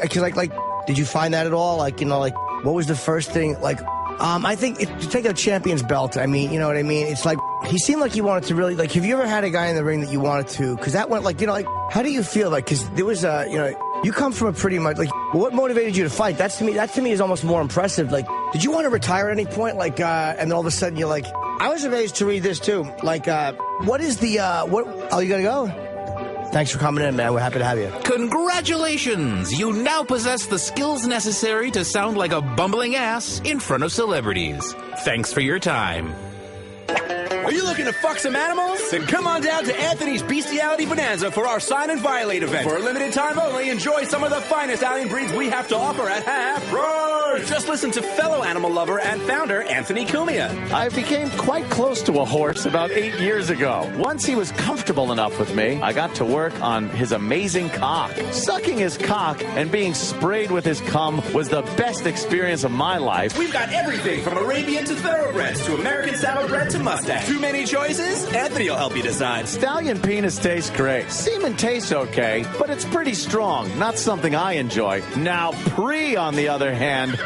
did you find that at all? Like, what was the first thing? Like, I think to take a champion's belt, I mean, you know what I mean? It's like, he seemed like he wanted to really, like, have you ever had a guy in the ring that you wanted to? Because that went, like, how do you feel? Like, because there was, you come from a pretty much, like, what motivated you to fight? That to me is almost more impressive. Like, did you want to retire at any point? Like, and then all of a sudden you're like, I was amazed to read this too. Like, what is the, you gotta go? Thanks for coming in, man. We're happy to have you. Congratulations! You now possess the skills necessary to sound like a bumbling ass in front of celebrities. Thanks for your time. Are you looking to fuck some animals? Then come on down to Anthony's Bestiality Bonanza for our Sign and Violate event. For a limited time only, enjoy some of the finest outing breeds we have to offer at half price. Just listen to fellow animal lover and founder Anthony Cumia. I became quite close to a horse about 8 years ago. Once he was comfortable enough with me, I got to work on his amazing cock. Sucking his cock and being sprayed with his cum was the best experience of my life. We've got everything from Arabian to thoroughbreds to American saddlebred to Mustang. Too many choices? Anthony will help you decide. Stallion penis tastes great. Semen tastes okay, but it's pretty strong. Not something I enjoy. Now, Pre, on the other hand,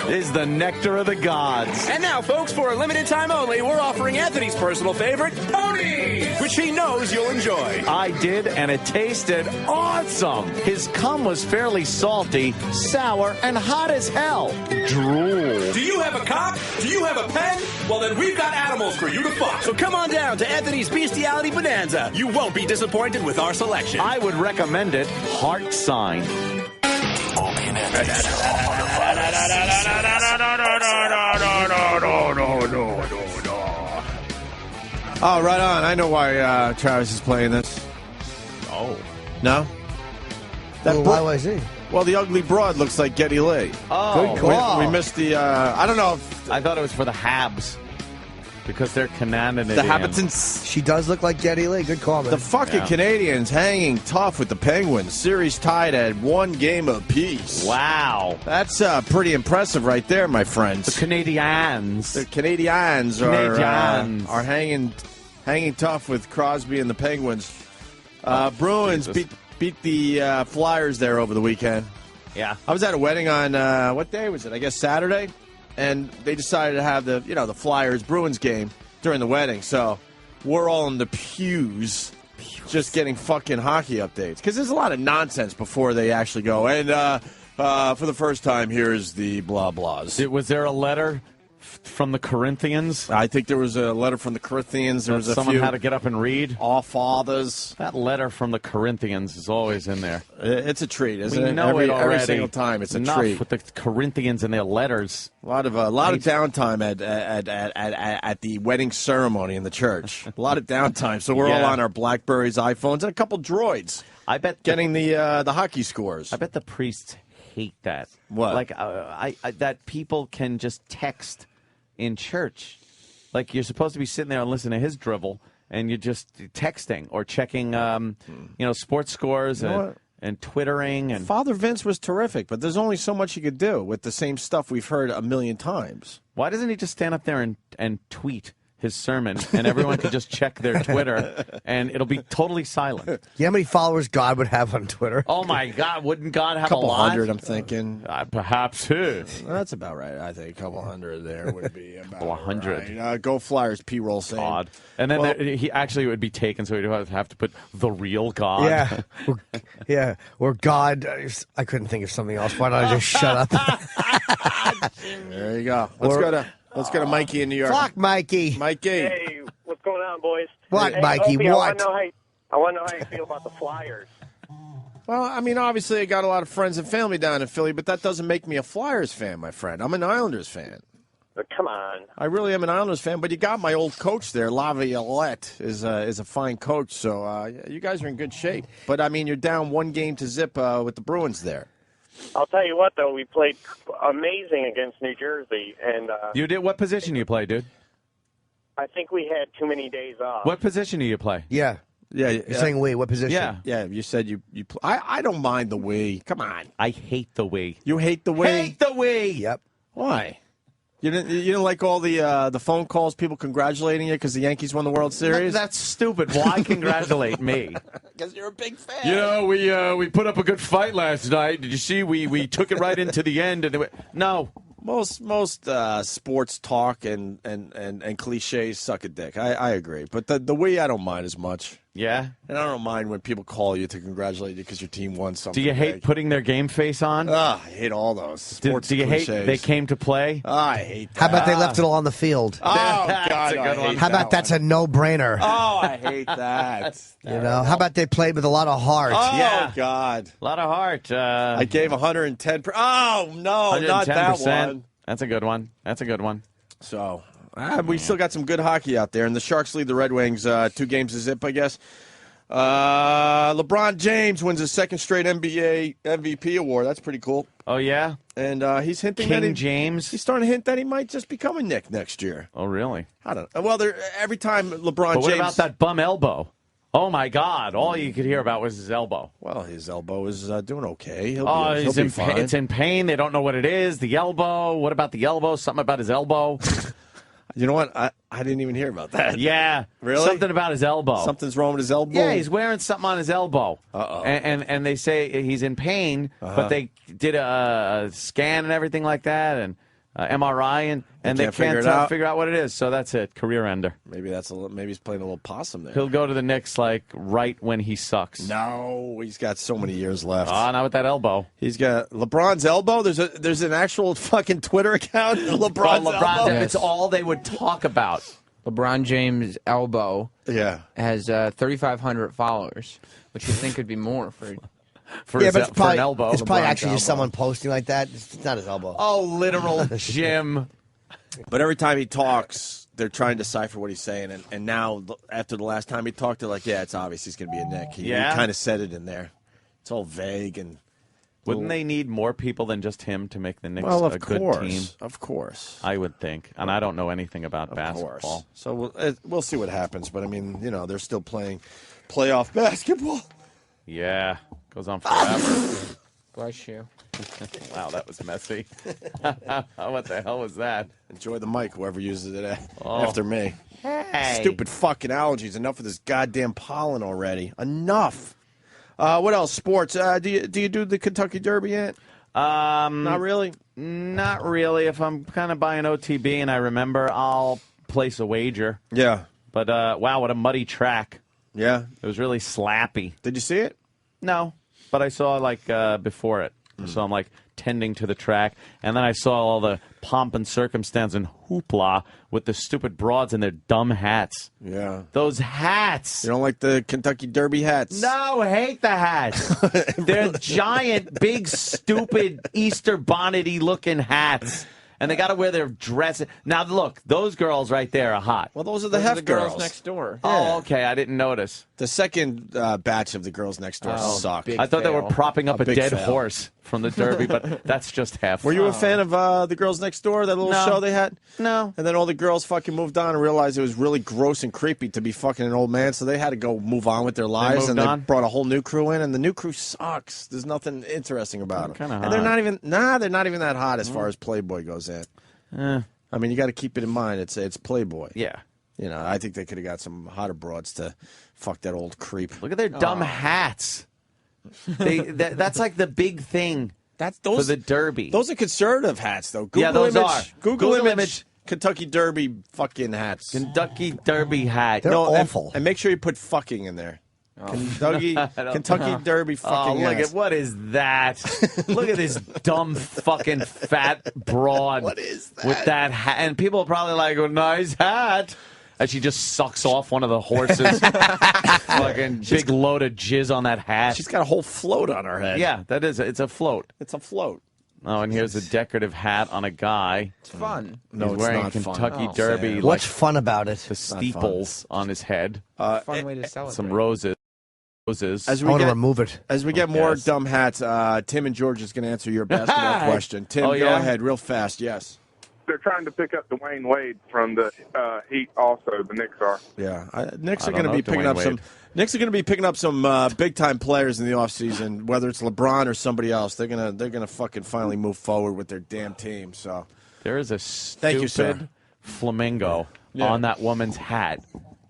is the nectar of the gods. And now, folks, for a limited time only, we're offering Anthony's personal favorite, ponies, which he knows you'll enjoy. I did, and it tasted awesome. His cum was fairly salty, sour, and hot as hell. Drool. Do you have a cock? Do you have a pen? Well, then we've got animals for you to fuck. So come on down to Anthony's Bestiality Bonanza. You won't be disappointed with our selection. I would recommend it. Heart sign. Opie and Anthony Show on the virus. Oh, right on. I know why Travis is playing this. Oh. No? Why was he? Well, the ugly broad looks like Geddy Lee. Oh. Good call. We missed the, I don't know if... I thought it was for the Habs. Because they're Canadian. The Habitants. She does look like Geddy Lee. Good call, man. The fucking Canadians hanging tough with the Penguins. Series tied at 1 game apiece. Wow. That's pretty impressive right there, my friends. The Canadians. The Canadians are hanging tough with Crosby and the Penguins. Bruins beat the Flyers there over the weekend. Yeah. I was at a wedding on, what day was it? I guess Saturday. And they decided to have the Flyers-Bruins game during the wedding. So we're all in the pews just getting fucking hockey updates. Because there's a lot of nonsense before they actually go. And for the first time, here's the blah-blahs. Was there a letter from the Corinthians? I think there was a letter from the Corinthians. There was a someone few. had to get up and read. All fathers. That letter from the Corinthians is always in there. It's a treat, isn't we it? know it already. Every single time, it's Enough a treat. with the Corinthians and their letters. A lot of downtime at the wedding ceremony in the church. A lot of downtime. So we're all on our Blackberries, iPhones, and a couple droids. I bet getting the hockey scores. I bet the priests hate that. What? Like that people can just text in church. Like you're supposed to be sitting there and listening to his drivel, and you're just texting or checking, sports scores and twittering. And Father Vince was terrific, but there's only so much you could do with the same stuff we've heard a million times. Why doesn't he just stand up there and tweet his sermon, and everyone could just check their Twitter, and it'll be totally silent? You know how many followers God would have on Twitter? Oh, my God. Wouldn't God have a couple lot? hundred, I'm thinking. Perhaps who? That's about right. I think a couple hundred there would be about 100. Right. Go Flyers, P-roll saying. God. And then he actually would be taken, so he'd have to put the real God. Yeah. Yeah. Or God. I couldn't think of something else. Why don't I just shut up? There you go. Let's go to Mikey in New York. Fuck Mikey. Mikey. Hey, what's going on, boys? What, hey, Mikey? Opie, what? I want to know how you feel about the Flyers. Well, I mean, obviously, I got a lot of friends and family down in Philly, but that doesn't make me a Flyers fan, my friend. I'm an Islanders fan. But come on. I really am an Islanders fan, but you got my old coach there. Laviolette is a fine coach, so you guys are in good shape. But, I mean, you're down 1-0 with the Bruins there. I'll tell you what, though, we played amazing against New Jersey. And you did? What position do you play, dude? I think we had too many days off. What position do you play? Yeah. You're saying we. What position? Yeah, you said you play. I don't mind the we. Come on. I hate the we. You hate the we? Hate the we. Yep. Why? You didn't like all the phone calls, people congratulating you because the Yankees won the World Series? That's stupid. Why congratulate me? Because you're a big fan. You know, we put up a good fight last night. Did you see? We took it right into the end. And no. Most sports talk and cliches suck a dick. I agree. But the we, I don't mind as much. Yeah? And I don't mind when people call you to congratulate you because your team won something. Do you hate big. putting their game face on? I hate all those sports do you cliches. hate they came to play? I hate that. How about they left it all on the field? Oh, God, that's a good one. How about that's a no-brainer? Oh, I hate that. How about they played with a lot of heart? Oh, yeah. God. A lot of heart. I gave 110. Oh, no, 110%. Not that one. That's a good one. That's a good one. So, we still got some good hockey out there, and the Sharks lead the Red Wings 2-0, I guess. LeBron James wins his second straight NBA MVP award. That's pretty cool. Oh, yeah? And he's hinting James? He's starting to hint that he might just become a Knick next year. Oh, really? I don't know. Well, every time LeBron but James... what about that bum elbow? Oh, my God. All you could hear about was his elbow. Well, his elbow is doing okay. He'll be fine. It's in pain. They don't know what it is. The elbow. What about the elbow? Something about his elbow. You know what? I didn't even hear about that. Yeah. Really? Something about his elbow. Something's wrong with his elbow? Yeah, he's wearing something on his elbow. Uh-oh. And they say he's in pain, but they did a scan and everything like that, and MRI, and they can't figure out what it is. So that's it. Career ender. Maybe he's playing a little possum there. He'll go to the Knicks right when he sucks. No, he's got so many years left. Not with that elbow. He's got LeBron's elbow. There's an actual fucking Twitter account. LeBron's elbow. It's all they would talk about. LeBron James' elbow. Yeah. Has 3,500 followers, which you think could be more for. For an elbow. It's probably actually just someone posting like that. It's not his elbow. Oh, literal Jim. But every time he talks, they're trying to decipher what he's saying, and now after the last time he talked, they're like, yeah, it's obvious he's going to be a Nick. He kind of said it in there. It's all vague and. Wouldn't they need more people than just him to make the Knicks a good team? Of course. I would think. And I don't know anything about basketball. Course. So we'll see what happens. But, I mean, they're still playing playoff basketball. Yeah. Goes on forever. Bless you. Wow, that was messy. What the hell was that? Enjoy the mic, whoever uses it after me. Hey. Stupid fucking allergies. Enough of this goddamn pollen already. Enough. What else? Sports. Do you do the Kentucky Derby yet? Not really? Not really. If I'm kind of buying OTB and I remember, I'll place a wager. Yeah. But, wow, what a muddy track. Yeah. It was really slappy. Did you see it? No. But I saw, before it. So I'm, tending to the track. And then I saw all the pomp and circumstance and hoopla with the stupid broads and their dumb hats. Yeah. Those hats. You don't like the Kentucky Derby hats? No, I hate the hats. They're giant, big, stupid, Easter bonnet-y looking hats. And they got to wear their dresses. Now, look, those girls right there are hot. Well, those are the Hef girls next door. Oh, okay. I didn't notice. The second batch of the girls next door suck. I thought they were propping up a dead fail. horse from the Derby, but that's just half. Were you a fan of the girls next door, that little show they had? No. And then all the girls fucking moved on and realized it was really gross and creepy to be fucking an old man, so they had to go move on with their lives, and they brought a whole new crew in, and the new crew sucks. There's nothing interesting about them. And they're not even that hot as far as Playboy goes in. I mean, you got to keep it in mind. It's Playboy. Yeah. I think they could have got some hotter broads to fuck that old creep. Look at their dumb hats. That's like the big thing for the Derby. Those are conservative hats, though. Those are. Google image Kentucky Derby fucking hats. Kentucky Derby hat. They're awful. And make sure you put fucking in there. Kentucky Derby fucking look hats. at what is that? Look at this dumb fucking fat broad. What is that? With that hat. And people are probably like, oh, nice hat. And she just sucks off one of the horses. Fucking big load of jizz on that hat. She's got a whole float on her head. Yeah, that is. It's a float. It's a float. Oh, and here's a decorative hat on a guy. It's fun. No, He's wearing not Kentucky fun. Derby. What's fun about it? The steeples on his head. Fun way to celebrate. Some roses. As I want to remove it. As we get more dumb hats, Tim and George is going to answer your basketball question. Tim, go ahead real fast. Yes. They're trying to pick up Dwayne Wade from the Heat. Also, the Knicks are. Yeah, Knicks are going to be picking up some. Knicks are going to be picking up some big time players in the offseason, whether it's LeBron or somebody else. They're gonna fucking finally move forward with their damn team. So there is a stupid flamingo on that woman's hat.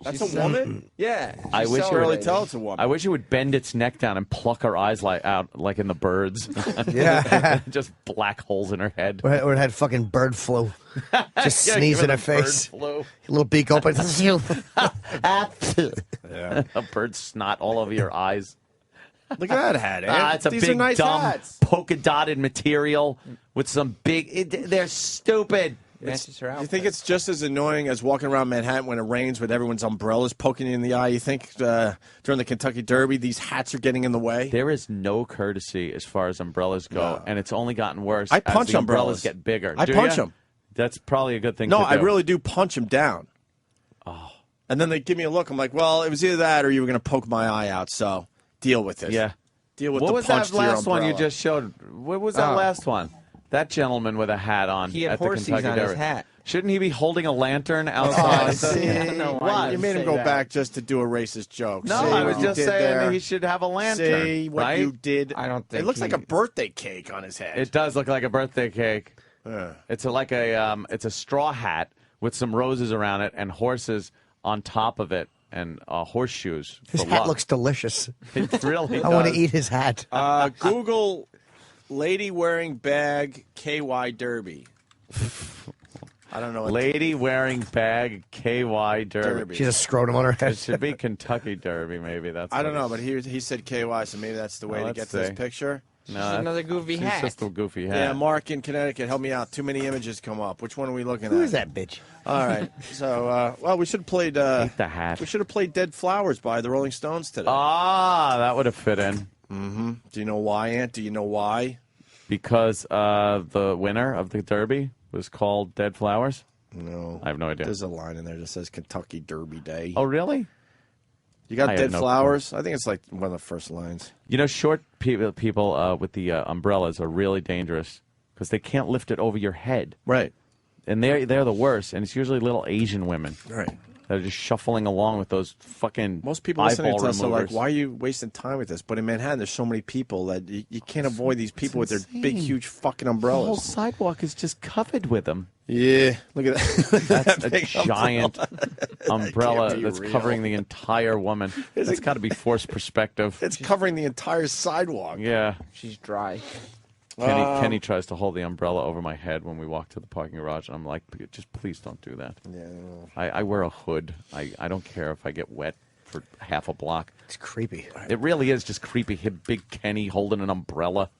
That's a woman? Yeah. I wish you really tell it's a woman. I wish it would bend its neck down and pluck her eyes out like in the birds. Yeah. Just black holes in her head. Or it had fucking bird flu. Just sneeze in her face. Bird flu. Little beak open. Yeah. A bird snot all over your eyes. Look at that hat, Ed. It's a These big, are nice dumb, hats. polka-dotted material with some big... they're stupid. You think it's just as annoying as walking around Manhattan when it rains with everyone's umbrellas poking you in the eye? You think during the Kentucky Derby these hats are getting in the way? There is no courtesy as far as umbrellas go, and it's only gotten worse I punch as the umbrellas. get bigger. I punch them. That's probably a good thing No, to do. I really do punch them down. Oh. And then they give me a look. I'm like, well, it was either that or you were going to poke my eye out, so deal with it. Yeah. Deal with what the was punch that to your last one you umbrella. just showed? What was that last one? That gentleman with a hat on He had at the horses Kentucky on his Derby. hat. Shouldn't he be holding a lantern outside? You made him go back just to do a racist joke. No, See I what was you just did saying there? that he should have a lantern. See what right? you did? I don't think it looks like a birthday cake on his head. It does look like a birthday cake. It's it's a straw hat with some roses around it and horses on top of it and horseshoes. His hat looks delicious. It really does. I want to eat his hat. Google lady wearing bag KY Derby. I don't know. Lady wearing bag KY Derby. She has a scrotum on her head. It should be Kentucky Derby, maybe. That's. I don't know, but he said KY, so maybe that's the way to let's get to this see. picture. No, Just another goofy It's hat. just a goofy hat. Yeah, Mark in Connecticut, help me out. Too many images come up. Which one are we looking at? Who is that bitch? All right. So, well, we should have played. Hate the hat. We should have played "Dead Flowers" by the Rolling Stones today. Ah, that would have fit in. Mm-hmm. Do you know why, Ant? Do you know why? Because the winner of the Derby was called Dead Flowers. No. I have no idea. There's a line in there that says Kentucky Derby Day. Oh, really? You got I dead had no flowers? I think it's like one of the first lines. You know, short people with the umbrellas are really dangerous because they can't lift it over your head. Right. And they're the worst, and it's usually little Asian women. Right. That are just shuffling along with those fucking Most people listening to us are like, removers. why are you wasting time with this? But in Manhattan, there's so many people that you can't avoid these people with their big, huge fucking The whole umbrellas. sidewalk is just covered with them. Yeah. Look at that. That's a big giant umbrella That can't be that's real. covering the entire woman. That's got to be forced perspective. It's covering the entire sidewalk. Yeah. She's dry. Kenny tries to hold the umbrella over my head when we walk to the parking garage, and I'm like, just please don't do that. Yeah. I wear a hood. I don't care if I get wet for half a block. It's creepy. It really is just creepy. Big Kenny holding an umbrella.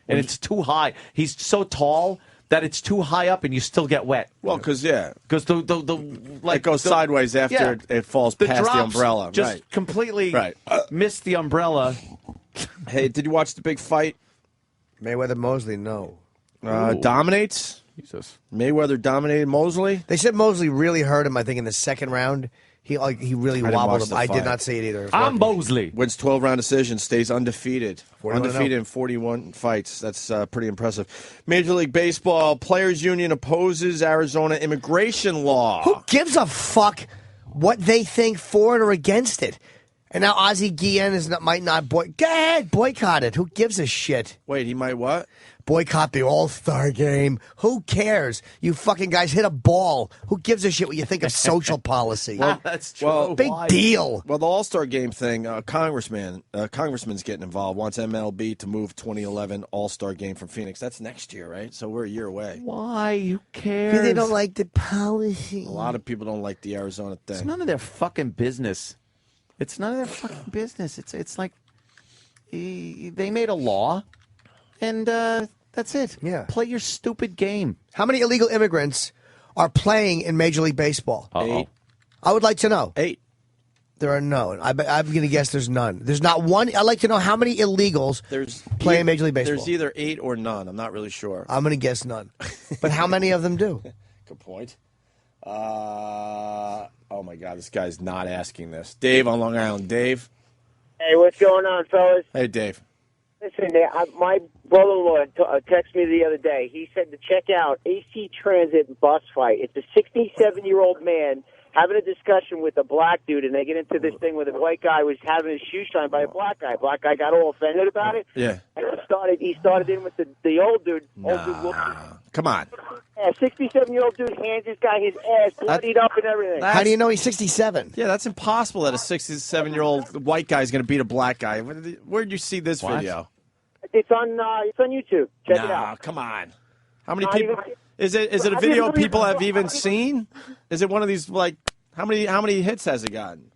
And it's too high. He's so tall that it's too high up and you still get wet. Well, because, yeah. Because the It goes sideways after it falls past the drops umbrella. Just right. completely Right. missed the umbrella. Hey, did you watch the big fight? Mayweather Mosley, no. Dominates? Jesus. Mayweather dominated Mosley? They said Mosley really hurt him, I think, in the second round. He really didn't wobbled watch him. the I fight. did not see it either. I'm Mosley. Wins 12-round decision, stays undefeated. 41-0. Undefeated in 41 fights. That's pretty impressive. Major League Baseball Players Union opposes Arizona immigration law. Who gives a fuck what they think for it or against it? And now Ozzie Guillen might not go ahead, boycott it. Who gives a shit? Wait, he might what? Boycott the All-Star game. Who cares? You fucking guys hit a ball. Who gives a shit what you think of social policy? Well, that's true. Well, big deal. Well, the All-Star game thing, congressman's getting involved, wants MLB to move 2011 All-Star game from Phoenix. That's next year, right? So we're a year away. Why? Who cares? Because they don't like the policy. A lot of people don't like the Arizona thing. It's none of their fucking business. It's none of their fucking business. It's like they made a law, and that's it. Yeah. Play your stupid game. How many illegal immigrants are playing in Major League Baseball? 8. I would like to know. 8. There are none. I'm going to guess there's none. There's not one. I'd like to know how many illegals play in Major League Baseball. There's either 8 or none. I'm not really sure. I'm going to guess none. But how many of them do? Good point. Oh, my God. This guy's not asking this. Dave on Long Island. Dave? Hey, what's going on, fellas? Hey, Dave. Listen, my brother-in-law texted me the other day. He said to check out AC Transit bus fight. It's a 67-year-old man having a discussion with a black dude, and they get into this thing where the white guy was having his shoe shined by a black guy. Black guy got all offended about it. Yeah. And he started in with the old dude. Old dude looked, Come on. 67-year-old dude hands this guy his ass bloodied up and everything. How do you know he's 67? Yeah, that's impossible that a 67-year-old white guy is going to beat a black guy. Where'd you see this video? It's on YouTube. Check it out. Come on. How many Not people? even- Is it a video people have even seen? Is it one of these like how many hits has it gotten?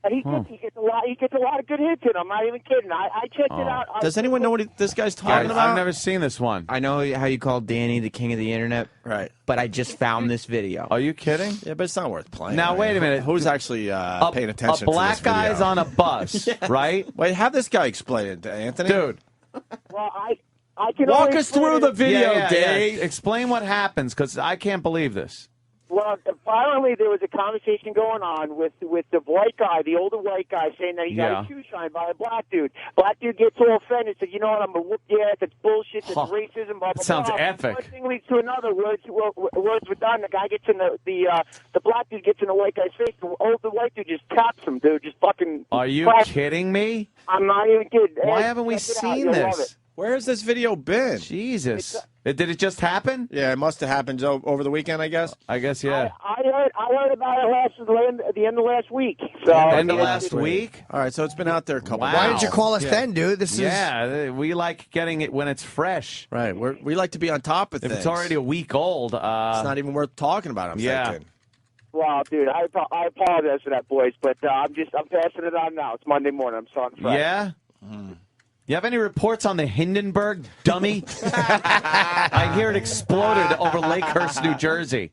He gets a lot. He gets a lot of good hits in. I'm not even kidding. I checked it out. Does anyone know what this guy's talking about? I've never seen this one. I know how you call Danny the king of the internet. Right. But I just found this video. Are you kidding? Yeah, but it's not worth playing. Now, wait a minute. Who's actually paying attention A to black this video? guy's on a bus, right? Wait, have this guy explain it, Anthony. Dude. Well, I can Walk only us through the explain it. video, Dave. Yeah. Explain what happens, because I can't believe this. Well, apparently there was a conversation going on with the white guy, the older white guy, saying that he got his shoe shined by a black dude. Black dude gets all offended, said, "You know what? I'm gonna whoop your ass. That's bullshit. That's racism." Blah blah. Sounds blah. epic. One thing leads to another. Words were done. The guy gets in the black dude gets in the white guy's face. The older white dude just taps him, dude. Just fucking. Are you kidding me? I'm not even kidding. Why haven't we seen this? Where has this video been? Jesus. Did it just happen? Yeah, it must have happened over the weekend, I guess. I guess, yeah. I heard about it at the end of last week. So End of last week? All right, so it's been out there a couple Wow. days. Why didn't you call us then, dude? Yeah, we like getting it when it's fresh. Right, we like to be on top of If things. it's already a week old, it's not even worth talking about, I'm thinking. Wow, dude, I apologize for that, boys, but I'm passing it on now. It's Monday morning. I'm starting fresh. Yeah? You have any reports on the Hindenburg, dummy? I hear it exploded over Lakehurst, New Jersey.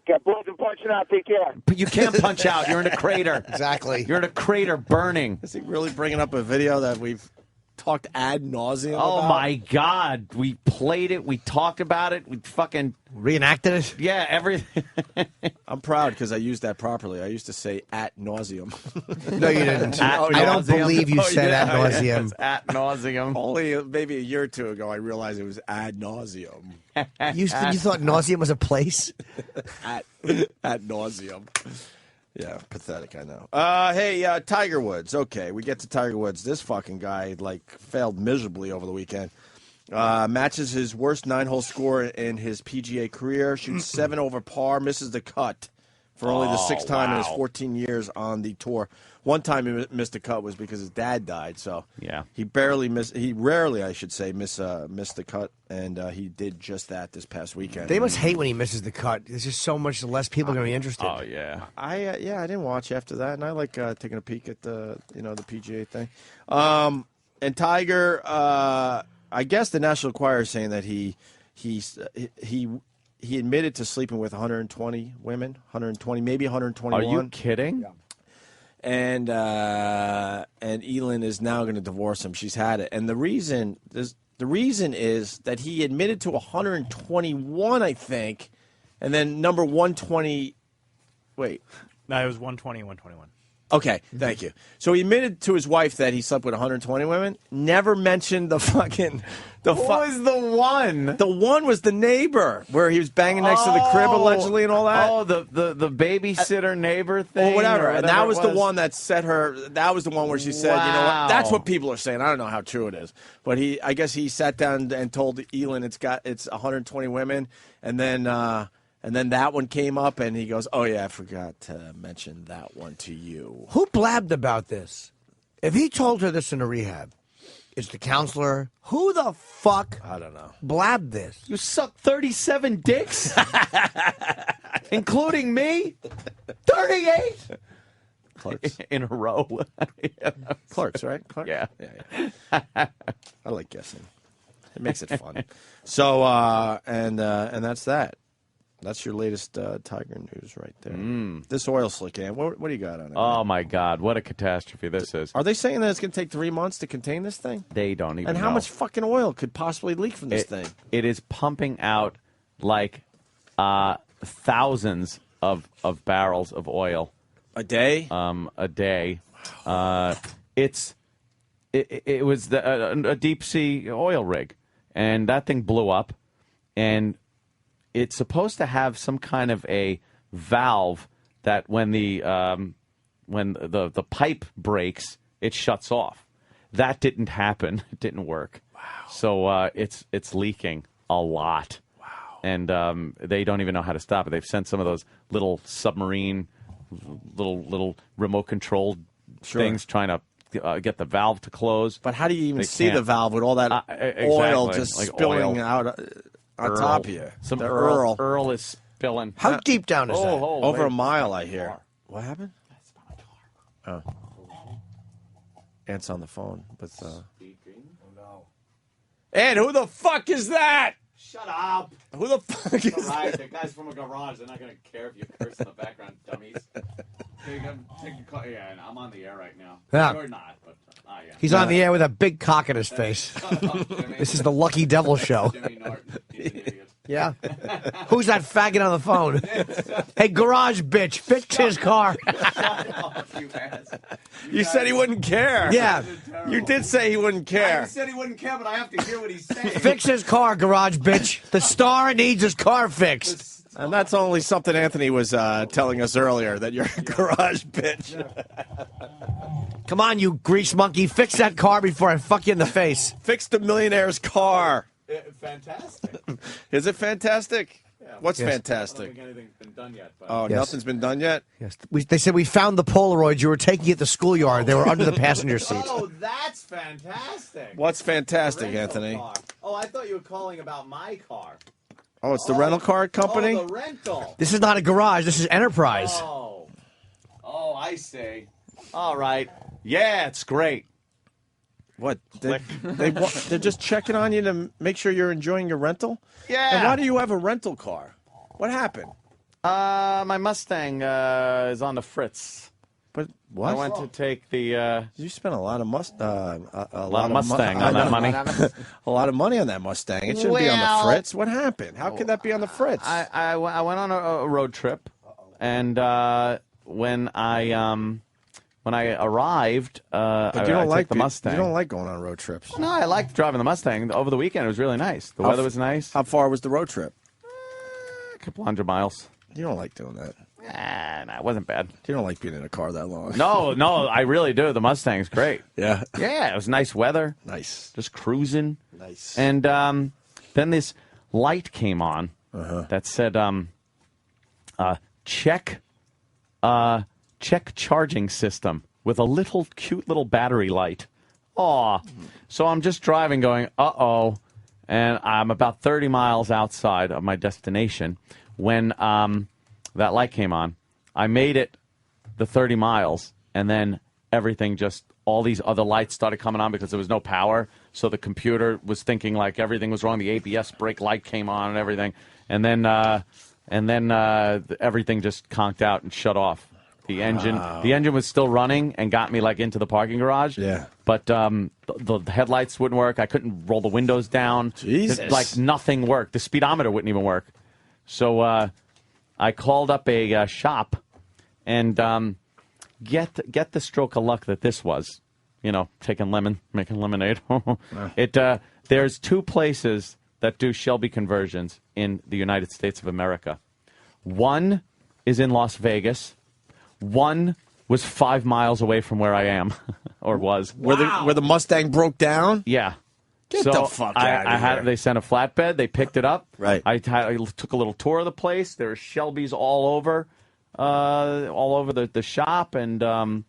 Get boys and punching out. Take care. But you can't punch out. You're in a crater. Exactly. You're in a crater burning. Is he really bringing up a video that we've talked ad nauseum Oh, about? my God. We played it. We talked about it. We fucking... Reenacted it? Yeah, everything. I'm proud because I used that properly. I used to say at nauseum. No, you didn't. At I don't nauseam. believe you said yeah, ad nauseum. It's at nauseum. Only maybe a year or two ago, I realized it was ad nauseum. You thought nauseum was a place? at nauseum. Yeah, pathetic, I know. Hey, Tiger Woods. Okay, we get to Tiger Woods. This fucking guy, failed miserably over the weekend. Matches his worst 9-hole score in his PGA career. Shoots 7 over par. Misses the cut for only the 6th time in his 14 years on the tour. One time he missed the cut was because his dad died. So yeah, he rarely, I should say, missed the cut, and he did just that this past weekend. They must hate when he misses the cut. There's just so much less people going to be interested. Oh yeah, I didn't watch after that, and I like taking a peek at the PGA thing. And Tiger, I guess the National Enquirer is saying that he admitted to sleeping with 120 women, 120, maybe 121. Are you kidding? Yeah. And Elin is now going to divorce him. She's had it, and the reason is that he admitted to 121, I think, and then number 120. Wait, no, it was 120, 121. Okay, thank you. So he admitted to his wife that he slept with 120 women. Never mentioned the fucking. What was the one? The one was the neighbor where he was banging next to the crib allegedly and all that. Oh, the babysitter neighbor thing, or whatever. And that was it the one that set her. That was the one where she said, "You know what?" That's what people are saying. I don't know how true it is, but I guess he sat down and told Elin it's 120 women, and then that one came up, and he goes, "Oh yeah, I forgot to mention that one to you." Who blabbed about this? If he told her this in a rehab, it's the counselor. Who the fuck? I don't know. Blabbed this. You sucked 37 dicks, including me. 38 Clerks in a row. Clerks, right? Clerks? Yeah. I like guessing. It makes it fun. So and that's that. That's your latest Tiger news right there. This oil slick, what do you got on it? Oh, my God. What a catastrophe this is. Are they saying that it's going to take 3 months to contain this thing? They don't even And how know. much fucking oil could possibly leak from this thing? It is pumping out like thousands of barrels of oil. A day? A day. It was a deep-sea oil rig, and that thing blew up, and it's supposed to have some kind of a valve that when the pipe breaks, it shuts off. That didn't happen. It didn't work. Wow. So it's leaking a lot. Wow. And they don't even know how to stop it. They've sent some of those little submarine, little remote controlled things trying to get the valve to close. But how do you even see the valve with all that oil just spilling out? On top of you. Some the Earl is spilling. How deep down is that? Over a mile, I hear. What happened? Oh. Ant's on the phone with... Oh, no. Ant, who the fuck is that? Shut up. Who the fuck is that? that? The guy's from a garage. They're not going to care if you curse in the background, dummies. Take a call. Yeah, and I'm on the air right now. Yeah. You're not, but... yeah. He's on the air with a big cock in his face. This is the Lucky Devil Show. Jimmy Norton. He's an idiot. Yeah. Who's that faggot on the phone? Hey, garage bitch, fix his car. You said he wouldn't care. Yeah. You did say he wouldn't care. I said he wouldn't care, but I have to hear what he's saying. Fix his car, garage bitch. The star needs his car fixed. And that's only something Anthony was telling us earlier, that you're a garage bitch. Come on, you grease monkey. Fix that car before I fuck you in the face. Fix the millionaire's car. Fantastic. Is it fantastic? Yeah. What's fantastic? I don't think anything's been done yet. But... Oh, nothing's been done yet? Yes. They said we found the Polaroids you were taking at the schoolyard. They were under the passenger seat. Oh, that's fantastic. What's fantastic, Anthony? Car. Oh, I thought you were calling about my car. Oh, it's the rental car company? Oh, the rental. This is not a garage. This is Enterprise. Oh, I see. All right. Yeah, it's great. What? They're just checking on you to make sure you're enjoying your rental? Yeah. And why do you have a rental car? What happened? My Mustang is on the fritz. But What? I went to take the. You spent a lot of a lot of Mustang on that money. A lot of money on that Mustang. It shouldn't be on the fritz. What happened? How could that be on the fritz? I went on a road trip, and when I arrived, I took the Mustang. You don't like going on road trips. No, I liked driving the Mustang. Over the weekend, it was really nice. The weather was nice. How far was the road trip? A couple 100 miles. You don't like doing that. Nah, it wasn't bad. You don't like being in a car that long. No, I really do. The Mustang's great. Yeah. Yeah, it was nice weather. Nice. Just cruising. Nice. And then this light came on that said, check charging system with a cute little battery light. Aw. So I'm just driving going, uh-oh. And I'm about 30 miles outside of my destination when that light came on. I made it the 30 miles, and then all these other lights started coming on because there was no power. So the computer was thinking like everything was wrong. The ABS brake light came on and everything. And then everything just conked out and shut off. The engine was still running and got me like into the parking garage. Yeah. But the headlights wouldn't work. I couldn't roll the windows down. Jesus. Like nothing worked. The speedometer wouldn't even work. So I called up a shop and get the stroke of luck that this was. You know, taking lemon, making lemonade. There's two places that do Shelby conversions in the United States of America. One is in Las Vegas. One was 5 miles away from where I am, or was. Where the Mustang broke down? Yeah. Get the fuck out of here. They sent a flatbed. They picked it up. Right. I took a little tour of the place. There were Shelbys all over the shop, and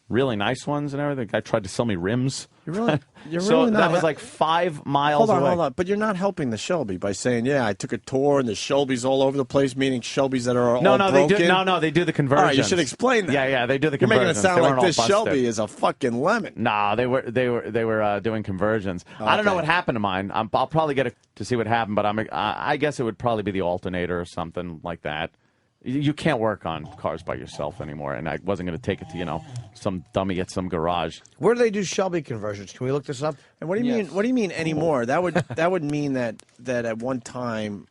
really nice ones and everything. The guy tried to sell me rims. You're So really not. that was like 5 miles away. Hold on. But you're not helping the Shelby by saying, yeah, I took a tour and there's Shelbys all over the place, meaning Shelbys that are all broken. They do the conversions. All right, you should explain that. Yeah, they do the You're making it conversions. sound They like weren't all this busted. Shelby is a fucking lemon. Nah, they were doing conversions. I don't know what happened to mine. I'll probably get to see what happened, but I guess it would probably be the alternator or something like that. You can't work on cars by yourself anymore, and I wasn't going to take it to some dummy at some garage. Where do they do Shelby conversions? Can we look this up? And what do you mean? What do you mean anymore? That would mean that at one time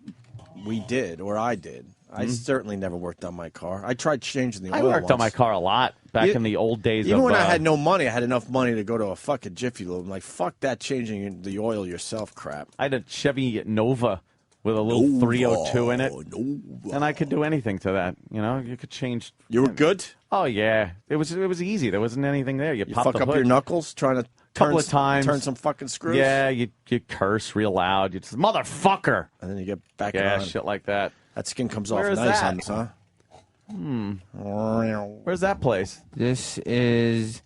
we did, or I did. I certainly never worked on my car. I tried changing the oil. I worked on my car a lot back in the old days. Even when I had no money, I had enough money to go to a fucking Jiffy Lube. I'm like, fuck that changing the oil yourself crap. I had a Chevy Nova with a little 302 in it, and I could do anything to that. You could change. You were good? Oh yeah, it was easy. There wasn't anything there. You pop fuck the up hood. your knuckles trying to couple of times turn some fucking screws. Yeah, you curse real loud. You just motherfucker, and then you get back on. on. Shit like that. That skin comes Where off is nice that? on this, huh? Where's that place? This is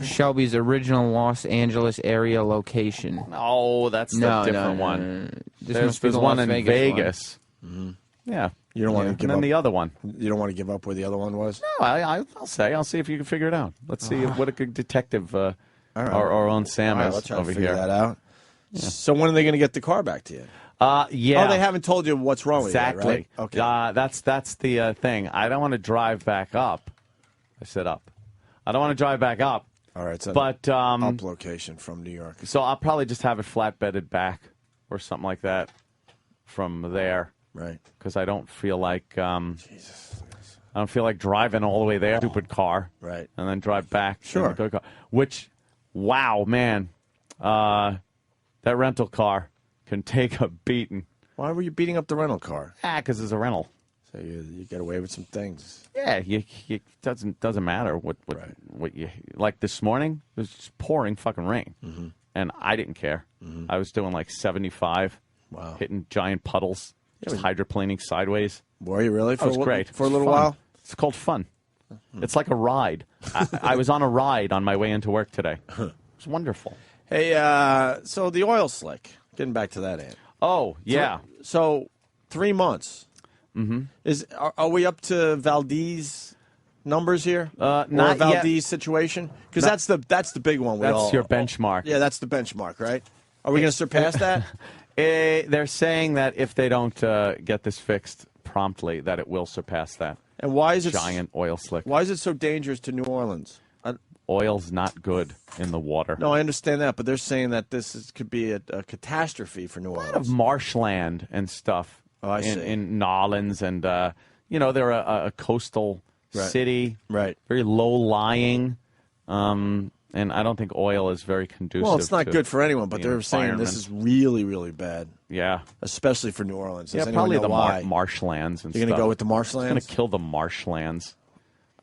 Shelby's original Los Angeles area location. Oh, that's the different one. This There's one in Vegas. Vegas. Mm-hmm. Yeah. You don't want to give and up. then the other one. You don't want to give up where the other one was? No, I'll see if you can figure it out. Let's see what a good detective our own Sam is let's try over to figure here. that out. Yeah. So when are they going to get the car back to you? Yeah. Oh, they haven't told you what's wrong with it, exactly. right? Okay. That's the thing. I don't want to drive back up. I said up. I don't want to drive back up. All right, so but up location from New York. So I'll probably just have it flatbedded back or something like that from there. Right. Because I don't feel like I don't feel like driving all the way there. Stupid car. Right. And then drive back. Sure. Which, wow, man, that rental car can take a beating. Why were you beating up the rental car? Because it's a rental. So you get away with some things. Yeah, you doesn't matter what you like. This morning it was just pouring fucking rain, and I didn't care. I was doing like 75, hitting giant puddles, just hydroplaning sideways. Were you really? That was great For a little fun. while. It's called fun. It's like a ride. I was on a ride on my way into work today. It was wonderful. Hey, so the oil slick. Getting back to that, Ant. Oh yeah. So 3 months. Mm-hmm. Are we up to Valdez numbers here? Not or Valdez yet. situation? Because that's the big one. That's your benchmark. Yeah, that's the benchmark, right? Are we going to surpass that? They're saying that if they don't get this fixed promptly, that it will surpass that. And why is it giant oil slick? Why is it so dangerous to New Orleans? Oil's not good in the water. No, I understand that, but they're saying that could be a catastrophe for New A lot Orleans. of marshland and stuff in New Orleans, and they're a coastal city, right? Very low lying, and I don't think oil is very conducive. Well, it's not to good for anyone, but the they're saying this is really, really bad. Yeah, especially for New Orleans. Does probably know the why? marshlands. And You're going to go with the marshlands? It's going to kill the marshlands.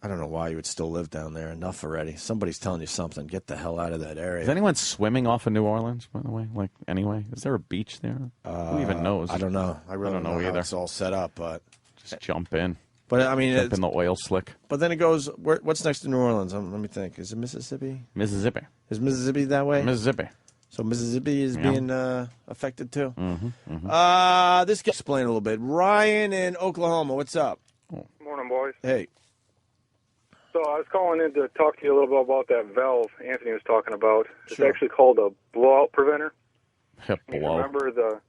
I don't know why you would still live down there. Enough already. Somebody's telling you something. Get the hell out of that area. Is anyone swimming off of New Orleans, by the way? Like, anyway? Is there a beach there? Who even knows? I don't know. I really don't know how either. it's all set up, but just jump in. But I mean, jump in the oil slick. But then it goes. What's next to New Orleans? Let me think. Is it Mississippi? Mississippi. Is Mississippi that way? Mississippi. So Mississippi is being affected too. This can explain a little bit. Ryan in Oklahoma. What's up? Morning, boys. Hey. So I was calling in to talk to you a little bit about that valve Anthony was talking about. It's Sure. actually called a blowout preventer. You Blow. remember the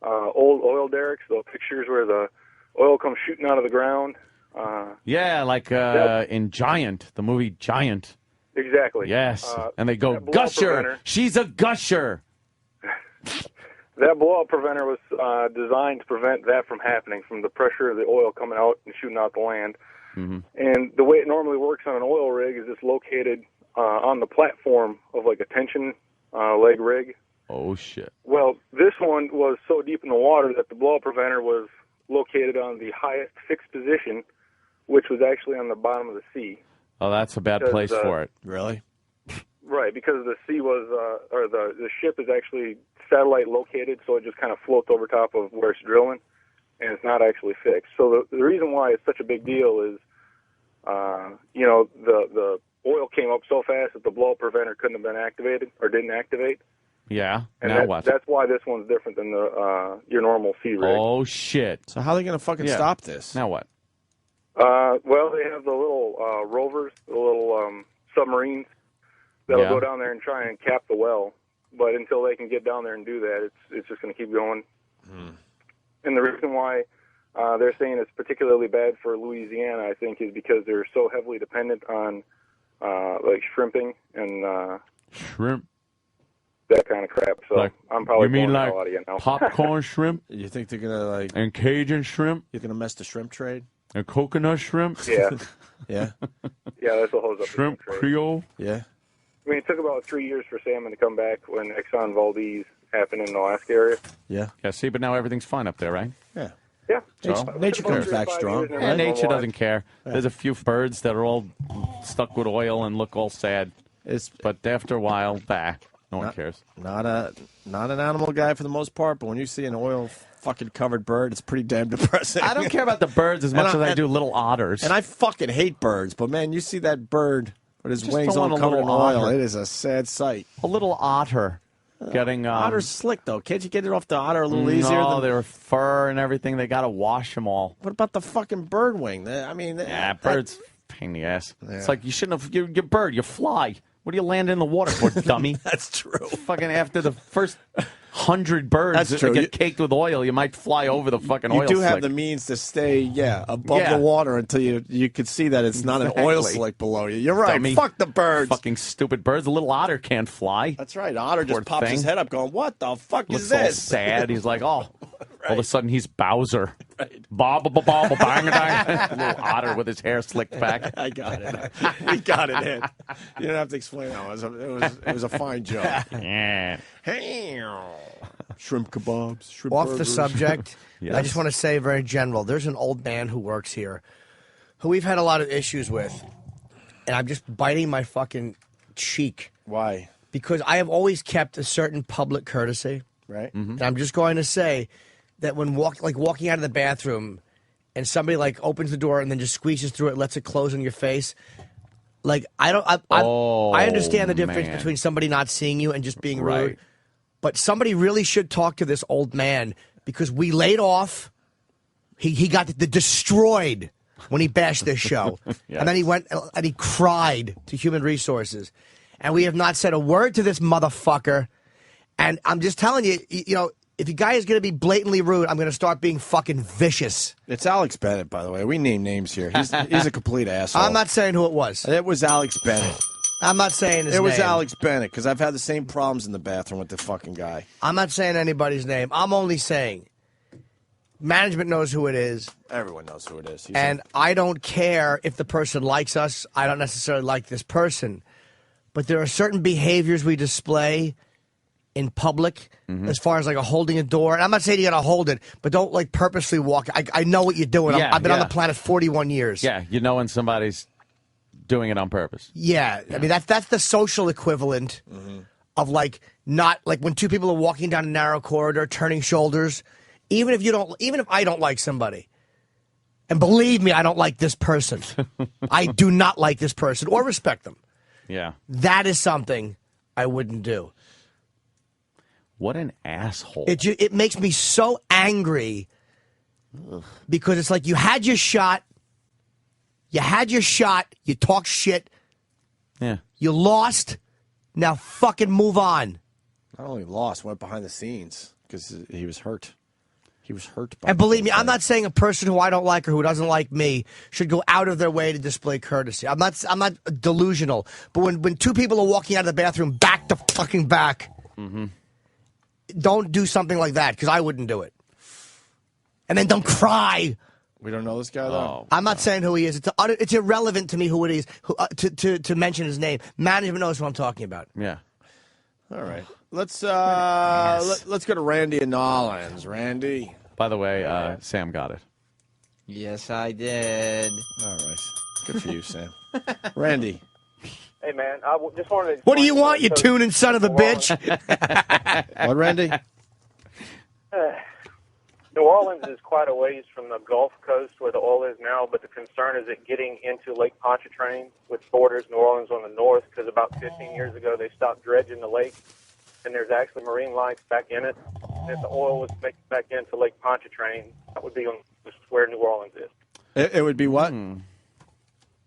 old oil derricks, the pictures where the oil comes shooting out of the ground? Yeah, like in Giant, the movie Giant. Exactly. Yes, and they go, that blowout gusher. preventer- She's a gusher. That blowout preventer was designed to prevent that from happening, from the pressure of the oil coming out and shooting out the land. Mm-hmm. And the way it normally works on an oil rig is it's located on the platform of like a tension leg rig. Oh, shit. Well, this one was so deep in the water that the blowout preventer was located on the highest fixed position, which was actually on the bottom of the sea. Oh, that's a bad Because, place for it. Really? Right, because the sea was, or the ship is actually satellite located, so it just kind of floats over top of where it's drilling, and it's not actually fixed. So the reason why it's such a big deal is, the oil came up so fast that the blowout preventer couldn't have been activated or didn't activate. Yeah. And Now what? that's why this one's different than your normal sea rig. Oh, shit. So how are they going to fucking stop this? Now what? Well, they have the little rovers, the little submarines that'll go down there and try and cap the well. But until they can get down there and do that, it's just going to keep going. And the reason why they're saying it's particularly bad for Louisiana, I think, is because they're so heavily dependent on like shrimping and shrimp, that kind of crap. So like, I'm probably you mean blowing the like hell out of you now. popcorn shrimp? You think they're gonna like and Cajun shrimp? You're gonna mess the shrimp trade? And coconut shrimp? Yeah. Yeah. Yeah, that's what holds up Shrimp the trade. Creole? Yeah. I mean, it took about 3 years for salmon to come back when Exxon Valdez happened in the Alaska area. Yeah. Yeah, see, but now everything's fine up there, right? Yeah. Yeah. So? Nature comes back strong. Yeah, Right? nature doesn't care. There's a few birds that are all stuck with oil and look all sad. But after a while, no one cares. Not an animal guy for the most part, but when you see an oil fucking covered bird, it's pretty damn depressing. I don't care about the birds as much as I do little otters. And I fucking hate birds, but man, you see that bird with his Just wings don't all want a covered in little oil. otter. It is a sad sight. A little otter getting... Otter's slick, though. Can't you get it off the otter a little easier? No, their fur and everything. They got to wash them all. What about the fucking bird wing? I mean... Yeah, birds, pain in the ass. It's like you shouldn't have... You're bird, you fly. What do you land in the water for, dummy? That's true. Fucking after the first 100 birds That's true. get caked with oil, you might fly over the fucking oil You do have slick. the means to stay, above Yeah. the water until you could see that it's not an oil Exactly. slick below you. You're right. Dummy. Fuck the birds. Fucking stupid birds. A little otter can't fly. That's right. Otter Poor just pops his thing. head up going, what the fuck Looks is all this? sad. He's like, oh. All of a sudden, he's Bowser. Bob, bob, bob, bang, bang. Little otter with his hair slicked back. I got it. We got it in. You don't have to explain that. It was a fine joke. Yeah. Shrimp kebabs. Shrimp Off the burgers. subject, Yes. I just want to say very general. There's an old man who works here who we've had a lot of issues with. And I'm just biting my fucking cheek. Why? Because I have always kept a certain public courtesy. Right. And I'm just going to say that when walking out of the bathroom and somebody like opens the door and then just squeezes through it, lets it close on your face. Like, I understand the difference man. between somebody not seeing you and just being Right. rude. But somebody really should talk to this old man because we laid off. He got destroyed when he bashed this show. Yes. And then he went and he cried to Human Resources. And we have not said a word to this motherfucker. And I'm just telling you, if a guy is going to be blatantly rude, I'm going to start being fucking vicious. It's Alex Bennett, by the way. We name names here. He's a complete asshole. I'm not saying who it was. It was Alex Bennett. I'm not saying his name. It was Alex Bennett, because I've had the same problems in the bathroom with the fucking guy. I'm not saying anybody's name. I'm only saying management knows who it is. Everyone knows who it is. And I don't care if the person likes us. I don't necessarily like this person. But there are certain behaviors we display in public, as far as like holding a door. And I'm not saying you got to hold it, but don't like purposely walk. I know what you're doing. Yeah, I've been on the planet 41 years. Yeah, you know when somebody's doing it on purpose. Yeah. I mean, that's the social equivalent of like not like when two people are walking down a narrow corridor, turning shoulders. Even if I don't like somebody, and believe me, I don't like this person. I do not like this person or respect them. Yeah. That is something I wouldn't do. What an asshole. It makes me so angry because it's like you had your shot. You had your shot. You talk shit. Yeah. You lost. Now fucking move on. Not only lost, went behind the scenes because he was hurt. He was hurt. And believe me, I'm not saying a person who I don't like or who doesn't like me should go out of their way to display courtesy. I'm not delusional. But when two people are walking out of the bathroom back to fucking back, don't do something like that because I wouldn't do it. And then don't cry. We don't know this guy, though? I'm not saying who he is. It's irrelevant to me who it is to mention his name. Management knows who I'm talking about. Yeah. All right. Let's go to Randy in Nolans. Randy. By the way, Sam got it. Yes, I did. All right. Good for you, Sam. Randy. Hey, man, I just wanted to... What do you want, you tuning son of a bitch? What, Randy? New Orleans is quite a ways from the Gulf Coast where the oil is now, but the concern is it getting into Lake Pontchartrain, which borders New Orleans on the north, because about 15 years ago they stopped dredging the lake, and there's actually marine life back in it. And if the oil was making back into Lake Pontchartrain, that would be on where New Orleans is. It would be what?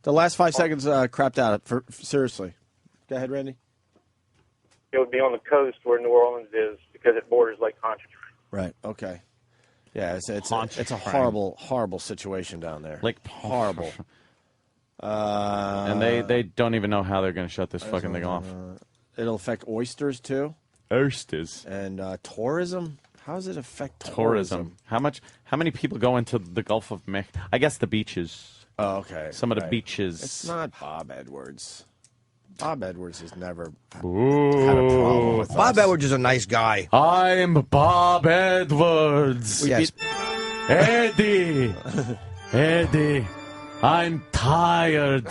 The last 5 seconds crapped out. Seriously. Go ahead, Randy. It would be on the coast where New Orleans is because it borders Lake Pontchartrain. Right. Okay. Yeah, it's a horrible situation down there. Like horrible. And they don't even know how they're going to shut this fucking thing off. It'll affect oysters too. Oysters and tourism. How does it affect tourism? How many people go into the Gulf of Mexico? I guess the beaches. Oh, okay. Some of the beaches. It's not Bob Edwards. Bob Edwards has never had a problem with Bob Edwards is a nice guy. I'm Bob Edwards. Yes. Eddie. I'm tired.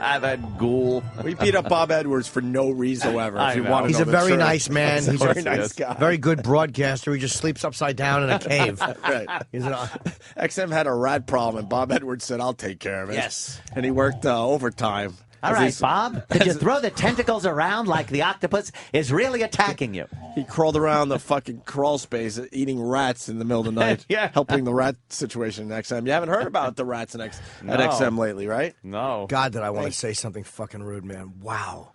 That ghoul. We beat up Bob Edwards for no reason whatsoever. If you want to He's know a the very truth. nice man. He's a very nice guy. Very good broadcaster. He just sleeps upside down in a cave. Right. XM had a rat problem, and Bob Edwards said, "I'll take care of it." Yes. And he worked overtime. All right, Bob. Could you throw the tentacles around like the octopus is really attacking you? He crawled around the fucking crawl space eating rats in the middle of the night, helping the rat situation in XM. You haven't heard about the rats at XM lately, right? No. God, did I want to say something fucking rude, man. Wow.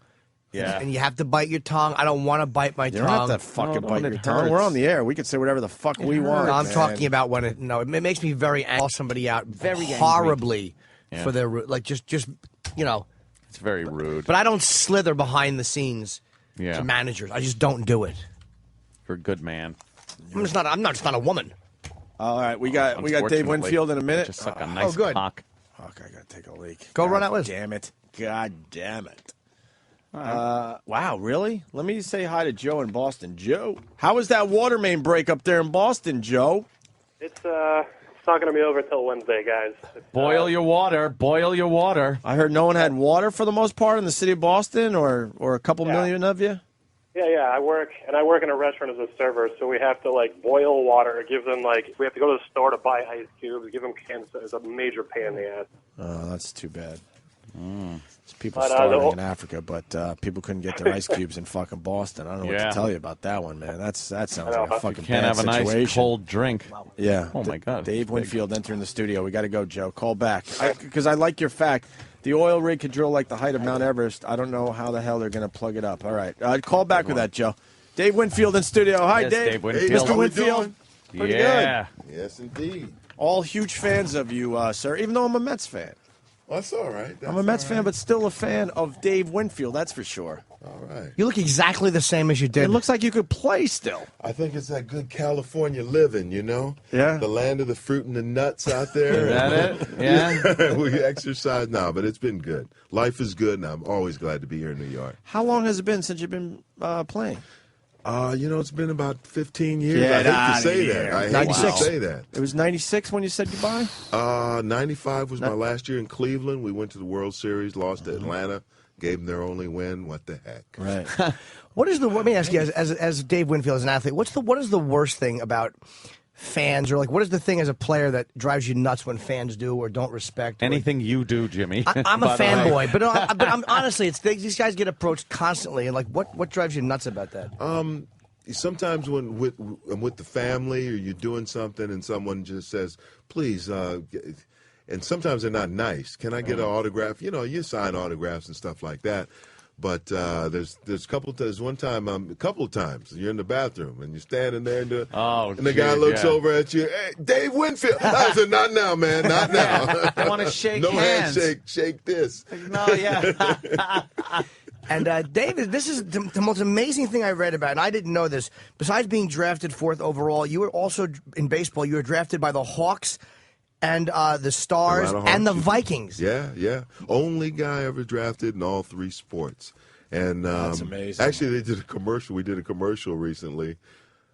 Yeah. And you have to bite your tongue. I don't want to bite my tongue. You don't have to fucking bite your tongue. We're on the air. We can say whatever the fuck we want. No, I'm man. talking about when it makes me very angry. Call somebody out very horribly for their just you know. It's very rude. But I don't slither behind the scenes Yeah. to managers. I just don't do it. You're a good man. I'm just not a woman. All right, we got Dave Winfield in a minute. Just suck a nice good. cock. Fuck, I gotta take a leak. Go run that list. Damn it. God damn it. Wow, really? Let me say hi to Joe in Boston. Joe, how was that water main break up there in Boston, Joe? It's not going to be over till Wednesday, guys. Boil your water. Boil your water. I heard no one had water for the most part in the city of Boston, or a couple million of you. Yeah. I work in a restaurant as a server, so we have to boil water. Give them we have to go to the store to buy ice cubes. Give them cans. It's a major pain in the ass. Oh, that's too bad. Mm. People starving in Africa, but people couldn't get their ice cubes in fucking Boston. I don't know what to tell you about that one, man. That sounds like a fucking Can't bad have a situation. nice cold drink. Yeah. Oh my God. Dave Winfield entering the studio. We got to go, Joe. Call back because I like your fact. The oil rig could drill like the height of Mount Everest. I don't know how the hell they're going to plug it up. All right, call back with that, Joe. Dave Winfield in studio. Hi, Yes, Dave. Dave Winfield. Mr. Winfield. Pretty Yeah. good. Yes, indeed. All huge fans of you, sir, even though I'm a Mets fan. Well, that's all right. I'm a Mets fan, but still a fan of Dave Winfield, that's for sure. All right. You look exactly the same as you did. It looks like you could play still. I think it's that good California living, you know? Yeah. The land of the fruit and the nuts out there. Is that it? Yeah. We exercise now, but it's been good. Life is good, and I'm always glad to be here in New York. How long has it been since you've been playing? It's been about 15 years. Get I outta hate to say here. that. I hate 96. to say that. It was 96 when you said goodbye? 95 was my last year in Cleveland. We went to the World Series, lost to Atlanta, gave them their only win. What the heck? Right. Let me ask you, as Dave Winfield, as an athlete, what is the worst thing about fans, or what is the thing as a player that drives you nuts when fans do or don't respect? Anything you do, Jimmy. I'm a fanboy, but I'm honestly, it's these guys get approached constantly, and what drives you nuts about that? Sometimes when I'm with the family, or you're doing something, and someone just says, "Please," and sometimes they're not nice. Can I get an autograph? You sign autographs and stuff like that. But there's a couple of times you're in the bathroom and you're standing there and the guy looks over at you. Hey, Dave Winfield. I said, not now, man, not now. I want to shake no hands. handshake, shake this. No, yeah. And David, this is the most amazing thing I read about, and I didn't know this. Besides being drafted 4th overall, you were also in baseball. You were drafted by the Hawks and the Stars and the Vikings. Yeah. Only guy ever drafted in all 3 sports. And that's amazing. Actually, they did a commercial. We did a commercial recently.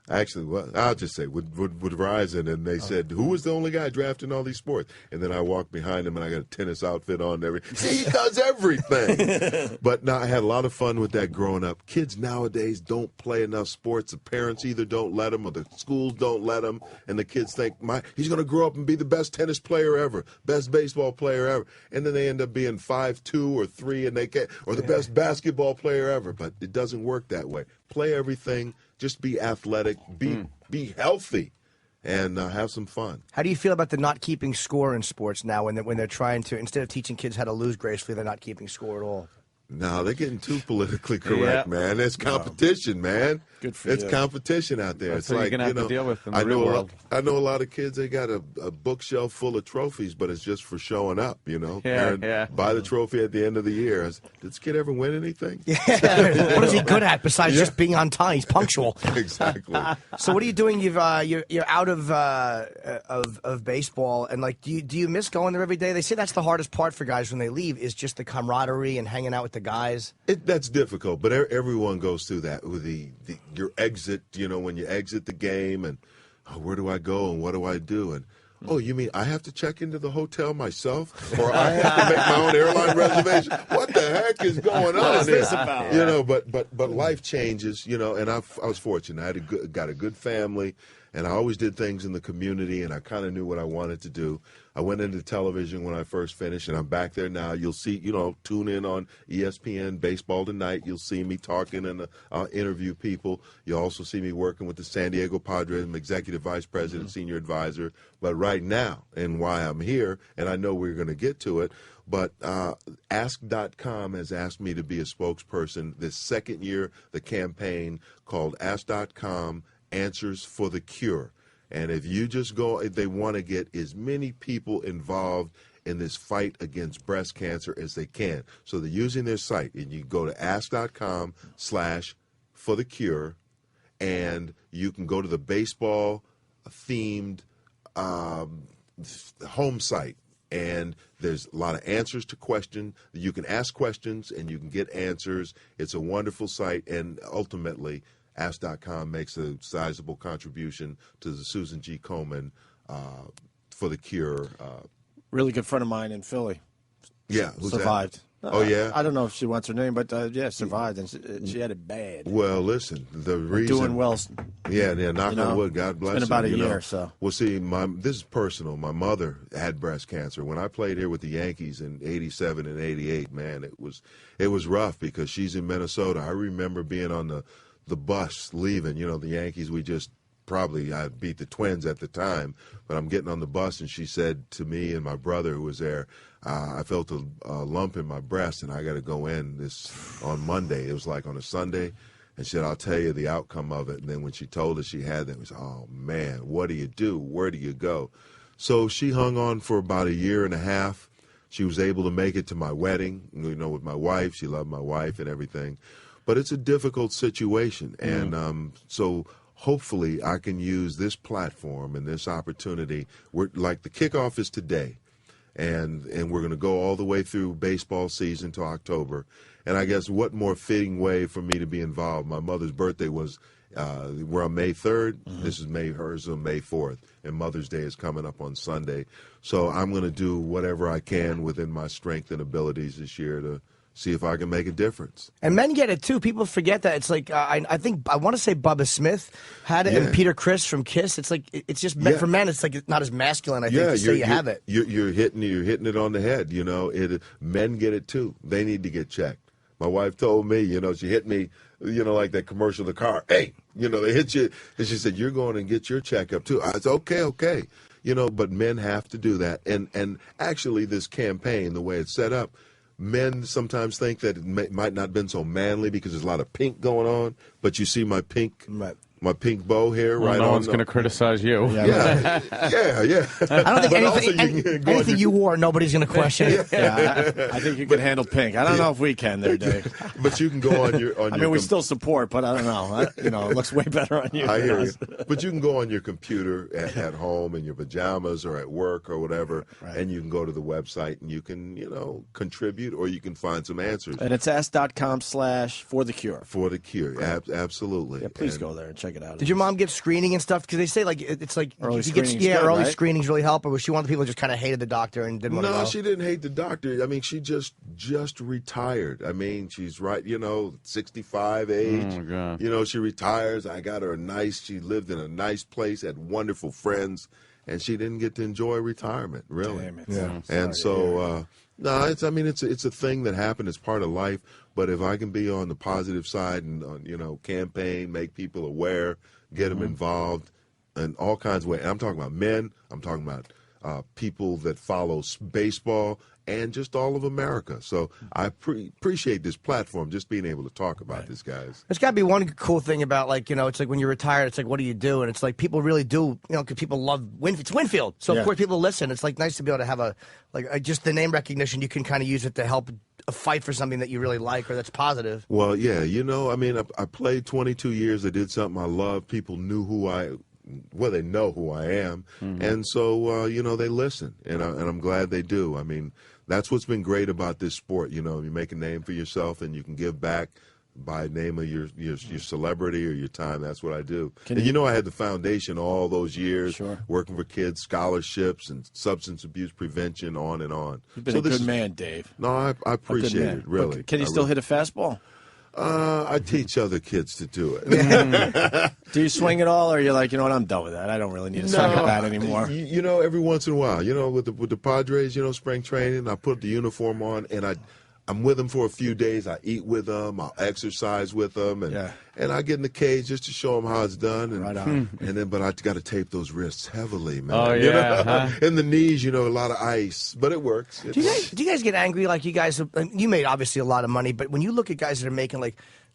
Actually, well, I'll just say with Verizon, and they said, "Who was the only guy drafting all these sports?" And then I walked behind him, and I got a tennis outfit on and everything. See, he does everything. But no, I had a lot of fun with that growing up. Kids nowadays don't play enough sports. The parents either don't let them, or the schools don't let them, and the kids think, he's going to grow up and be the best tennis player ever, best baseball player ever, and then they end up being 5'2" or 3, and they can't, or the best basketball player ever. But it doesn't work that way. Play everything. Just be athletic, be healthy, and have some fun. How do you feel about the not keeping score in sports now when they're trying to, instead of teaching kids how to lose gracefully, they're not keeping score at all? No, they're getting too politically correct, man. It's competition, man. Good for It's you. competition out there. That's It's what like, you're going to have to deal with in the I real world. I know a lot of kids, they got a bookshelf full of trophies, but it's just for showing up, Yeah. Buy the trophy at the end of the year. Did this kid ever win anything? Yeah. What is he good at besides just being on time? He's punctual. Exactly. So what are you doing? You're out of baseball, and do you miss going there every day? They say that's the hardest part for guys when they leave, is just the camaraderie and hanging out with the guys. That's difficult, but everyone goes through that with your exit. When you exit the game, and where do I go and what do I do? And you mean I have to check into the hotel myself, or I have to make my own airline reservation? What the heck is going on? What is this about? But life changes. And I was fortunate. I got a good family. And I always did things in the community, and I kind of knew what I wanted to do. I went into television when I first finished, and I'm back there now. You'll see, tune in on ESPN, Baseball Tonight. You'll see me talking, and I'll interview people. You'll also see me working with the San Diego Padres. I'm Executive Vice President, Senior Advisor. But right now, and why I'm here, and I know we're going to get to it, but Ask.com has asked me to be a spokesperson this second year, the campaign called Ask.com Answers for the Cure. And if you just go, they want to get as many people involved in this fight against breast cancer as they can. So they're using their site, and you go to ask.com/for-the-cure, and you can go to the baseball-themed home site. And there's a lot of answers to questions. You can ask questions, and you can get answers. It's a wonderful site, and ultimately, Ask.com makes a sizable contribution to the Susan G. Komen for the Cure. Really good friend of mine in Philly. Yeah, who's survived. That? Oh, yeah? I don't know if she wants her name, but survived, and she had it bad. Well, listen, the reason... Doing well. Yeah, knock on wood, God bless her. It's been about a year or so. Well, see, this is personal. My mother had breast cancer. When I played here with the Yankees in 87 and 88, man, it was rough because she's in Minnesota. I remember being on the bus leaving, the Yankees, I beat the Twins at the time, but I'm getting on the bus, and she said to me and my brother who was there, I felt a lump in my breast, and I got to go in on Monday. It was like on a Sunday, And she said, I'll tell you the outcome of it. And then when she told us she had that, we said, oh, man, what do you do? Where do you go? So she hung on for about a year and a half. She was able to make it to my wedding, with my wife. She loved my wife and everything. But it's a difficult situation. And so hopefully I can use this platform and this opportunity. Like the kickoff is today. And we're going to go all the way through baseball season to October. And I guess what more fitting way for me to be involved? My mother's birthday was, we're on May 3rd. This is hers on May 4th. And Mother's Day is coming up on Sunday. So I'm going to do whatever I can within my strength and abilities this year to see if I can make a difference. And men get it, too. People forget that. It's like, I want to say Bubba Smith had it, and Peter Criss from Kiss. It's like, it's just, for men, it's like not as masculine, I think, to say you have it. You're hitting it on the head, men get it, too. They need to get checked. My wife told me, she hit me, like that commercial of the car. Hey, they hit you. And she said, you're going to get your checkup, too. I said, okay. But men have to do that. And actually, this campaign, the way it's set up, men sometimes think that it might not have been so manly because there's a lot of pink going on. But you see my pink bow here, right? No one's going to criticize you. Yeah. I don't think anything you wore, nobody's going to question it. I think you can handle pink. I don't know if we can there, Dave. But you can go on your. We still support, but I don't know. It looks way better on you. I hear you. But you can go on your computer at home in your pajamas or at work or whatever, and you can go to the website and you can, contribute or you can find some answers. And it's ask.com/forthecure. For the Cure, absolutely. Yeah, please go there and check it out. Did your mom get screening and stuff? Because they say it's like early screenings. Early screenings really help. Or was she one of the people who just kind of hated the doctor and didn't want to go? No, she didn't hate the doctor. I mean, she just retired. I mean, she's 65 age. Oh, my God. She retires. I got her she lived in a nice place, had wonderful friends, and she didn't get to enjoy retirement, really. Damn it. Yeah. And so, no, it's a thing that happened. It's part of life. But if I can be on the positive side and, campaign, make people aware, get them involved in all kinds of ways. And I'm talking about men. I'm talking about people that follow baseball and just all of America. So I appreciate this platform, just being able to talk about this, guys. There's got to be one cool thing about, it's like when you're retired, it's like, what do you do? And it's like people really do, because people love Winfield. It's Winfield. So, of course, people listen. It's, nice to be able to have just the name recognition. You can kind of use it to help a fight for something that you really like or that's positive. Well, yeah, I played 22 years. I did something I loved. People knew they know who I am. Mm-hmm. And so, they listen, and I'm glad they do. I mean, that's what's been great about this sport. You make a name for yourself and you can give back by name of your celebrity or your time. That's what I do. I had the foundation all those years working for kids, scholarships and substance abuse prevention, on and on. You've been a good man, Dave. No, I appreciate it, really. But can you still hit a fastball? I teach other kids to do it. Do you swing it all, or are you like, I'm done with that. I don't really need a second bat anymore. Every once in a while, with the Padres, spring training, I put the uniform on and I'm with them for a few days. I eat with them. I'll exercise with them, and I get in the cage just to show them how it's done. And, right on. But I got to tape those wrists heavily, man. Oh yeah, and the knees, a lot of ice, but it works. Do you guys get angry? Like you guys, you made obviously a lot of money, but when you look at guys that are making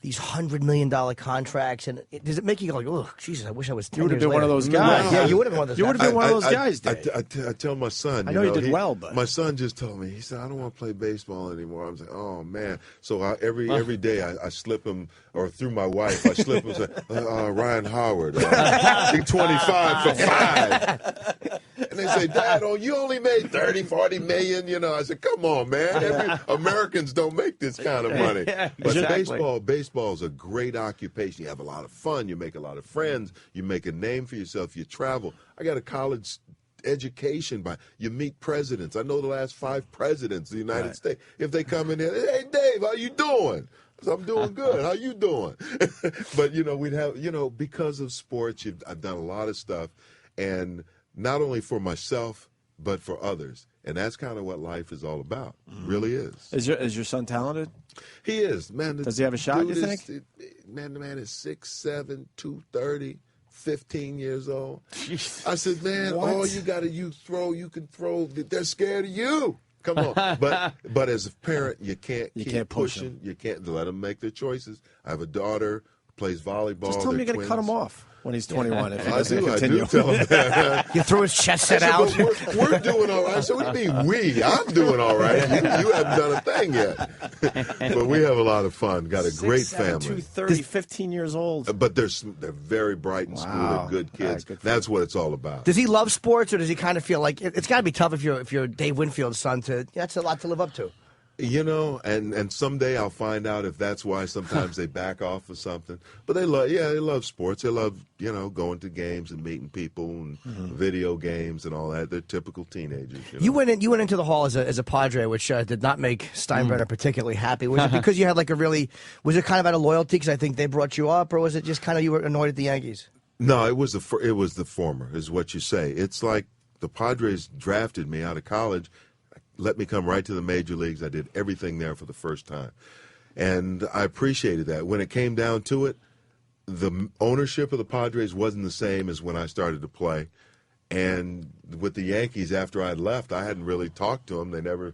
these $100 million contracts, and does it make you go like, oh, Jesus, I wish I was 10 You would have years been one of later. those guys. Yeah, you would have been one of those guys. You would have been one of those guys, Dave. I tell my son. I know you did well, but my son just told me, he said, I don't want to play baseball anymore. I was like, oh, man. So every day I slip him, or through my wife, I slip him and say, Ryan Howard, 25 for 5. And they say, Dad, you only made 30, 40 million. I said, come on, man. Americans don't make this kind of money. But exactly. baseball's a great occupation. You have a lot of fun. You make a lot of friends. You make a name for yourself. You travel. I got a college education you meet presidents. I know the last 5 presidents of the United States. If they come in here, hey, Dave, how you doing? I'm doing good. How you doing? But, we'd have, because of sports, I've done a lot of stuff. And not only for myself, but for others. And that's kind of what life is all about. Really is. Is your son talented? He is, man. Does he have a shot, you think? The man is 6'7", 230, 15 years old. Jeez. I said, man, all you got to you can throw. They're scared of you. Come on. But as a parent, you can't keep push pushing. You can't let them make their choices. I have a daughter, plays volleyball. Just tell him They're you're going to cut him twins. off when he's 21 if he I doesn't do. continue. I do tell him that. You threw his chest set I said, out. "But we're doing all right." So what do you mean we? I'm doing all right. You haven't done a thing yet. But we have a lot of fun. Got a great 6'7", family. 230, 15 years old. But they're very bright in school. Wow. They're good kids. Good for That's what it's all about. Does he love sports, or does he kind of feel like it's got to be tough if you're Dave Winfield's son? That's a lot to live up to. You know, and someday I'll find out if that's why sometimes they back off or something. But they love sports. They love, going to games and meeting people and video games and all that. They're typical teenagers. You went into the hall as a Padre, which did not make Steinbrenner particularly happy. Was it because you had was it kind of out of loyalty because I think they brought you up, or was it just kind of you were annoyed at the Yankees? No, it was the former, is what you say. It's like the Padres drafted me out of college, let me come right to the major leagues. I did everything there for the first time. And I appreciated that. When it came down to it, the ownership of the Padres wasn't the same as when I started to play. And with the Yankees, after I left, I hadn't really talked to them. They never,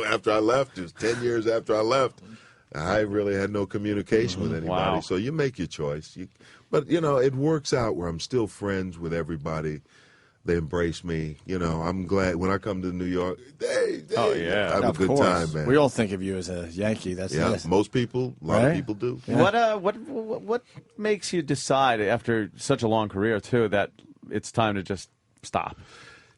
after I left, it was 10 years after I left, I really had no communication with anybody. Wow. So you make your choice. But, it works out where I'm still friends with everybody. They embrace me. I'm glad when I come to New York. Hey, oh yeah, have a good time, man. We all think of you as a Yankee. That's nice. Most people, a lot of people do. Yeah. What makes you decide after such a long career too that it's time to just stop?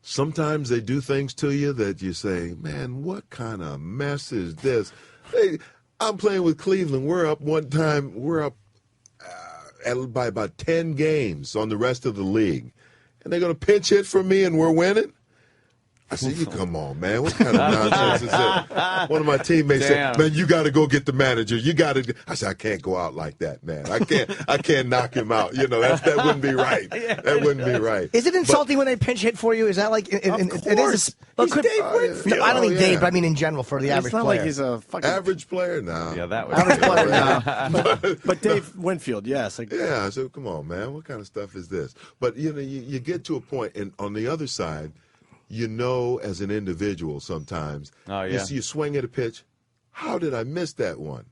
Sometimes they do things to you that you say, "Man, what kind of mess is this?" Hey, I'm playing with Cleveland. We're up one time. We're up by about 10 games on the rest of the league. And they're going to pinch hit for me and we're winning? I said, you come on, man. What kind of nonsense is that? One of my teammates said, man, you got to go get the manager. You got to. I said, I can't go out like that, man. I can't knock him out. That wouldn't be right. That wouldn't be right. Is it insulting when they pinch hit for you? Is that like it is? He's Dave Winfield. I don't mean Dave, but I mean in general for the average player. It's not player. like he's a fucking average player now. Yeah, that was average player now. But Dave Winfield, yes. Yeah, I said, come on, man. What kind of stuff is this? But you get to a point, and on the other side, as an individual sometimes, you swing at a pitch, how did I miss that one?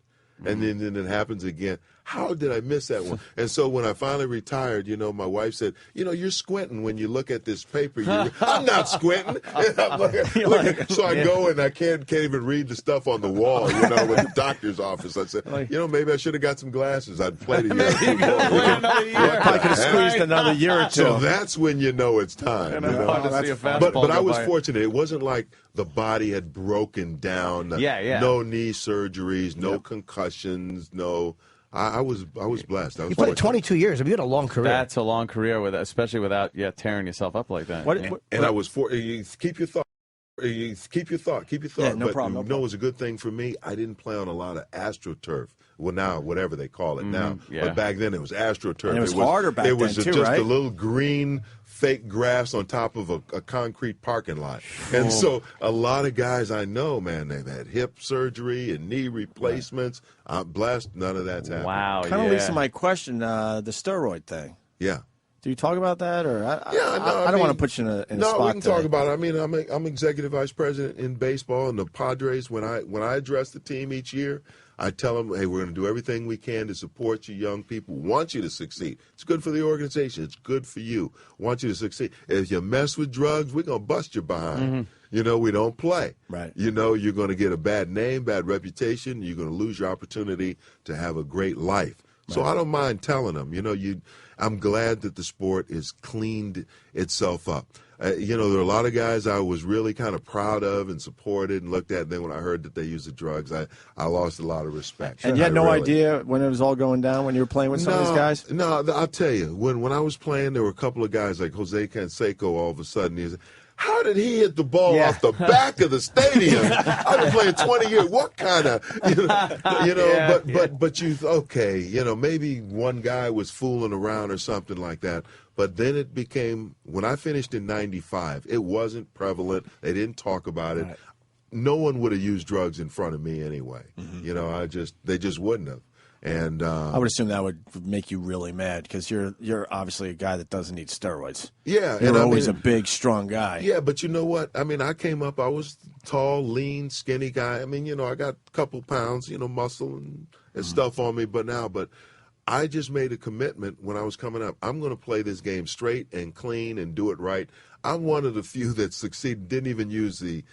And then it happens again. How did I miss that one? And so when I finally retired, my wife said, you're squinting when you look at this paper. I'm not squinting. I'm looking. So I go and I can't even read the stuff on the wall, with the doctor's office. I said, maybe I should have got some glasses. I'd played a year. Probably could have squeezed another year or two. So that's when it's time. But I was fortunate. It wasn't like the body had broken down. No knee surgeries, no concussions, no. I was blessed. You played 22 years. I mean, you had a long career. That's a long career, especially without tearing yourself up like that. And I was keep your thought. Keep your thought. Yeah, no problem. It was a good thing for me. I didn't play on a lot of AstroTurf. Well, now whatever they call it now, but back then it was AstroTurf. And it was harder back then too, right? It was just a little green fake grass on top of a concrete parking lot. And so a lot of guys I know, man, they've had hip surgery and knee replacements. I'm blessed. None of that's happened. Wow. Kind of leads to my question, the steroid thing. Yeah. Do you talk about that, or I I don't want to put you in a spot. No, we can talk about it. I mean, I'm executive vice president in baseball, and the Padres. When I address the team each year, I tell them, hey, we're going to do everything we can to support you young people. Want you to succeed. It's good for the organization. It's good for you. Want you to succeed. If you mess with drugs, we're going to bust your behind. We don't play. Right. You're going to get a bad name, bad reputation. You're going to lose your opportunity to have a great life. So I don't mind telling them, I'm glad that the sport has cleaned itself up. There are a lot of guys I was really kind of proud of and supported and looked at. And then when I heard that they used the drugs, I lost a lot of respect. And you had no idea when it was all going down when you were playing with some of these guys? No, I'll tell you. When I was playing, there were a couple of guys like Jose Canseco all of a sudden. He was, how did he hit the ball off the back of the stadium? I've been playing 20 years. What kind of, but maybe one guy was fooling around or something like that. But then it became, when I finished in 95, it wasn't prevalent. They didn't talk about it. Right. No one would have used drugs in front of me anyway. They just wouldn't have. And I would assume that would make you really mad because you're obviously a guy that doesn't need steroids. Yeah, you're always a big, strong guy. Yeah, but you know what? I mean, I came up. I was tall, lean, skinny guy. I mean, I got a couple pounds, muscle and stuff on me. But I just made a commitment when I was coming up. I'm going to play this game straight and clean and do it right. I'm one of the few that succeeded, didn't even use the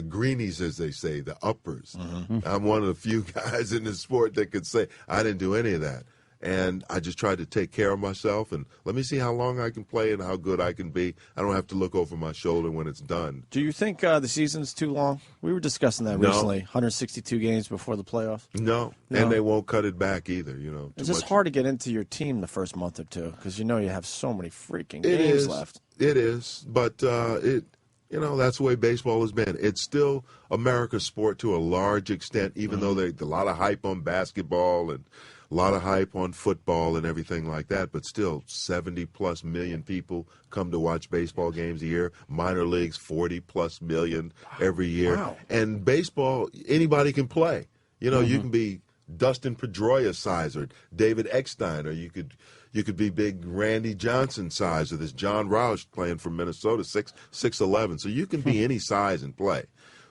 greenies, as they say, the uppers. I'm one of the few guys in the sport that could say, I didn't do any of that. And I just tried to take care of myself, and let me see how long I can play and how good I can be. I don't have to look over my shoulder when it's done. Do you think the season's too long? We were discussing that recently. 162 games before the playoffs. No, and they won't cut it back either. It's just hard to get into your team the first month or two because you have so many freaking games left. It is, but that's the way baseball has been. It's still America's sport to a large extent, even though there's a lot of hype on basketball and a lot of hype on football and everything like that, but still 70-plus million people come to watch baseball games a year. Minor leagues, 40-plus million every year. Wow. And baseball, anybody can play. You can be Dustin Pedroia size or David Eckstein, or you could be big Randy Johnson size, or this John Roush playing from Minnesota, 6'11". So you can be any size and play.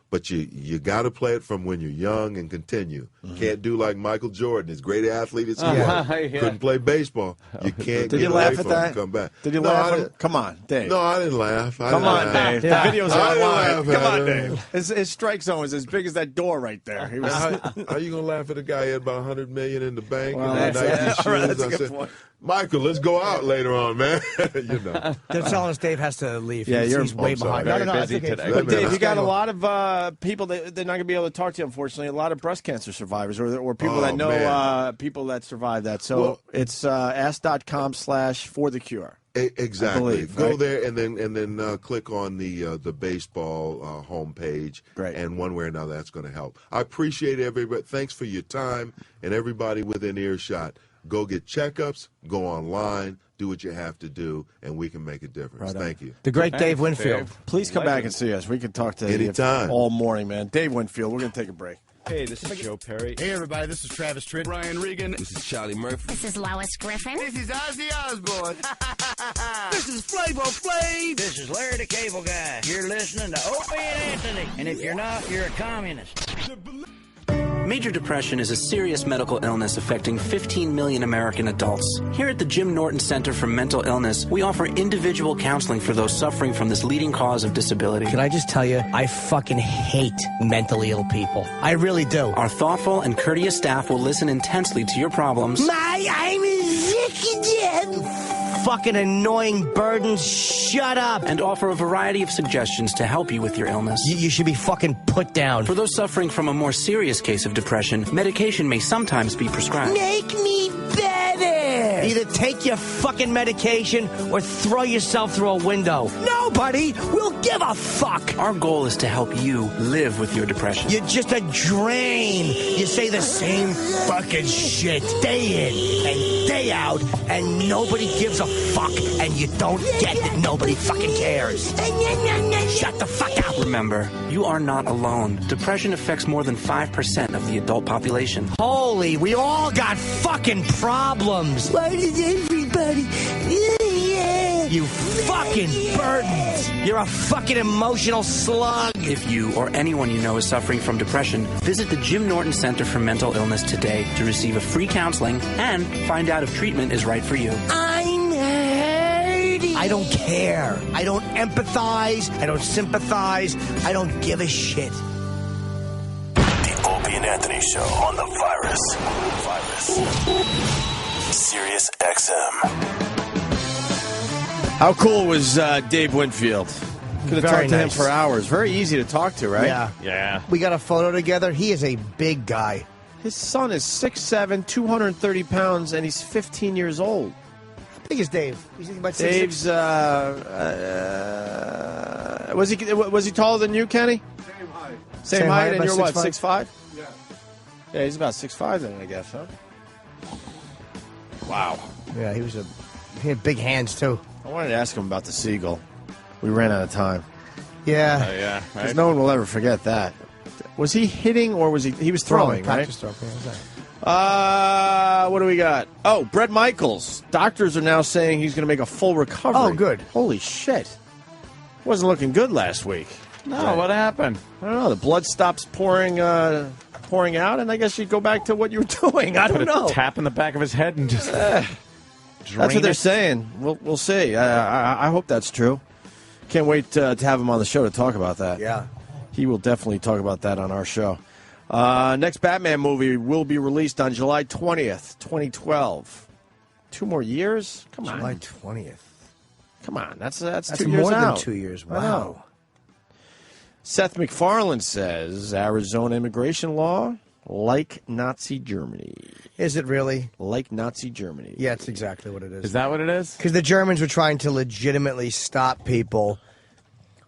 But you got to play it from when you're young and continue. Can't do like Michael Jordan, as great athlete as he was. Couldn't play baseball. You can't get away from it and come back. Did you laugh? Come on, Dave. No, I didn't laugh. Come on, Dave. The video's online. Come on, Dave. His strike zone was as big as that door right there. He was. How are you going to laugh at a guy who had about $100 million in the bank Well, and that's Nike shoes? a good point. Michael, let's go out later on, man. They're telling us Dave has to leave. Yeah, he's way behind. Very No, busy okay. today. But Dave, you got a lot of people that they're not going to be able to talk to you, unfortunately. A lot of breast cancer survivors or people that know people that survived that. So it's ask.com/forthecure. Exactly. Go there and then click on the baseball homepage. Great. And one way or another, that's going to help. I appreciate everybody. Thanks for your time, and everybody within earshot. Go get checkups. Go online. Do what you have to do, and we can make a difference. Thank you. The great Dave Winfield. Please come back and see us. We can talk to anytime you all morning, man. Dave Winfield. We're going to take a break. Hey, this is Joe Perry. Hey, everybody, this is Travis Tritt. Brian Regan. This is Charlie Murphy. This is Lois Griffin. This is Ozzy Osbourne. This is Flavor Flav. This is Larry the Cable Guy. You're listening to Opie and Anthony. And if you're not, you're a communist. Major depression is a serious medical illness affecting 15 million American adults. Here at the Jim Norton Center for Mental Illness, we offer individual counseling for those suffering from this leading cause of disability. Can I just tell you, I fucking hate mentally ill people. I really do. Our thoughtful and courteous staff will listen intensely to your problems. I'm fucking annoying burdens. Shut up. And offer a variety of suggestions to help you with your illness. You should be fucking put down. For those suffering from a more serious case of depression, medication may sometimes be prescribed. Make me better. Either take your fucking medication or throw yourself through a window. Nobody will give a fuck. Our goal is to help you live with your depression. You're just a drain. You say the same fucking shit day in and day out, and nobody gives a fuck, and you don't get that nobody fucking cares. Shut the fuck up. Remember, you are not alone. Depression affects more than 5% of the adult population. Holy, we all got fucking problems. Why does everybody... You fucking burdens. You're a fucking emotional slug. If you or anyone you know is suffering from depression, visit the Jim Norton Center for Mental Illness today to receive a free counseling and find out if treatment is right for you. I'm hurting. I don't care. I don't empathize. I don't sympathize. I don't give a shit. The Opie and Anthony Show on the virus. Sirius XM. How cool was Dave Winfield? Could have talked to him for hours. Very easy to talk to, right? Yeah. We got a photo together. He is a big guy. His son is 6'7", 230 pounds, and he's 15 years old. How big is Dave? He's about 6'6". Dave's, was he taller than you, Kenny? Same height, and you're what, 6'5"? Yeah. Yeah, he's about 6'5" then, I guess, huh? Wow. Yeah, he had big hands, too. I wanted to ask him about the seagull. We ran out of time. Yeah. Yeah, Because no one will ever forget that. Was he hitting or was he was throwing, right? What do we got? Oh, Bret Michaels. Doctors are now saying he's going to make a full recovery. Oh, good. Holy shit. Wasn't looking good last week. No, what happened? I don't know. The blood stops pouring pouring out, and I guess you'd go back to what you were doing. I don't know. Tap in the back of his head and just That's what they're saying. We'll see. I hope that's true. Can't wait to have him on the show to talk about that. Yeah. He will definitely talk about that on our show. Next Batman movie will be released on July 20th, 2012. 2 more years? Come on. July 20th. Come on. That's 2 years more out. than 2 years. I know. Wow. Seth MacFarlane says Arizona immigration law like Nazi Germany. Is it really? Like Nazi Germany. Yeah, it's exactly what it is. Is that what it is? Because the Germans were trying to legitimately stop people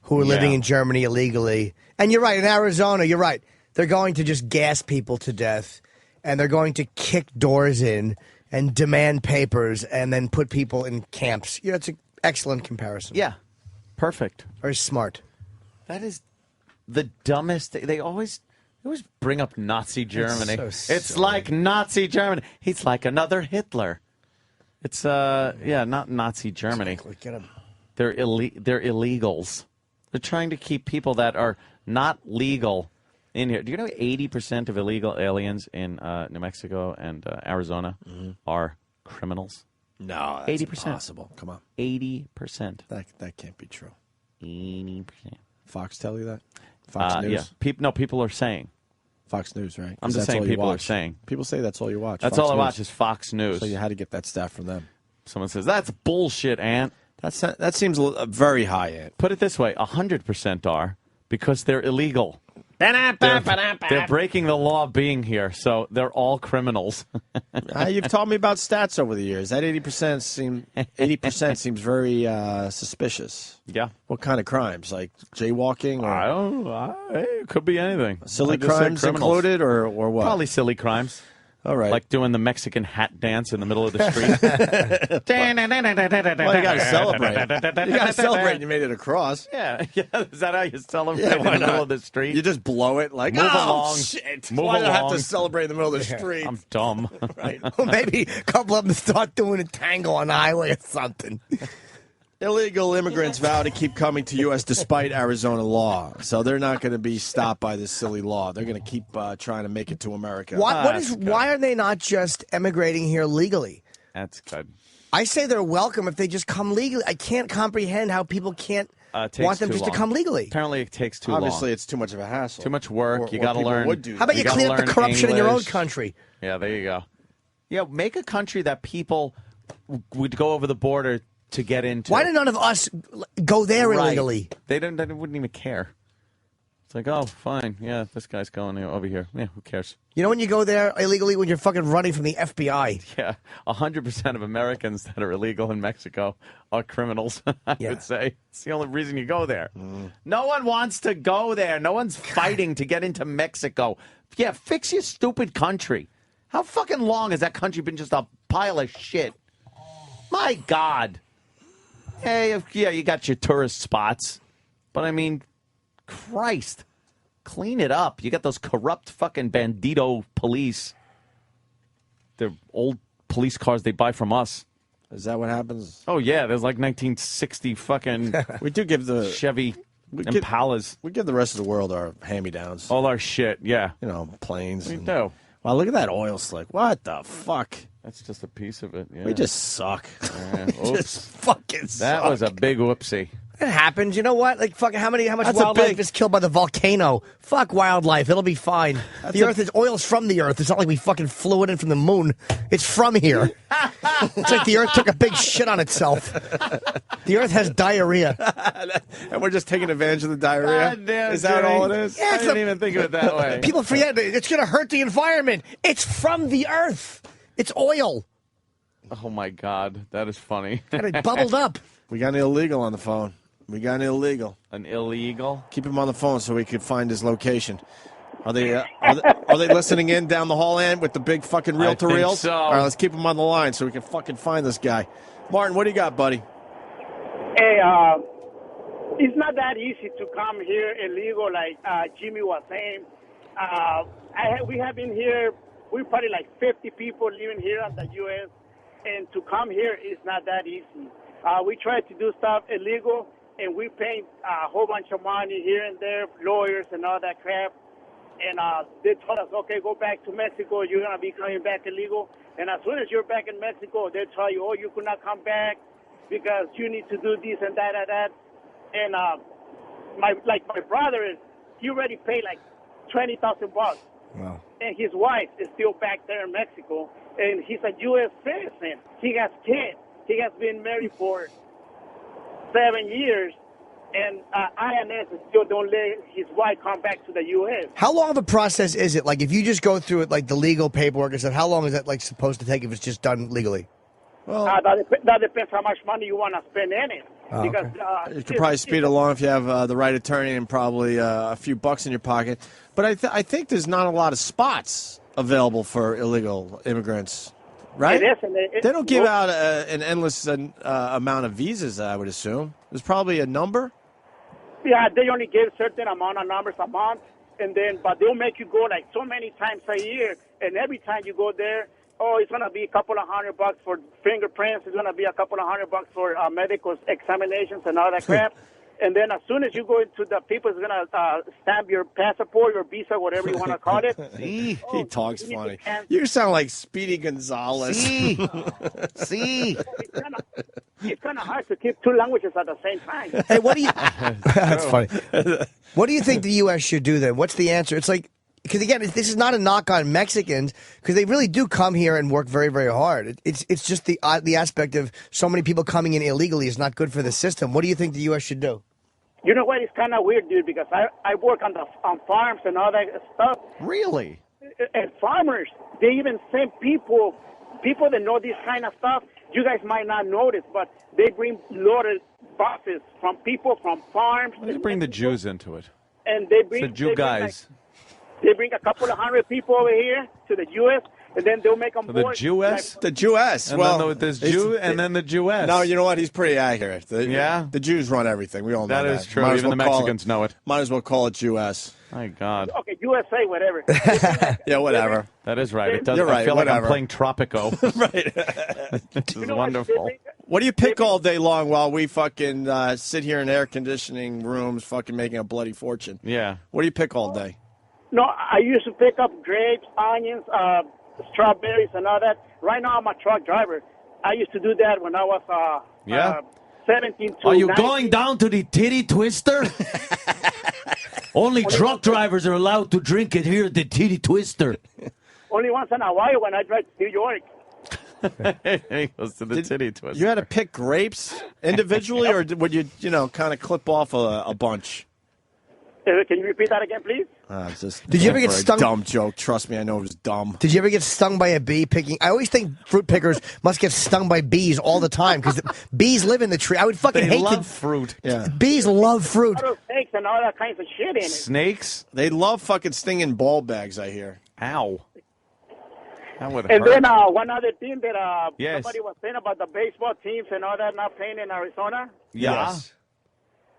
who were living in Germany illegally. And you're right, in Arizona, you're right. They're going to just gas people to death, and they're going to kick doors in and demand papers and then put people in camps. Yeah, it's an excellent comparison. Yeah. Perfect. Very smart. That is the dumbest thing. They always bring up Nazi Germany. It's like Nazi Germany. He's like another Hitler. It's not Nazi Germany. Exactly. They're illegals. They're trying to keep people that are not legal in here. Do you know 80% of illegal aliens in New Mexico and Arizona are criminals? No, that's 80%. impossible. Come on. 80%. That can't be true. 80%. Fox tell you that? Fox News? Yeah. People are saying. Fox News, right? I'm just saying people are saying. People say that's all you watch. That's Fox all I News. watch is Fox News. So you had to get that stuff from them. Someone says, that's bullshit, Ant. That seems very high, Ant. Put it this way, 100% are, because they're illegal. They're breaking the law of being here, so they're all criminals. You've told me about stats over the years. That 80% seems very suspicious. Yeah. What kind of crimes? Like jaywalking? Or I don't know. It could be anything. Silly I just said crimes criminals. included, or what? Probably silly crimes. All right. Like doing the Mexican hat dance in the middle of the street. Well, you got to celebrate. You got to celebrate. And you made it across. Yeah. Is that how you celebrate Yeah, in why the middle not? of the street? You just blow it like, Move oh, along. shit. Move Why do I have along. to celebrate in the middle of the street? I'm dumb. Right. Well, maybe a couple of them start doing a tango on the highway or something. Illegal immigrants vow to keep coming to U.S. despite Arizona law. So they're not going to be stopped by this silly law. They're going to keep trying to make it to America. Why are they not just emigrating here legally? That's good. I say they're welcome if they just come legally. I can't comprehend how people can't want them just to come legally. Apparently it takes too long. Obviously, it's too much of a hassle. Too much work. You Or got to people learn. would do How about you clean up the corruption in your own country? Yeah, there you go. Yeah, make a country that people would go over the border to get into. Why did none of us go there illegally? They wouldn't even care. It's like, oh, fine. Yeah, this guy's going over here. Yeah, who cares? You know when you go there illegally when you're fucking running from the FBI? Yeah, 100% of Americans that are illegal in Mexico are criminals, I would say. It's the only reason you go there. No one wants to go there. No one's fighting to get into Mexico. Yeah, fix your stupid country. How fucking long has that country been just a pile of shit? My God. Hey, yeah, you got your tourist spots. But, I mean, Christ, clean it up. You got those corrupt fucking bandito police. They're old police cars they buy from us. Is that what happens? Oh, yeah, there's like 1960 fucking We do give the Chevy Impalas. We give the rest of the world our hand-me-downs. All our shit, yeah. You know, planes. We do. Wow, look at that oil slick. What the fuck? That's just a piece of it, yeah. We just suck. Oops. Just fucking suck. That was a big whoopsie. It happens. You know what? Like fucking how much That's wildlife is killed by the volcano? Fuck wildlife. It'll be fine. The earth is oil's from the earth. It's not like we fucking flew it in from the moon. It's from here. It's like the earth took a big shit on itself. The earth has diarrhea. And we're just taking advantage of the diarrhea? God damn, is that Jay. all it is? Yeah, I didn't even think of it that way. People forget it's going to hurt the environment. It's from the earth. It's oil. Oh, my God. That is funny. And it bubbled up. We got an illegal on the phone. We got an illegal. An illegal? Keep him on the phone so we can find his location. Are they listening in down the hall end with the big fucking reel-to-reels? so. All right, let's keep him on the line so we can fucking find this guy. Martin, what do you got, buddy? Hey, it's not that easy to come here illegal, like Jimmy was saying. We have been here. We're probably like 50 people living here in the U.S., and to come here is not that easy. We try to do stuff illegal, and we pay a whole bunch of money here and there, lawyers and all that crap. And they told us, okay, go back to Mexico. You're going to be coming back illegal. And as soon as you're back in Mexico, they tell you, oh, you could not come back because you need to do this and that and that. And my brother, he already paid like $20,000. Wow. And his wife is still back there in Mexico. And he's a U.S. citizen. He has kids. He has been married for 7 years. And INS still don't let his wife come back to the U.S. How long of a process is it? Like, if you just go through it, like the legal paperwork and stuff, how long is that like supposed to take if it's just done legally? Well, that depends how much money you want to spend in it. Oh, Because You could probably speed along if you have the right attorney and probably a few bucks in your pocket. But I think there's not a lot of spots available for illegal immigrants, right? It is, and They don't give out an endless amount of visas, I would assume. There's probably a number. Yeah, they only give certain amount of numbers a month, but they'll make you go like so many times a year, and every time you go there, it's going to be a couple of $100 for fingerprints. It's going to be a couple of $100 for medical examinations and all that crap. And then as soon as you go into the people's going to stamp your passport, your visa, whatever you want to call it. He talks funny. You sound like Speedy Gonzalez. See? It's kind of hard to keep two languages at the same time. Hey, what do you... That's funny. What do you think the U.S. should do then? What's the answer? It's like... Because, again, this is not a knock on Mexicans, because they really do come here and work very, very hard. It's just the aspect of so many people coming in illegally is not good for the system. What do you think the U.S. should do? You know what? It's kind of weird, dude, because I work on farms and all that stuff. Really? And farmers, they even send people that know this kind of stuff. You guys might not notice, but they bring loaded buses from people from farms. Let's bring the Jews into it. And they bring the Jew guys. They bring a couple of 100 people over here to the U.S., and then they'll make them The Jewess? The Jewess. And well, then there's Jew, and then the Jewess. No, you know what? He's pretty accurate. Yeah? The Jews run everything. We all know that. That is true. Might as Even the well call Mexicans know it. Might as well call it Jewess. My God. Okay, USA, whatever. Yeah, whatever. That is right. It does. You're right, I feel whatever. like I'm playing Tropico. Right. This is wonderful. What do you pick all day long while we fucking sit here in air conditioning rooms fucking making a bloody fortune? Yeah. What do you pick all day? No, I used to pick up grapes, onions, strawberries, and all that. Right now, I'm a truck driver. I used to do that when I was 17 to Are you 19. going down to the titty twister? Only truck drivers are allowed to drink it here at the titty twister. Only once in a while when I drive to New York. He goes to the titty twist. You had to pick grapes individually, or would you kind of clip off a bunch? Can you repeat that again, please? Did you ever get stung? Dumb joke. Trust me, I know it was dumb. Did you ever get stung by a bee picking? I always think fruit pickers must get stung by bees all the time because bees live in the tree. I would fucking They hate love fruit. Yeah. Bees love fruit. Snakes and all that kinds of shit in it. Snakes? They love fucking stinging ball bags, I hear. Ow. That would And hurt. then one other thing that Yes. somebody was saying about the baseball teams and all that not playing in Arizona. Yes.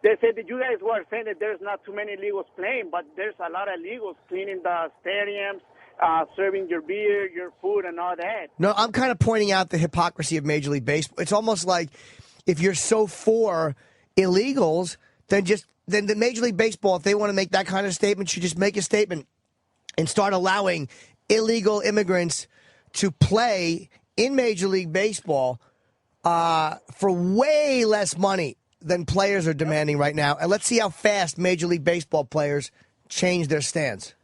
They said that you guys were saying that there's not too many illegals playing, but there's a lot of illegals cleaning the stadiums, serving your beer, your food, and all that. No, I'm kind of pointing out the hypocrisy of Major League Baseball. It's almost like if you're so for illegals, then the Major League Baseball, if they want to make that kind of statement, should just make a statement and start allowing illegal immigrants to play in Major League Baseball for way less money than players are demanding right now. And let's see how fast Major League Baseball players change their stance.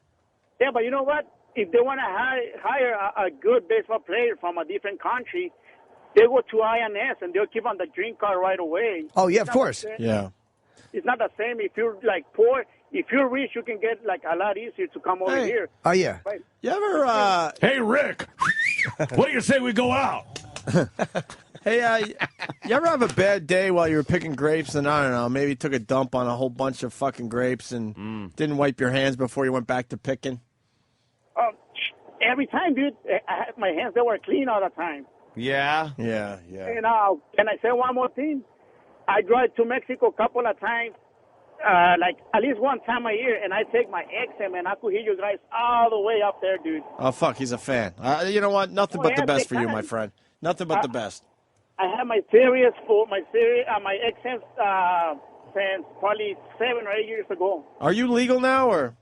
Yeah, but you know what? If they want to hire a good baseball player from a different country, they go to INS and they'll give them the green card right away. Oh, yeah, of course. Yeah. It's not the same if you're like poor. If you're rich, you can get like a lot easier to come over here. Oh, yeah. Right. You ever... Hey, Rick, what do you say we go out? Hey, you ever have a bad day while you were picking grapes and, I don't know, maybe took a dump on a whole bunch of fucking grapes and didn't wipe your hands before you went back to picking? Every time, dude. My hands, they were clean all the time. Yeah? Yeah. And can I say one more thing? I drive to Mexico a couple of times, like at least one time a year, and I take my XM, and I could hear you guys all the way up there, dude. Oh, fuck, he's a fan. You know what? Nothing but the best for you, my friend. Nothing but the best. I have my Sirius my XM since probably 7 or 8 years ago. Are you legal now, or?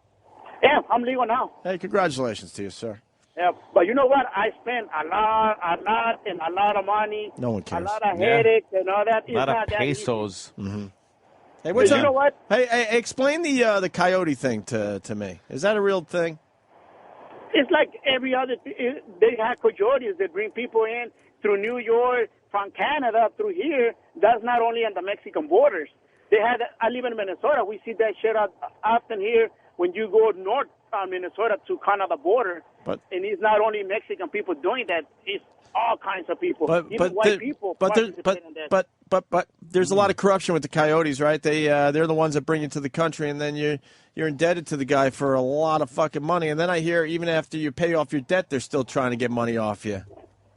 Yeah, I'm legal now. Hey, congratulations to you, sir. Yeah, but you know what? I spent a lot of money. No one cares. A lot of headaches and all that. A lot of not that easy. pesos. Mm-hmm. Hey, what's You up? know what? Hey, explain the coyote thing to me. Is that a real thing? It's like every other. They have coyotes that bring people in through New York, from Canada through here. That's not only on the Mexican borders. I live in Minnesota. We see that shit often here when you go north Minnesota to Canada border. But and it's not only Mexican people doing that. It's all kinds of people. Even white there- people. but participate in that. there's a lot of corruption with the coyotes, right? They're the ones that bring you to the country, and then you're indebted to the guy for a lot of fucking money. And then I hear even after you pay off your debt, they're still trying to get money off you.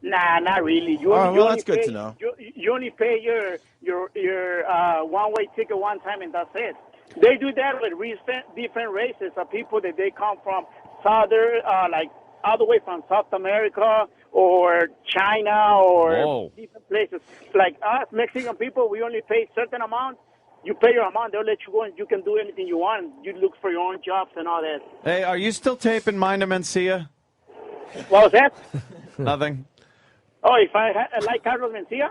Nah, not really. That's good to know. You only pay your one-way ticket one time, and that's it. They do that with different races of people that they come from southern, like all the way from South America or China or different places. Like us Mexican people, we only pay certain amount. You pay your amount, they'll let you go, and you can do anything you want. You look for your own jobs and all that. Hey, are you still taping Mind of Mencia? What was that? Nothing. Oh, if I like Carlos Mencia?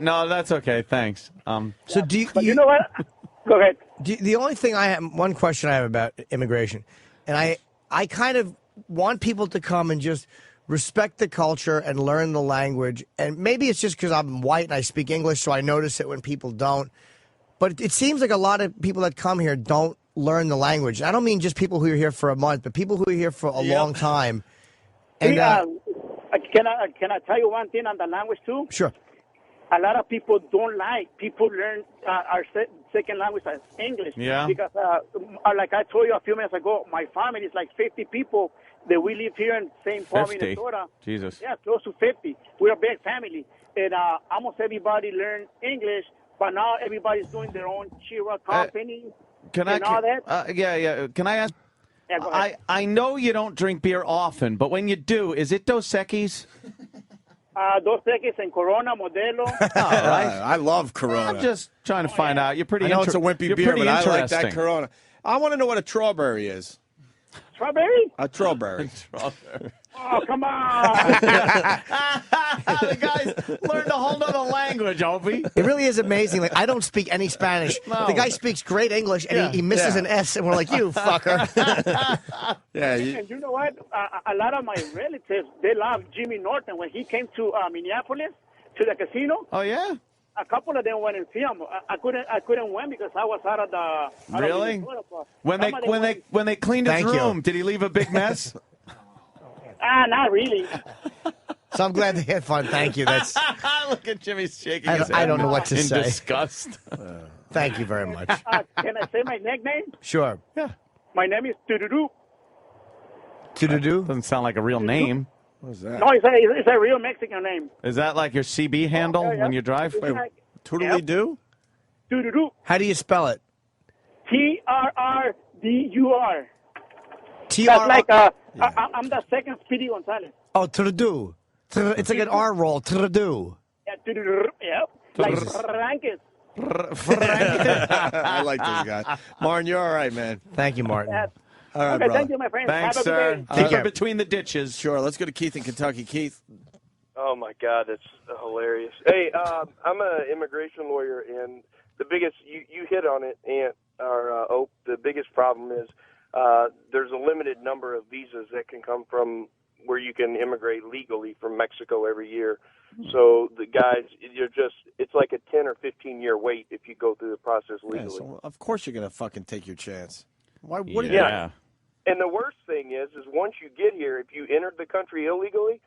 No, that's okay. Thanks. So do you? But you know what? Go ahead. The only thing one question I have about immigration, and I kind of want people to come and just respect the culture and learn the language. And maybe it's just because I'm white and I speak English, so I notice it when people don't. But it seems like a lot of people that come here don't learn the language. I don't mean just people who are here for a month, but people who are here for a long time. And can I tell you one thing on the language too? Sure. A lot of people don't like people learn our second language as English. Yeah. Because, like I told you a few minutes ago, my family is like 50 people that we live here in St. Paul, 50? Minnesota. Jesus. Yeah, close to 50. We're a big family. And almost everybody learned English, but now everybody's doing their own Chira company and all that. Yeah. Can I ask? Yeah, go ahead. I know you don't drink beer often, but when you do, is it Dos Equis? Dos Equis and Corona, Modelo. I love Corona. I'm just trying to find out. You're pretty. I know it's a wimpy you're beer, pretty but I like that interesting. Corona. I want to know what a strawberry is. Strawberry? A strawberry. Oh, come on. The guys learned a whole other language, Opie. it really is amazing. Like I don't speak any Spanish. No. The guy speaks great English, and he misses an S, and we're like, you fucker. And you know what? A lot of my relatives, they love Jimmy Norton. When he came to Minneapolis, to the casino. Oh, yeah? A couple of them went and see him. I couldn't win because I was out of the. Really? When they cleaned his room, did he leave a big mess? Not really. So I'm glad they had fun. Thank you. That's. Look at Jimmy shaking his head. I don't know what to in say. disgust. Thank you very much. Can I say my nickname? Sure. Yeah. My name is Tuduru. Tuduru? Doesn't sound like a real name. What is that? No, it's a real Mexican name. Is that like your CB handle when you drive? Wait, Toodly-doo? Tuduru. How do you spell it? TRRDUR. TR. That's like I'm the second Speedy Gonzalez. Oh, Tuduru. It's like an R roll. Tuduru. Yeah, Tuduru. Yep. Like Frankes. I like this guy. Martin, you're all right, man. Thank you, Martin. Yeah. All right, Okay, brother. thank you, my friend. Thanks, Have a sir. good day. Keep it between the ditches. Sure. Let's go to Keith in Kentucky. Keith. Oh my God, that's hilarious. Hey, I'm an immigration lawyer, and the biggest you hit on it, Ant or Ope. The biggest problem is there's a limited number of visas that can come from where you can immigrate legally from Mexico every year. So the guys, it's like a 10 or 15 year wait if you go through the process legally. Yeah, so of course you're going to fucking take your chance. Why? What? Yeah. And the worst thing is once you get here, if you entered the country illegally,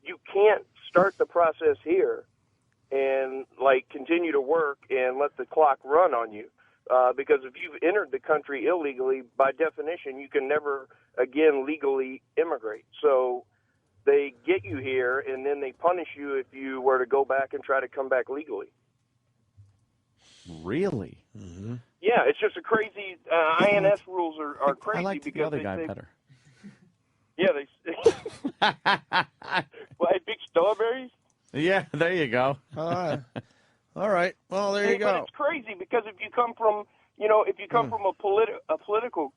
you can't start the process here and continue to work and let the clock run on you. Because if you've entered the country illegally, by definition, you can never again legally immigrate. So they get you here, and then they punish you if you were to go back and try to come back legally. Really? Mm-hmm. Yeah, it's just a crazy. INS rules are crazy. I like the because other they guy say, better. Yeah, like big strawberries. Yeah, there you go. All right. Well, there you But go. it's crazy because if you come from, from a political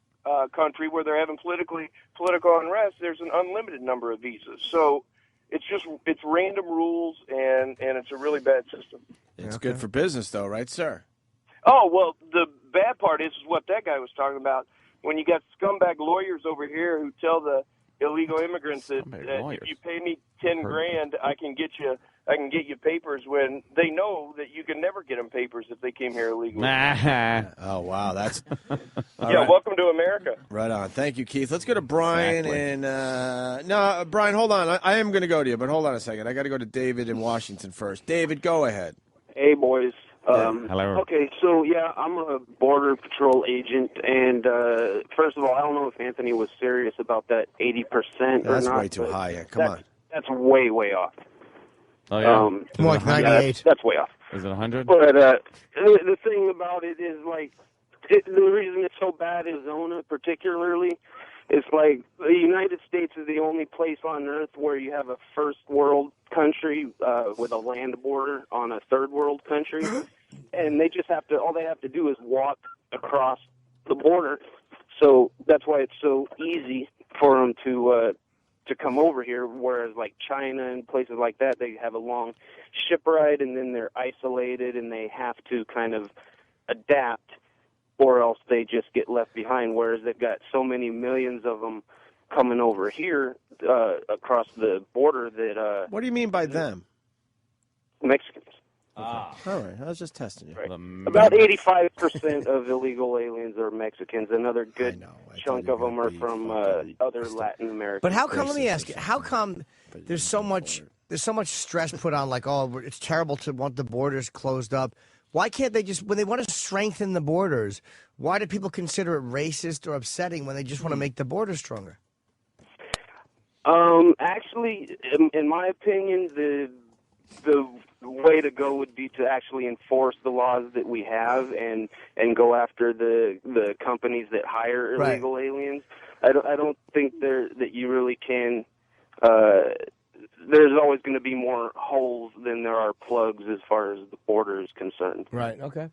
country where they're having political unrest, there's an unlimited number of visas. So it's random rules, and it's a really bad system. It's good for business, though, right, sir? Oh, well, the bad part is what that guy was talking about. When you got scumbag lawyers over here who tell the illegal immigrants that if you pay me $10,000, I can get you papers, when they know that you can never get them papers if they came here illegally. Oh, wow, that's right. Welcome to America. Right on. Thank you, Keith. Let's go to Brian and no, Brian, hold on. I am going to go to you, but hold on a second. I got to go to David in Washington first. David, go ahead. Hey, boys. Hello. Okay, so yeah, I'm a Border Patrol agent, and first of all, I don't know if Anthony was serious about that 80% or not. That's way too high. Yeah, come on. That's way off. Oh yeah, more like 98. That's way off. Is it 100? But the thing about it is, like, the reason it's so bad in Arizona, particularly, is like the United States is the only place on earth where you have a first world country with a land border on a third world country, and they just have to. All they have to do is walk across the border. So that's why it's so easy for them to come over here. Whereas like China and places like that, they have a long ship ride, and then they're isolated, and they have to kind of adapt, or else they just get left behind. Whereas they've got so many millions of them coming over here across the border that. What do you mean by them? Mexicans. All right, I was just testing you. Right. About 85% of illegal aliens are Mexicans. Another good chunk of them are from other Latin American. But how come? Let me ask you. How come there's so much stress put on? Like, oh, it's terrible to want the borders closed up. Why can't they just, when they want to strengthen the borders, why do people consider it racist or upsetting when they just want to make the borders stronger? Actually, in my opinion, the way to go would be to actually enforce the laws that we have and go after the companies that hire illegal aliens. I don't think that you really can. There's always going to be more holes than there are plugs as far as the border is concerned. Right. Okay.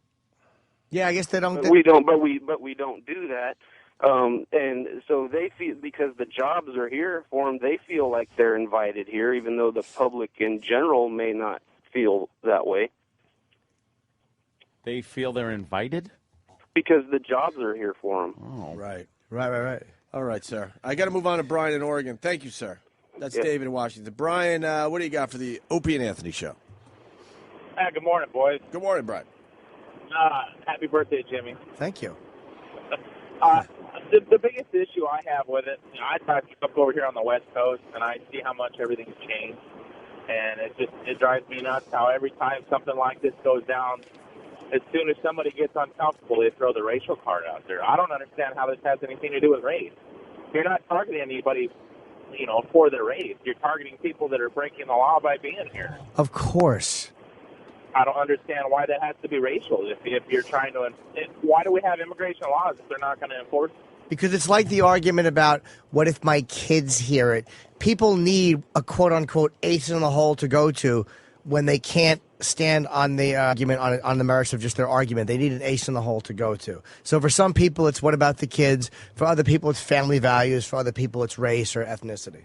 Yeah, I guess they don't. We don't, but we don't do that. And so they feel, because the jobs are here for them, they feel like they're invited here, even though the public in general may not feel that way. They feel they're invited? Because the jobs are here for them. Oh. Right. All right, sir. I got to move on to Brian in Oregon. Thank you, sir. That's David in Washington. Brian, what do you got for the Opie and Anthony show? Good morning, boys. Good morning, Brian. Happy birthday, Jimmy. Thank you. The biggest issue I have with it, I drive up over here on the West Coast, and I see how much everything's changed, and it drives me nuts how every time something like this goes down, as soon as somebody gets uncomfortable, they throw the racial card out there. I don't understand how this has anything to do with race. You're not targeting anybody, for their race. You're targeting people that are breaking the law by being here. Of course. I don't understand why that has to be racial. If you're trying to, why do we have immigration laws if they're not going to enforce them? Because it's like the argument about what if my kids hear it. People need a quote-unquote ace in the hole to go to when they can't stand on the argument, on the merits of just their argument. They need an ace in the hole to go to. So for some people, it's what about the kids? For other people, it's family values. For other people, it's race or ethnicity.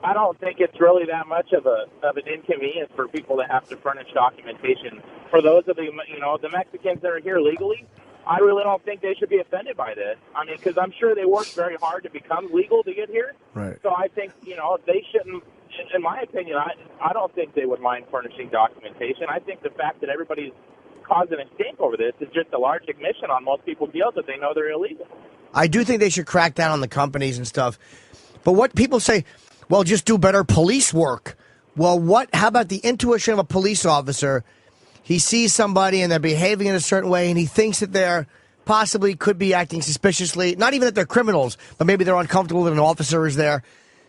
I don't think it's really that much of an inconvenience for people to have to furnish documentation. For those of the Mexicans that are here legally, I really don't think they should be offended by this. I mean, because I'm sure they worked very hard to become legal to get here. Right. So I think, they shouldn't, in my opinion, I don't think they would mind furnishing documentation. I think the fact that everybody's causing a stink over this is just a large admission on most people's guilt that they know they're illegal. I do think they should crack down on the companies and stuff. But what people say, well, just do better police work. Well, how about the intuition of a police officer? He sees somebody and they're behaving in a certain way, and he thinks that they're possibly could be acting suspiciously. Not even that they're criminals, but maybe they're uncomfortable that an officer is there.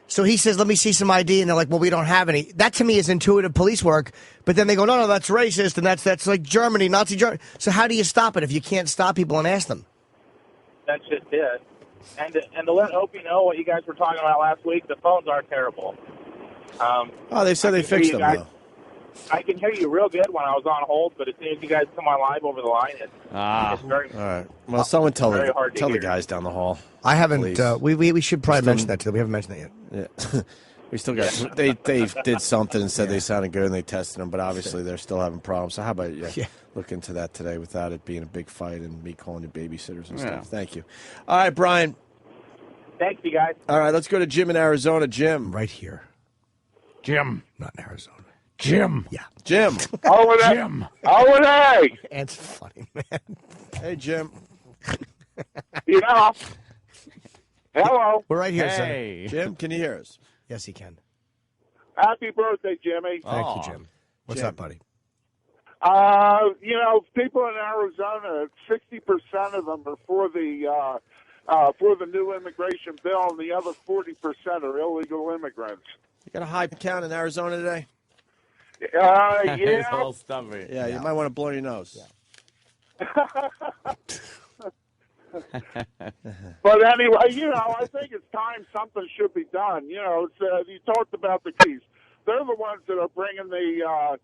So he says, let me see some ID, and they're like, well, we don't have any. That to me is intuitive police work. But then they go, no, that's racist, and that's like Germany, Nazi Germany. So how do you stop it if you can't stop people and ask them? That's just it. And to let Opie know what you guys were talking about last week, the phones are terrible. They said they fixed them, though. I can hear you real good when I was on hold, but as soon as you guys come on live over the line, it's very. All right. Well, someone tell very hard to the hear. guys down the hall. I haven't. please. We should probably mention that to them. We haven't mentioned that yet. Yeah. We still got. They did something and said they sounded good and they tested them, but obviously they're still having problems. So how about you look into that today without it being a big fight and me calling you babysitters and stuff. Thank you. All right, Brian. Thanks, you guys. All right, let's go to Jim in Arizona. Jim. Right here. Jim. Not in Arizona. Jim. Yeah. Jim. Jim. It's funny, man. Hey, Jim. Yeah. Hello. We're right here, Hey. Jim, can you hear us? Yes, he can. Happy birthday, Jimmy. Thank you, Jim. What's up, buddy? People in Arizona, 60% of them are for the new immigration bill, and the other 40% are illegal immigrants. You got a high count in Arizona today? Yeah. all stuffy. Yeah, you might want to blow your nose. But anyway, I think it's time something should be done. You talked about the keys. They're the ones that are bringing the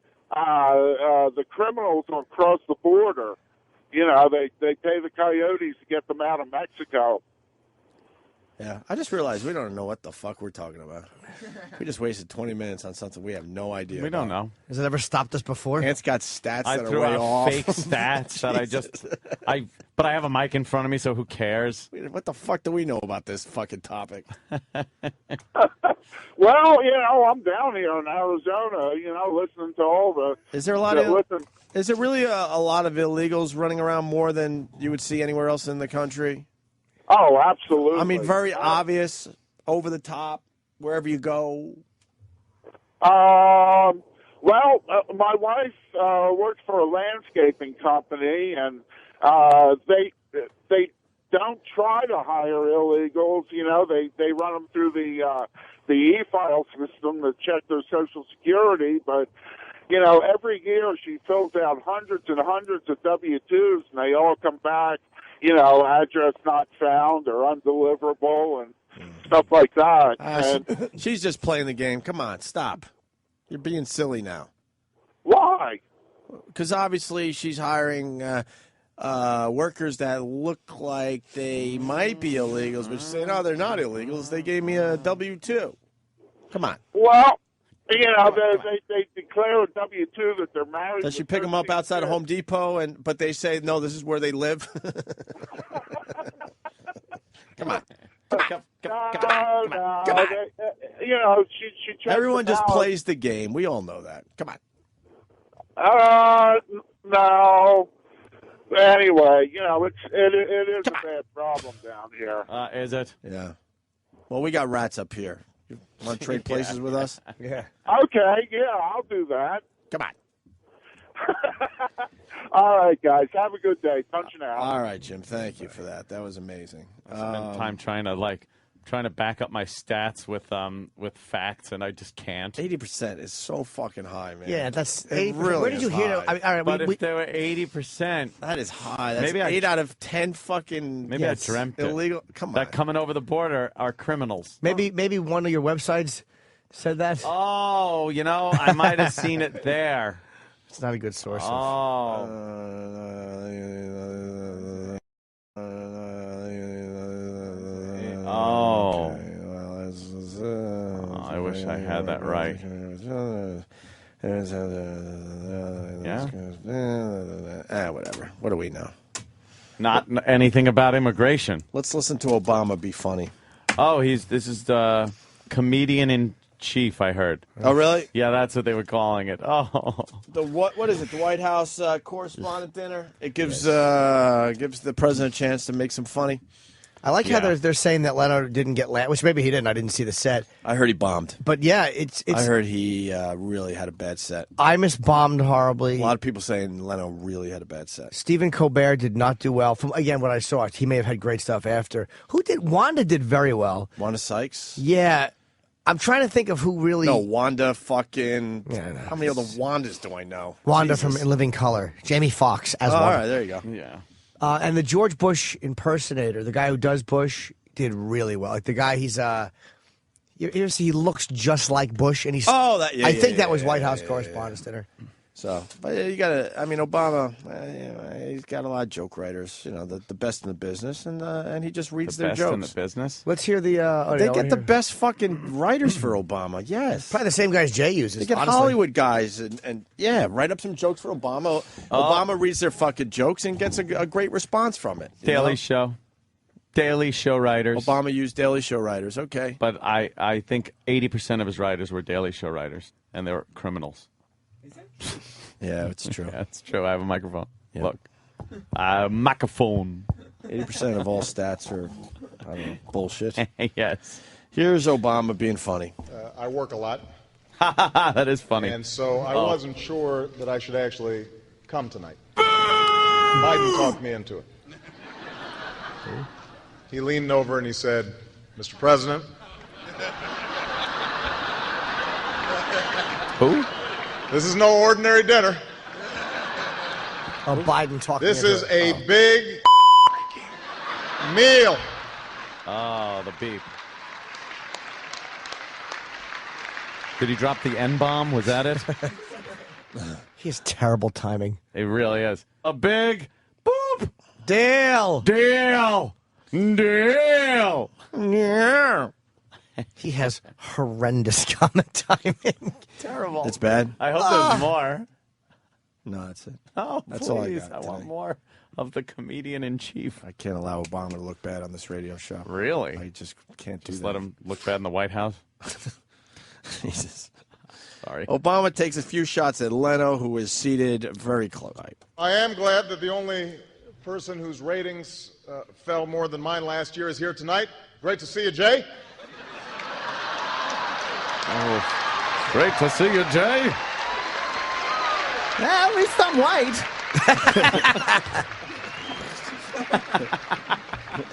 criminals across the border. They pay the coyotes to get them out of Mexico. Yeah, I just realized we don't know what the fuck we're talking about. We just wasted 20 minutes on something we have no idea. We don't know. Has it ever stopped us before? Ant's got stats I that are threw way out off. fake stats that but I have a mic in front of me, so who cares? What the fuck do we know about this fucking topic? Well, I'm down here in Arizona, listening to all the. Is there a lot Is there really a lot of illegals running around more than you would see anywhere else in the country? Oh, absolutely. I mean, very obvious, over the top, wherever you go. My wife works for a landscaping company, and they don't try to hire illegals. They run them through the e-file system to check their Social Security, but. Every year she fills out hundreds and hundreds of W-2s, and they all come back, address not found or undeliverable and stuff like that. She's just playing the game. Come on, stop. You're being silly now. Why? Because obviously she's hiring workers that look like they might be illegals, but she's saying, no, they're not illegals. They gave me a W-2. Come on. Well, they declare a W-2 that they're married. Does she pick them up outside of Home Depot, but they say, no, this is where they live? Come on. Come on. She checks Everyone them just out. plays the game. We all know that. Come on. No. Anyway, it is a bad problem down here. Is it? Yeah. Well, we got rats up here. You want to trade places with us? Yeah. Okay, yeah, I'll do that. Come on. All right, guys. Have a good day. Punching out. All right, Jim. Thank you for that. That was amazing. I spent time trying to back up my stats with facts, and I just can't. 80% is so fucking high, man. Yeah, that's it. Really, where did you hear that? I mean, all right, but if they were 80%, that is high. That's maybe 8 out of 10 fucking. Maybe I dreamt illegal. it. Come on, that coming over the border are criminals. Maybe one of your websites said that. Oh, I might have seen it there. It's not a good source. Oh. I wish I had that right. Yeah? Whatever. What do we know? Not anything about immigration. Let's listen to Obama be funny. Oh, this is the comedian in chief, I heard. Oh, really? Yeah, that's what they were calling it. Oh. What is it? The White House correspondent dinner? It gives the president a chance to make some funny. I like how they're saying that Leno didn't get which maybe he didn't. I didn't see the set. I heard he bombed. But yeah, it's I heard he really had a bad set. Imus bombed horribly. A lot of people saying Leno really had a bad set. Stephen Colbert did not do well. From again what I saw, he may have had great stuff after. Wanda did very well. Wanda Sykes? Yeah. I'm trying to think of who really. No, Wanda fucking. Yeah, How many other Wandas do I know? Wanda Jesus. from In Living Color. Jamie Foxx as Wanda. All right, there you go. Yeah. And the George Bush impersonator, the guy who does Bush, did really well. Like the guy, You see, he looks just like Bush, and he's. Oh, I think that was White House Correspondents' Dinner. So, but you gotta. I mean, Obama, he's got a lot of joke writers. The best in the business, and he just reads their best jokes. in the business. Let's hear the. They get the best fucking writers for Obama. Yes, probably the same guys Jay uses. They get honestly. Hollywood guys, and write up some jokes for Obama. Obama reads their fucking jokes and gets a great response from it. Daily Show writers. Obama used Daily Show writers. Okay, but I think 80% of his writers were Daily Show writers, and they were criminals. Yeah, it's true. Yeah, it's true. I have a microphone. Yeah. Look, microphone. 80% of all stats are bullshit. Yes. Here's Obama being funny. I work a lot. That is funny. And so I wasn't sure that I should actually come tonight. Biden talked me into it. He leaned over and he said, Mr. President. Who? This is no ordinary dinner. Oh, Biden talking. This is a big meal. Oh, the beep. Did he drop the N-bomb? Was that it? He has terrible timing. It really is. A big boop. Dale. Dale. Dale. Yeah. He has horrendous comment timing. Terrible. It's bad. I hope there's more. No, that's it. Oh, That's please. all I got I want today. more of the comedian in chief. I can't allow Obama to look bad on this radio show. Really? I just can't do Just that. let him look bad in the White House? Jesus. Sorry. Obama takes a few shots at Leno, who is seated very close. I am glad that the only person whose ratings fell more than mine last year is here tonight. Great to see you, Jay. Oh, great to see you, Jay. At least I'm white.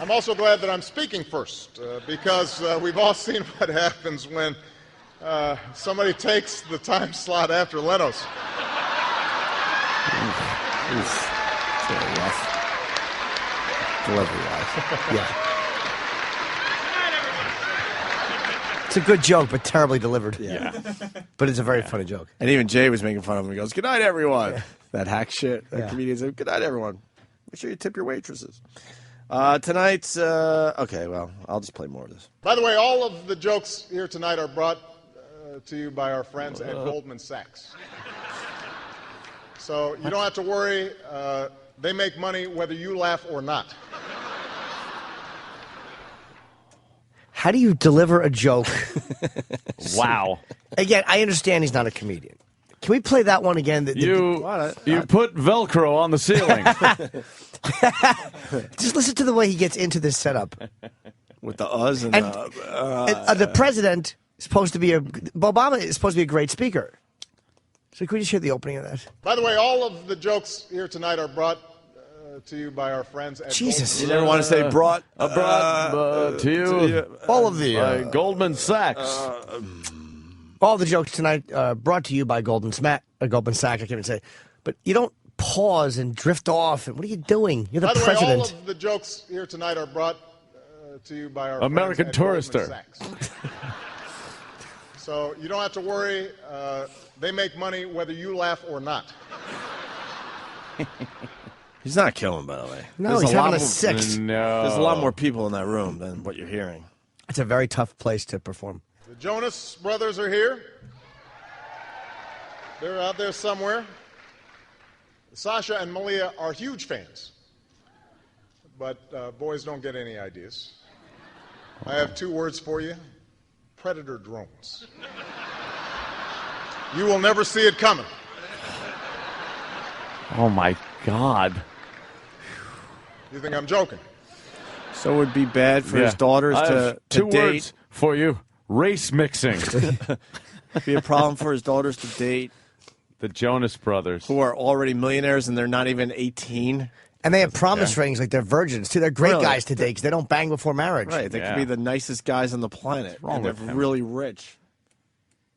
I'm also glad that I'm speaking first because we've all seen what happens when somebody takes the time slot after Leno's. Delivery-wise. Yeah. It's a good joke, but terribly delivered. Yeah. But it's a very funny joke. And even Jay was making fun of him. He goes, "Good night, everyone." That hack shit. That comedian said, "Good night, everyone. Make sure you tip your waitresses." Tonight's okay. Well, I'll just play more of this. By the way, all of the jokes here tonight are brought to you by our friends at Goldman Sachs. So you don't have to worry. They make money whether you laugh or not. How do you deliver a joke? Wow. Again, I understand he's not a comedian. Can we play that one again? You put Velcro on the ceiling. Just listen to the way he gets into this setup. With the us and the president is supposed to be Obama is supposed to be a great speaker. So could we just hear the opening of that? By the way, all of the jokes here tonight are brought to you by our friends at Jesus. You never want to say brought to you. All of the Goldman Sachs. All the jokes tonight brought to you by Goldman Sachs. I can't even say. But you don't pause and drift off. And what are you doing? You're the By the president. way, all of the jokes here tonight are brought to you by our American friends at Tourister. Goldman Sachs. So you don't have to worry. They make money whether you laugh or not. He's not killing, by the way. No, There's he's a lot having a more- six. No. There's a lot more people in that room than what you're hearing. It's a very tough place to perform. The Jonas brothers are here. They're out there somewhere. Sasha and Malia are huge fans. But boys don't get any ideas. I have 2 words for you. Predator drones. You will never see it coming. Oh, my God. You think I'm joking? So it would be bad for his daughters I to have 2 date. words for you. Race mixing. Be a problem for his daughters to date The Jonas Brothers. who are already millionaires and they're not even 18. And they have promise rings like they're virgins, too. They're great Really? guys to date because they don't bang before marriage. Right, they could be the nicest guys on the planet. wrong And they're with him? really rich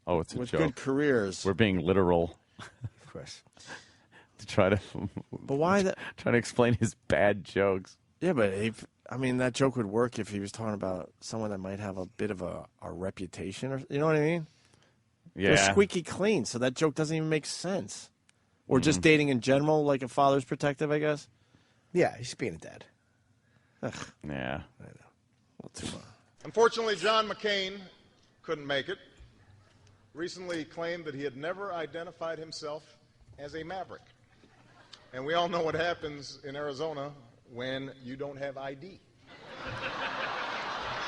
Oh, it's a with joke. good careers. We're being literal. Of course. To try to But why the? trying to explain his bad jokes. Yeah, but I mean, that joke would work if he was talking about someone that might have a bit of a reputation, or you know what I mean? Yeah. They're squeaky clean, so that joke doesn't even make sense. Or just dating in general, like a father's protective, I guess. Yeah, he's being a dad. Ugh. Yeah. I know. Unfortunately, John McCain couldn't make it. Recently claimed that he had never identified himself as a maverick. And we all know what happens in Arizona when you don't have ID.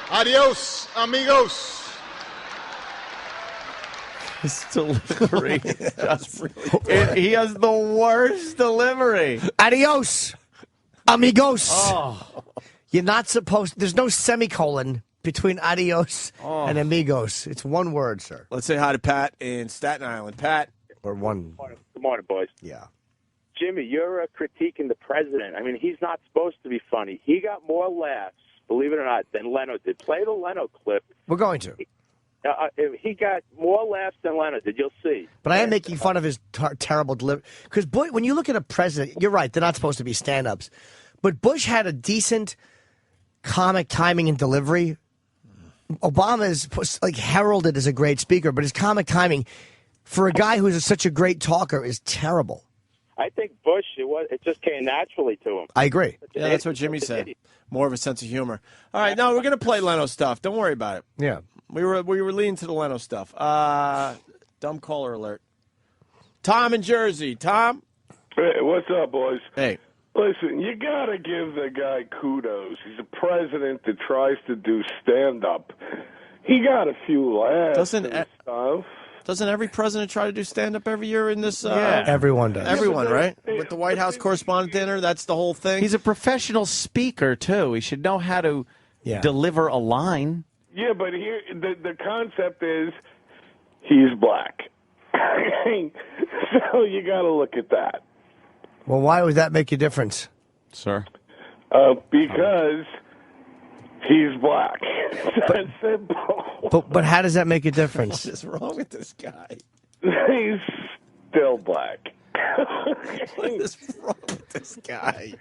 Adios, amigos. His delivery. He has the worst delivery. Adios, amigos. Oh. You're not supposed. There's no semicolon between adios and amigos. It's one word, sir. Let's say hi to Pat in Staten Island. Pat. Or one. Good morning, boys. Yeah. Jimmy, you're critiquing the president. I mean, he's not supposed to be funny. He got more laughs, believe it or not, than Leno did. Play the Leno clip. We're going to. He got more laughs than Leno did. You'll see. But I am making fun of his terrible delivery. Because, when you look at a president, you're right, they're not supposed to be stand-ups. But Bush had a decent comic timing and delivery. Obama is like heralded as a great speaker, but his comic timing for a guy who's such a great talker is terrible. I think Bush, it just came naturally to him. I agree. Yeah, that's what Jimmy said. More of a sense of humor. All right, no, we're going to play Leno stuff. Don't worry about it. Yeah. We were leaning to the Leno stuff. Dumb caller alert. Tom in Jersey. Tom? Hey, what's up, boys? Hey. Listen, you got to give the guy kudos. He's a president that tries to do stand-up. He got a few laughs and stuff. Doesn't every president try to do stand-up every year in this? Yeah. Everyone does. Everyone, right? With the White House correspondent dinner, that's the whole thing. He's a professional speaker, too. He should know how to deliver a line. Yeah, but here the concept is he's black. So you got to look at that. Well, why would that make a difference? Sir? Because he's black. That's simple. But how does that make a difference? What is wrong with this guy? He's still black. What is wrong with this guy?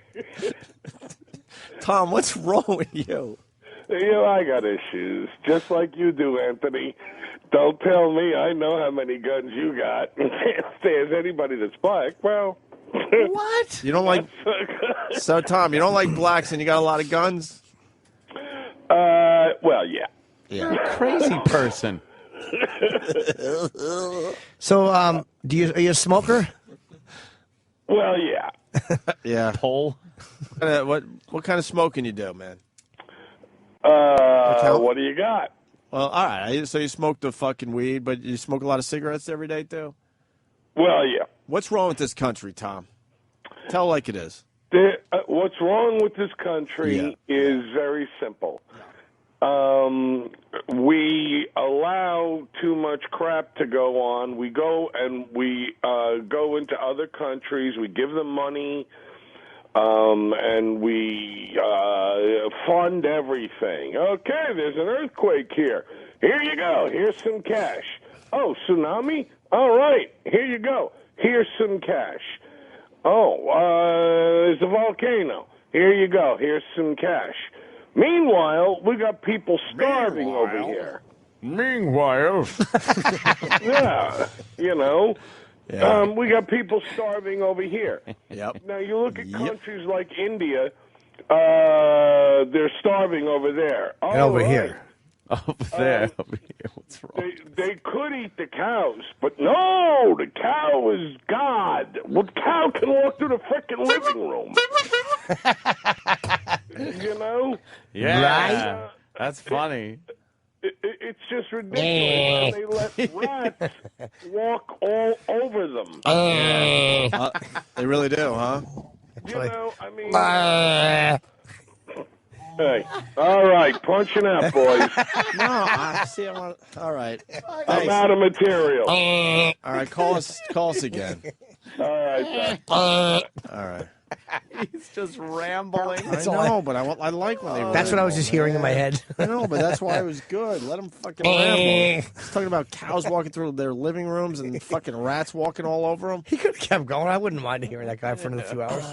Tom, what's wrong with you? You know, I got issues, just like you do, Anthony. Don't tell me I know how many guns you got. There's anybody that's black. Well, what? You don't like? So, Tom, you don't like blacks, and you got a lot of guns? Well, yeah. You're a crazy person. So, are you a smoker? Well, yeah. Yeah. Pole. What kind of smoking you do, man? What do you got? Well, all right. So you smoke the fucking weed, but you smoke a lot of cigarettes every day, too? Well, yeah. What's wrong with this country, Tom? Tell like it is. What's wrong with this country is very simple. We allow too much crap to go on. We go and we go into other countries. We give them money, and we fund everything. Okay, there's an earthquake here. Here you go. Here's some cash. Oh, tsunami? All right. Here you go. Here's some cash. Oh, there's a volcano. Here you go. Here's some cash. Meanwhile, we got people starving over here. Meanwhile. Yeah, you know. Yeah. We got people starving over here. Yep. Now, you look at countries like India, they're starving over there. And over right. here. Over there. What's wrong? They could eat the cows, but no, the cow is God. What cow can walk through the frickin' living room? You know? Yeah. Right? That's funny. It's just ridiculous. They let rats walk all over them. They really do, huh? You know, I mean... Hey, all right, punching out, boys. No, I see. I want. All right. I'm out of material. All right, call us again. All right. All right. He's just rambling. I know, but I like when they. That's what I was just hearing in my head. I know, but that's why it was good. Let them fucking ramble. He's talking about cows walking through their living rooms and fucking rats walking all over them. He could have kept going. I wouldn't mind hearing that guy for another few hours.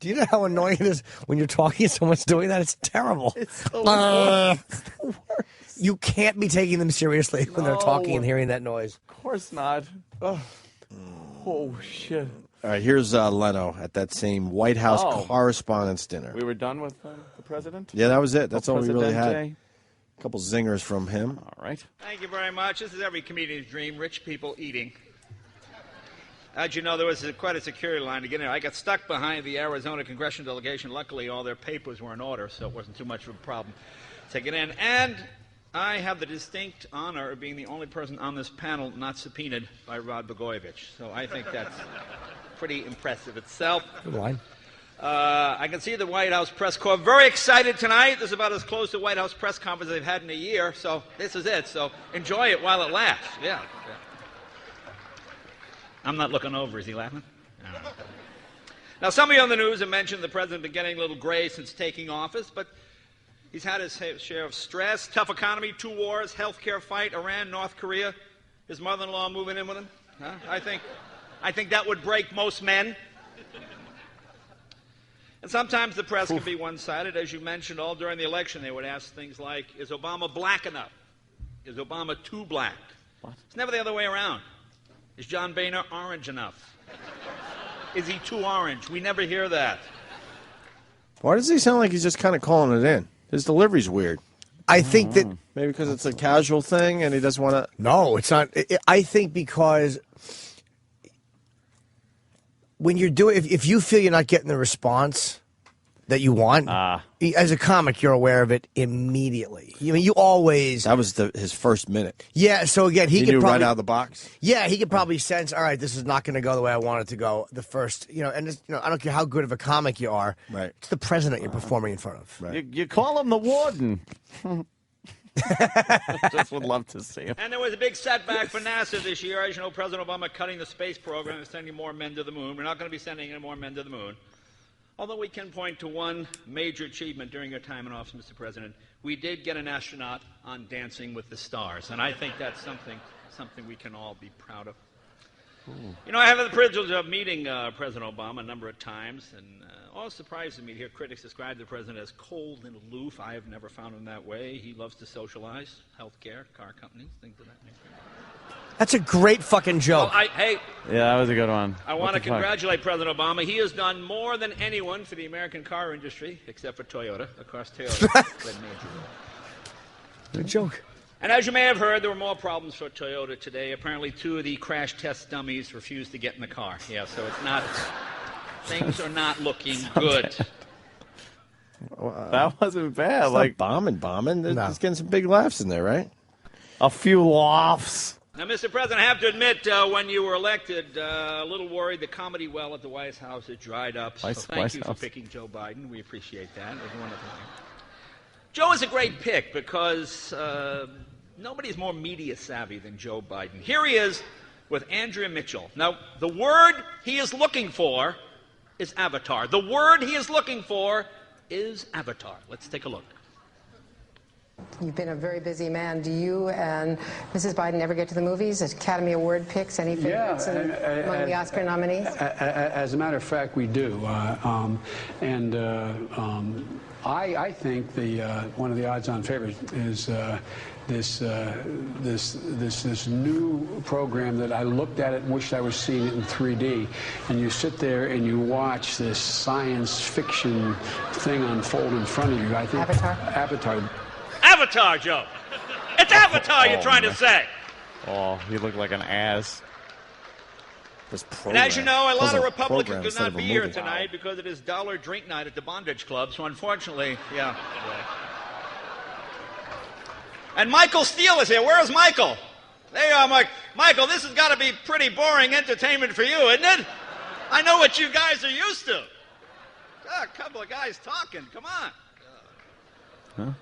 Do you know how annoying it is when you're talking and someone's doing that? It's terrible. It's the worst. You can't be taking them seriously when they're talking and hearing that noise. Of course not. Oh, shit. All right, here's Leno at that same White House Oh. Correspondents' Dinner. We were done with the president? Yeah, that was it. That's all we really had. Presidente. A couple zingers from him. All right. Thank you very much. This is every comedian's dream, rich people eating. As you know, there was quite a security line to get in. I got stuck behind the Arizona congressional delegation. Luckily, all their papers were in order, so it wasn't too much of a problem to get in. And I have the distinct honor of being the only person on this panel not subpoenaed by Rod Blagojevich. So I think that's pretty impressive itself. Good line. I can see the White House press corps very excited tonight. This is about as close to White House press conference they've had in a year, so this is it. So enjoy it while it lasts. Yeah. I'm not looking over. Is he laughing? No. Now, some of you on the news have mentioned the president been getting a little gray since taking office, but he's had his share of stress, tough economy, 2 wars, healthcare fight, Iran, North Korea, his mother-in-law moving in with him. Huh? I think that would break most men. And sometimes the press can be one-sided. As you mentioned, all during the election, they would ask things like, is Obama black enough? Is Obama too black? What? It's never the other way around. Is John Boehner orange enough? Is he too orange? We never hear that. Why does he sound like he's just kind of calling it in? His delivery's weird. I think that maybe because it's a casual thing and he doesn't want to. No, it's not. I think because when you're doing, if you feel you're not getting the response that you want, as a comic, you're aware of it immediately. I mean, you always. That was his first minute. Yeah. So again, he could knew probably right out of the box. Yeah, he could probably sense. All right, this is not going to go the way I want it to go. The first, and I don't care how good of a comic you are. Right. It's the president you're performing in front of. Right. You call him the warden. Just would love to see him. And there was a big setback for NASA this year. As you know, President Obama cutting the space program and sending more men to the moon. We're not going to be sending any more men to the moon. Although we can point to one major achievement during your time in office, Mr. President, we did get an astronaut on Dancing with the Stars, and I think that's something we can all be proud of. Ooh. I have the privilege of meeting President Obama a number of times, and always surprises me to hear critics describe the president as cold and aloof. I have never found him that way. He loves to socialize, healthcare, car companies, things of that nature. That's a great fucking joke. Well, Yeah, that was a good one. I want to congratulate President Obama. He has done more than anyone for the American car industry, except for Toyota. Of course, Toyota played a major role. Good joke. And as you may have heard, there were more problems for Toyota today. Apparently, 2 of the crash test dummies refused to get in the car. Yeah, so it's not. Things are not looking good. That wasn't bad. It's like not bombing. They're just getting some big laughs in there, right? A few laughs. Now, Mr. President, I have to admit, when you were elected, a little worried the comedy well at the White House had dried up. So thank you for picking Joe Biden. We appreciate that. It was a wonderful thing. Joe is a great pick because nobody's more media savvy than Joe Biden. Here he is with Andrea Mitchell. Now, the word he is looking for is avatar. The word he is looking for is avatar. Let's take a look. You've been a very busy man. Do you and Mrs. Biden ever get to the movies? Academy Award picks? Any favorites among the Oscar nominees? As a matter of fact, we do. I think one of the odds-on favorites is this new program that I looked at it and wished I was seeing it in 3D. And you sit there and you watch this science fiction thing unfold in front of you. I think Avatar. Avatar, Joe. It's Avatar you're trying to say. Oh, he looked like an ass. And as you know, a lot of Republicans could not be here tonight because it is dollar drink night at the Bondage Club. So unfortunately, yeah. And Michael Steele is here. Where is Michael? There you are, Mike. Michael, this has got to be pretty boring entertainment for you, isn't it? I know what you guys are used to. A couple of guys talking. Come on. Huh?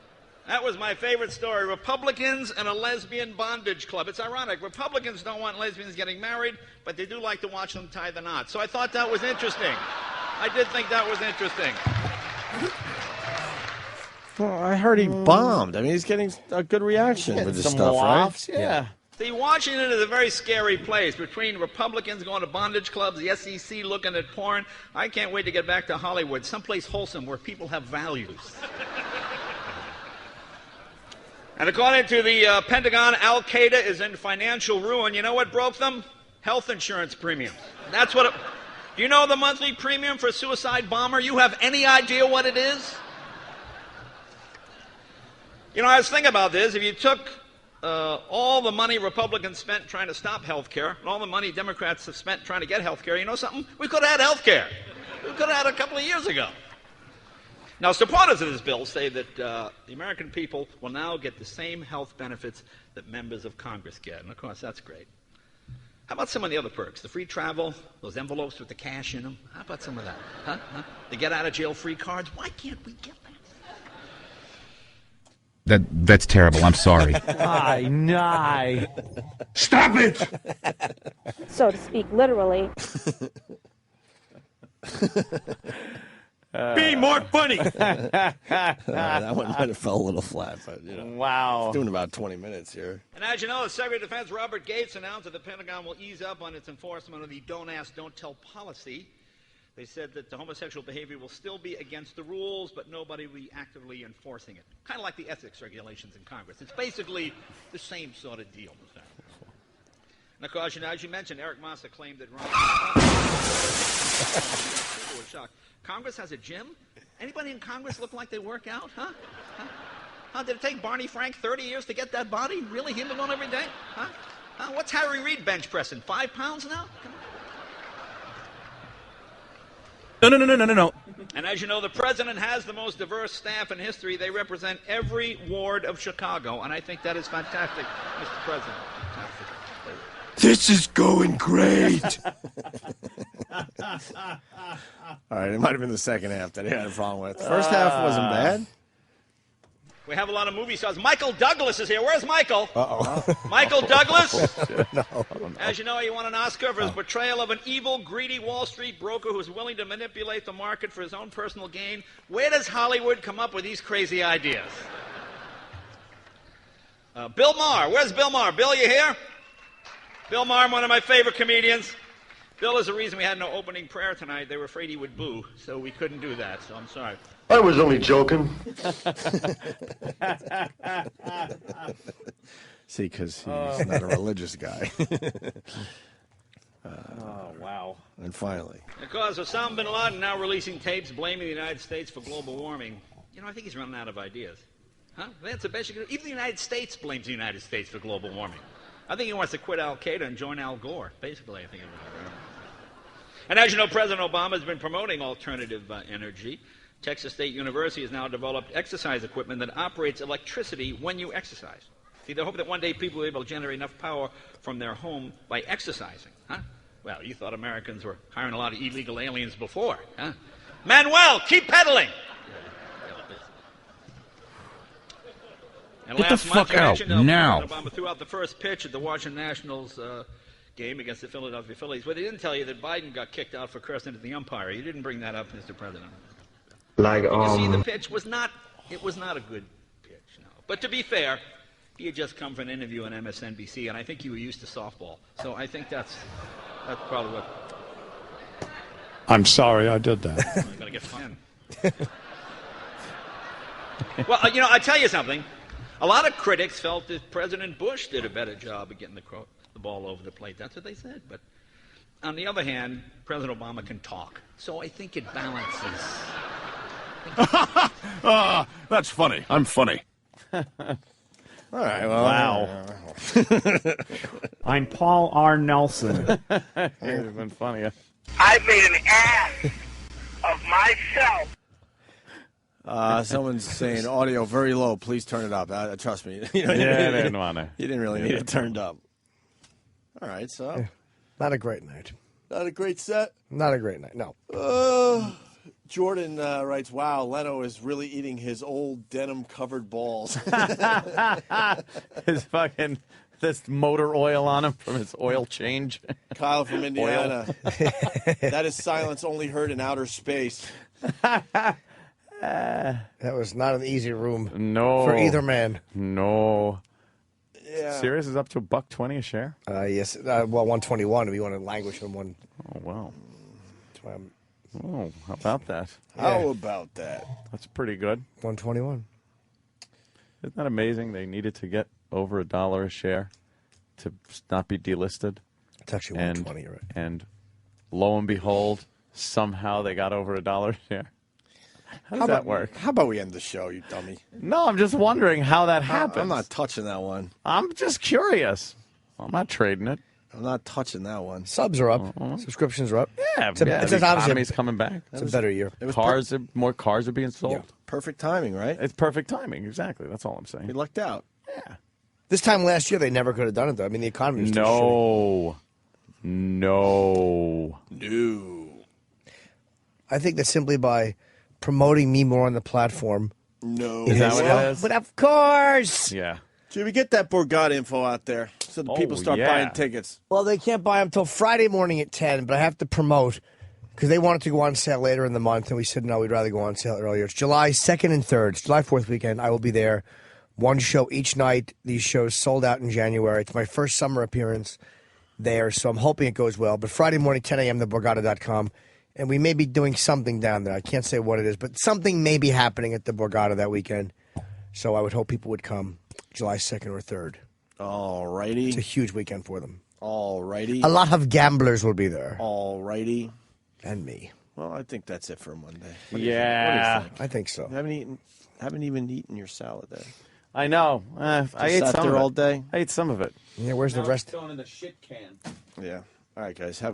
That was my favorite story. Republicans and a lesbian bondage club. It's ironic. Republicans don't want lesbians getting married, but they do like to watch them tie the knot. So I thought that was interesting. I did think that was interesting. Well, I heard he bombed. I mean, he's getting a good reaction with this some stuff, laughs, right? Yeah. See, Washington is a very scary place. Between Republicans going to bondage clubs, the SEC looking at porn, I can't wait to get back to Hollywood, someplace wholesome where people have values. And according to the Pentagon, Al-Qaeda is in financial ruin. You know what broke them? Health insurance premiums. That's what it... Do you know the monthly premium for a suicide bomber? You have any idea what it is? You know, I was thinking about this. If you took all the money Republicans spent trying to stop health care and all the money Democrats have spent trying to get health care, you know something? We could have had health care. We could have had it a couple of years ago. Now, supporters of this bill say that the American people will now get the same health benefits that members of Congress get. And, of course, that's great. How about some of the other perks? The free travel, those envelopes with the cash in them. How about some of that? Huh? The get-out-of-jail-free cards. Why can't we get that? That's terrible. I'm sorry. Ay, nay. Stop it! So to speak, literally. Be more funny. That one might have fell a little flat, but you know. Wow. It's doing about 20 minutes here. And as you know, the Secretary of Defense, Robert Gates, announced that the Pentagon will ease up on its enforcement of the don't ask, don't tell policy. They said that the homosexual behavior will still be against the rules, but nobody will be actively enforcing it. Kind of like the ethics regulations in Congress. It's basically the same sort of deal. And of course, as you mentioned, Eric Massa claimed that Ron... People were shocked. Congress has a gym? Anybody in Congress look like they work out, huh? Huh? Did it take Barney Frank 30 years to get that body? Really? Him alone every day? Huh? What's Harry Reid bench pressing? 5 pounds now? No. And as you know, the president has the most diverse staff in history. They represent every ward of Chicago, and I think that is fantastic, Mr. President. Fantastic. This is going great. All right, it might have been the second half that he had a problem with. First half wasn't bad. We have a lot of movie stars. Michael Douglas is here. Where's Michael? Uh-oh. Michael Douglas? No. As you know, he won an Oscar for his portrayal of an evil, greedy Wall Street broker who's willing to manipulate the market for his own personal gain. Where does Hollywood come up with these crazy ideas? Bill Maher. Where's Bill Maher? Bill, you here? Bill Maher, one of my favorite comedians. Bill is the reason we had no opening prayer tonight. They were afraid he would boo, so we couldn't do that, so I'm sorry. I was only joking. See, because he's not a religious guy. Wow. And finally. Because Osama bin Laden now releasing tapes blaming the United States for global warming. You know, I think he's running out of ideas. Huh? That's the best you can do. Even the United States blames the United States for global warming. I think he wants to quit Al-Qaeda and join Al Gore, basically, I think. And as you know, President Obama has been promoting alternative energy. Texas State University has now developed exercise equipment that operates electricity when you exercise. See, they hope that one day people will be able to generate enough power from their home by exercising. Huh? Well, you thought Americans were hiring a lot of illegal aliens before. Huh? Manuel, keep pedaling! And Get the fuck out now. Obama threw out the first pitch at the Washington Nationals game against the Philadelphia Phillies. But they didn't tell you that Biden got kicked out for cursing at the umpire. You didn't bring that up, Mr. President. You see, the pitch was not a good pitch, no. But to be fair, he had just come for an interview on MSNBC, and I think you were used to softball. So I think that's probably what... I'm sorry I did that. I'm going to get fined. Well, you know, I tell you something. A lot of critics felt that President Bush did a better job of getting the ball over the plate. That's what they said. But on the other hand, President Obama can talk. So I think it balances. That's funny. I'm funny. All right, well. Wow. I'm Paul R. Nelson. It would have been funnier. I made an ass of myself. Someone's saying audio very low. Please turn it up. Trust me. You know, they didn't want to. You didn't really need it turned up. All right, so. Not a great night. Not a great set? Not a great night, no. Jordan writes, wow, Leno is really eating his old denim-covered balls. His fucking... This motor oil on him from his oil change. Kyle from Indiana. That is silence only heard in outer space. That was not an easy room No. for either man. No. Sirius is up to $1.20 a share. Yes. Well, 121 if you want to languish on one. Oh wow. That's why I'm. Oh, how about that? How about that? That's pretty good. 121. Isn't that amazing? They needed to get over $1 a share to not be delisted. It's actually 120, you're right. And lo and behold, somehow they got over $1 a share. How does that work? How about we end the show, you dummy? No, I'm just wondering how that happened. I'm not touching that one. I'm just curious. I'm not trading it. I'm not touching that one. Subs are up. Subscriptions are up. Yeah, the economy's coming back. It's a better year. More cars are being sold. Yeah. Perfect timing, right? It's perfect timing. Exactly. That's all I'm saying. We lucked out. Yeah. This time last year, they never could have done it, though. I mean, the economy was too shitty. No. I think that simply by promoting me more on the platform. No. Is that what it is? But of course. Yeah. Jimmy, get that Borgata info out there so the people start buying tickets. Well, they can't buy them until Friday morning at 10, but I have to promote because they wanted to go on sale later in the month, and we said, no, we'd rather go on sale earlier. It's July 2nd and 3rd. It's July 4th weekend. I will be there. One show each night. These shows sold out in January. It's my first summer appearance there, so I'm hoping it goes well. But Friday morning, 10 a.m., theborgata.com. And we may be doing something down there. I can't say what it is, but something may be happening at the Borgata that weekend. So I would hope people would come July 2nd or 3rd. All righty. It's a huge weekend for them. All righty. A lot of gamblers will be there. All righty. And me. Well, I think that's it for Monday. Yeah. What do you think? I think so. Haven't even eaten your salad there. I know. I ate sat some there of it all day. I ate some of it. Yeah, where's the rest? Going in the shit can. Yeah. All right, guys. Have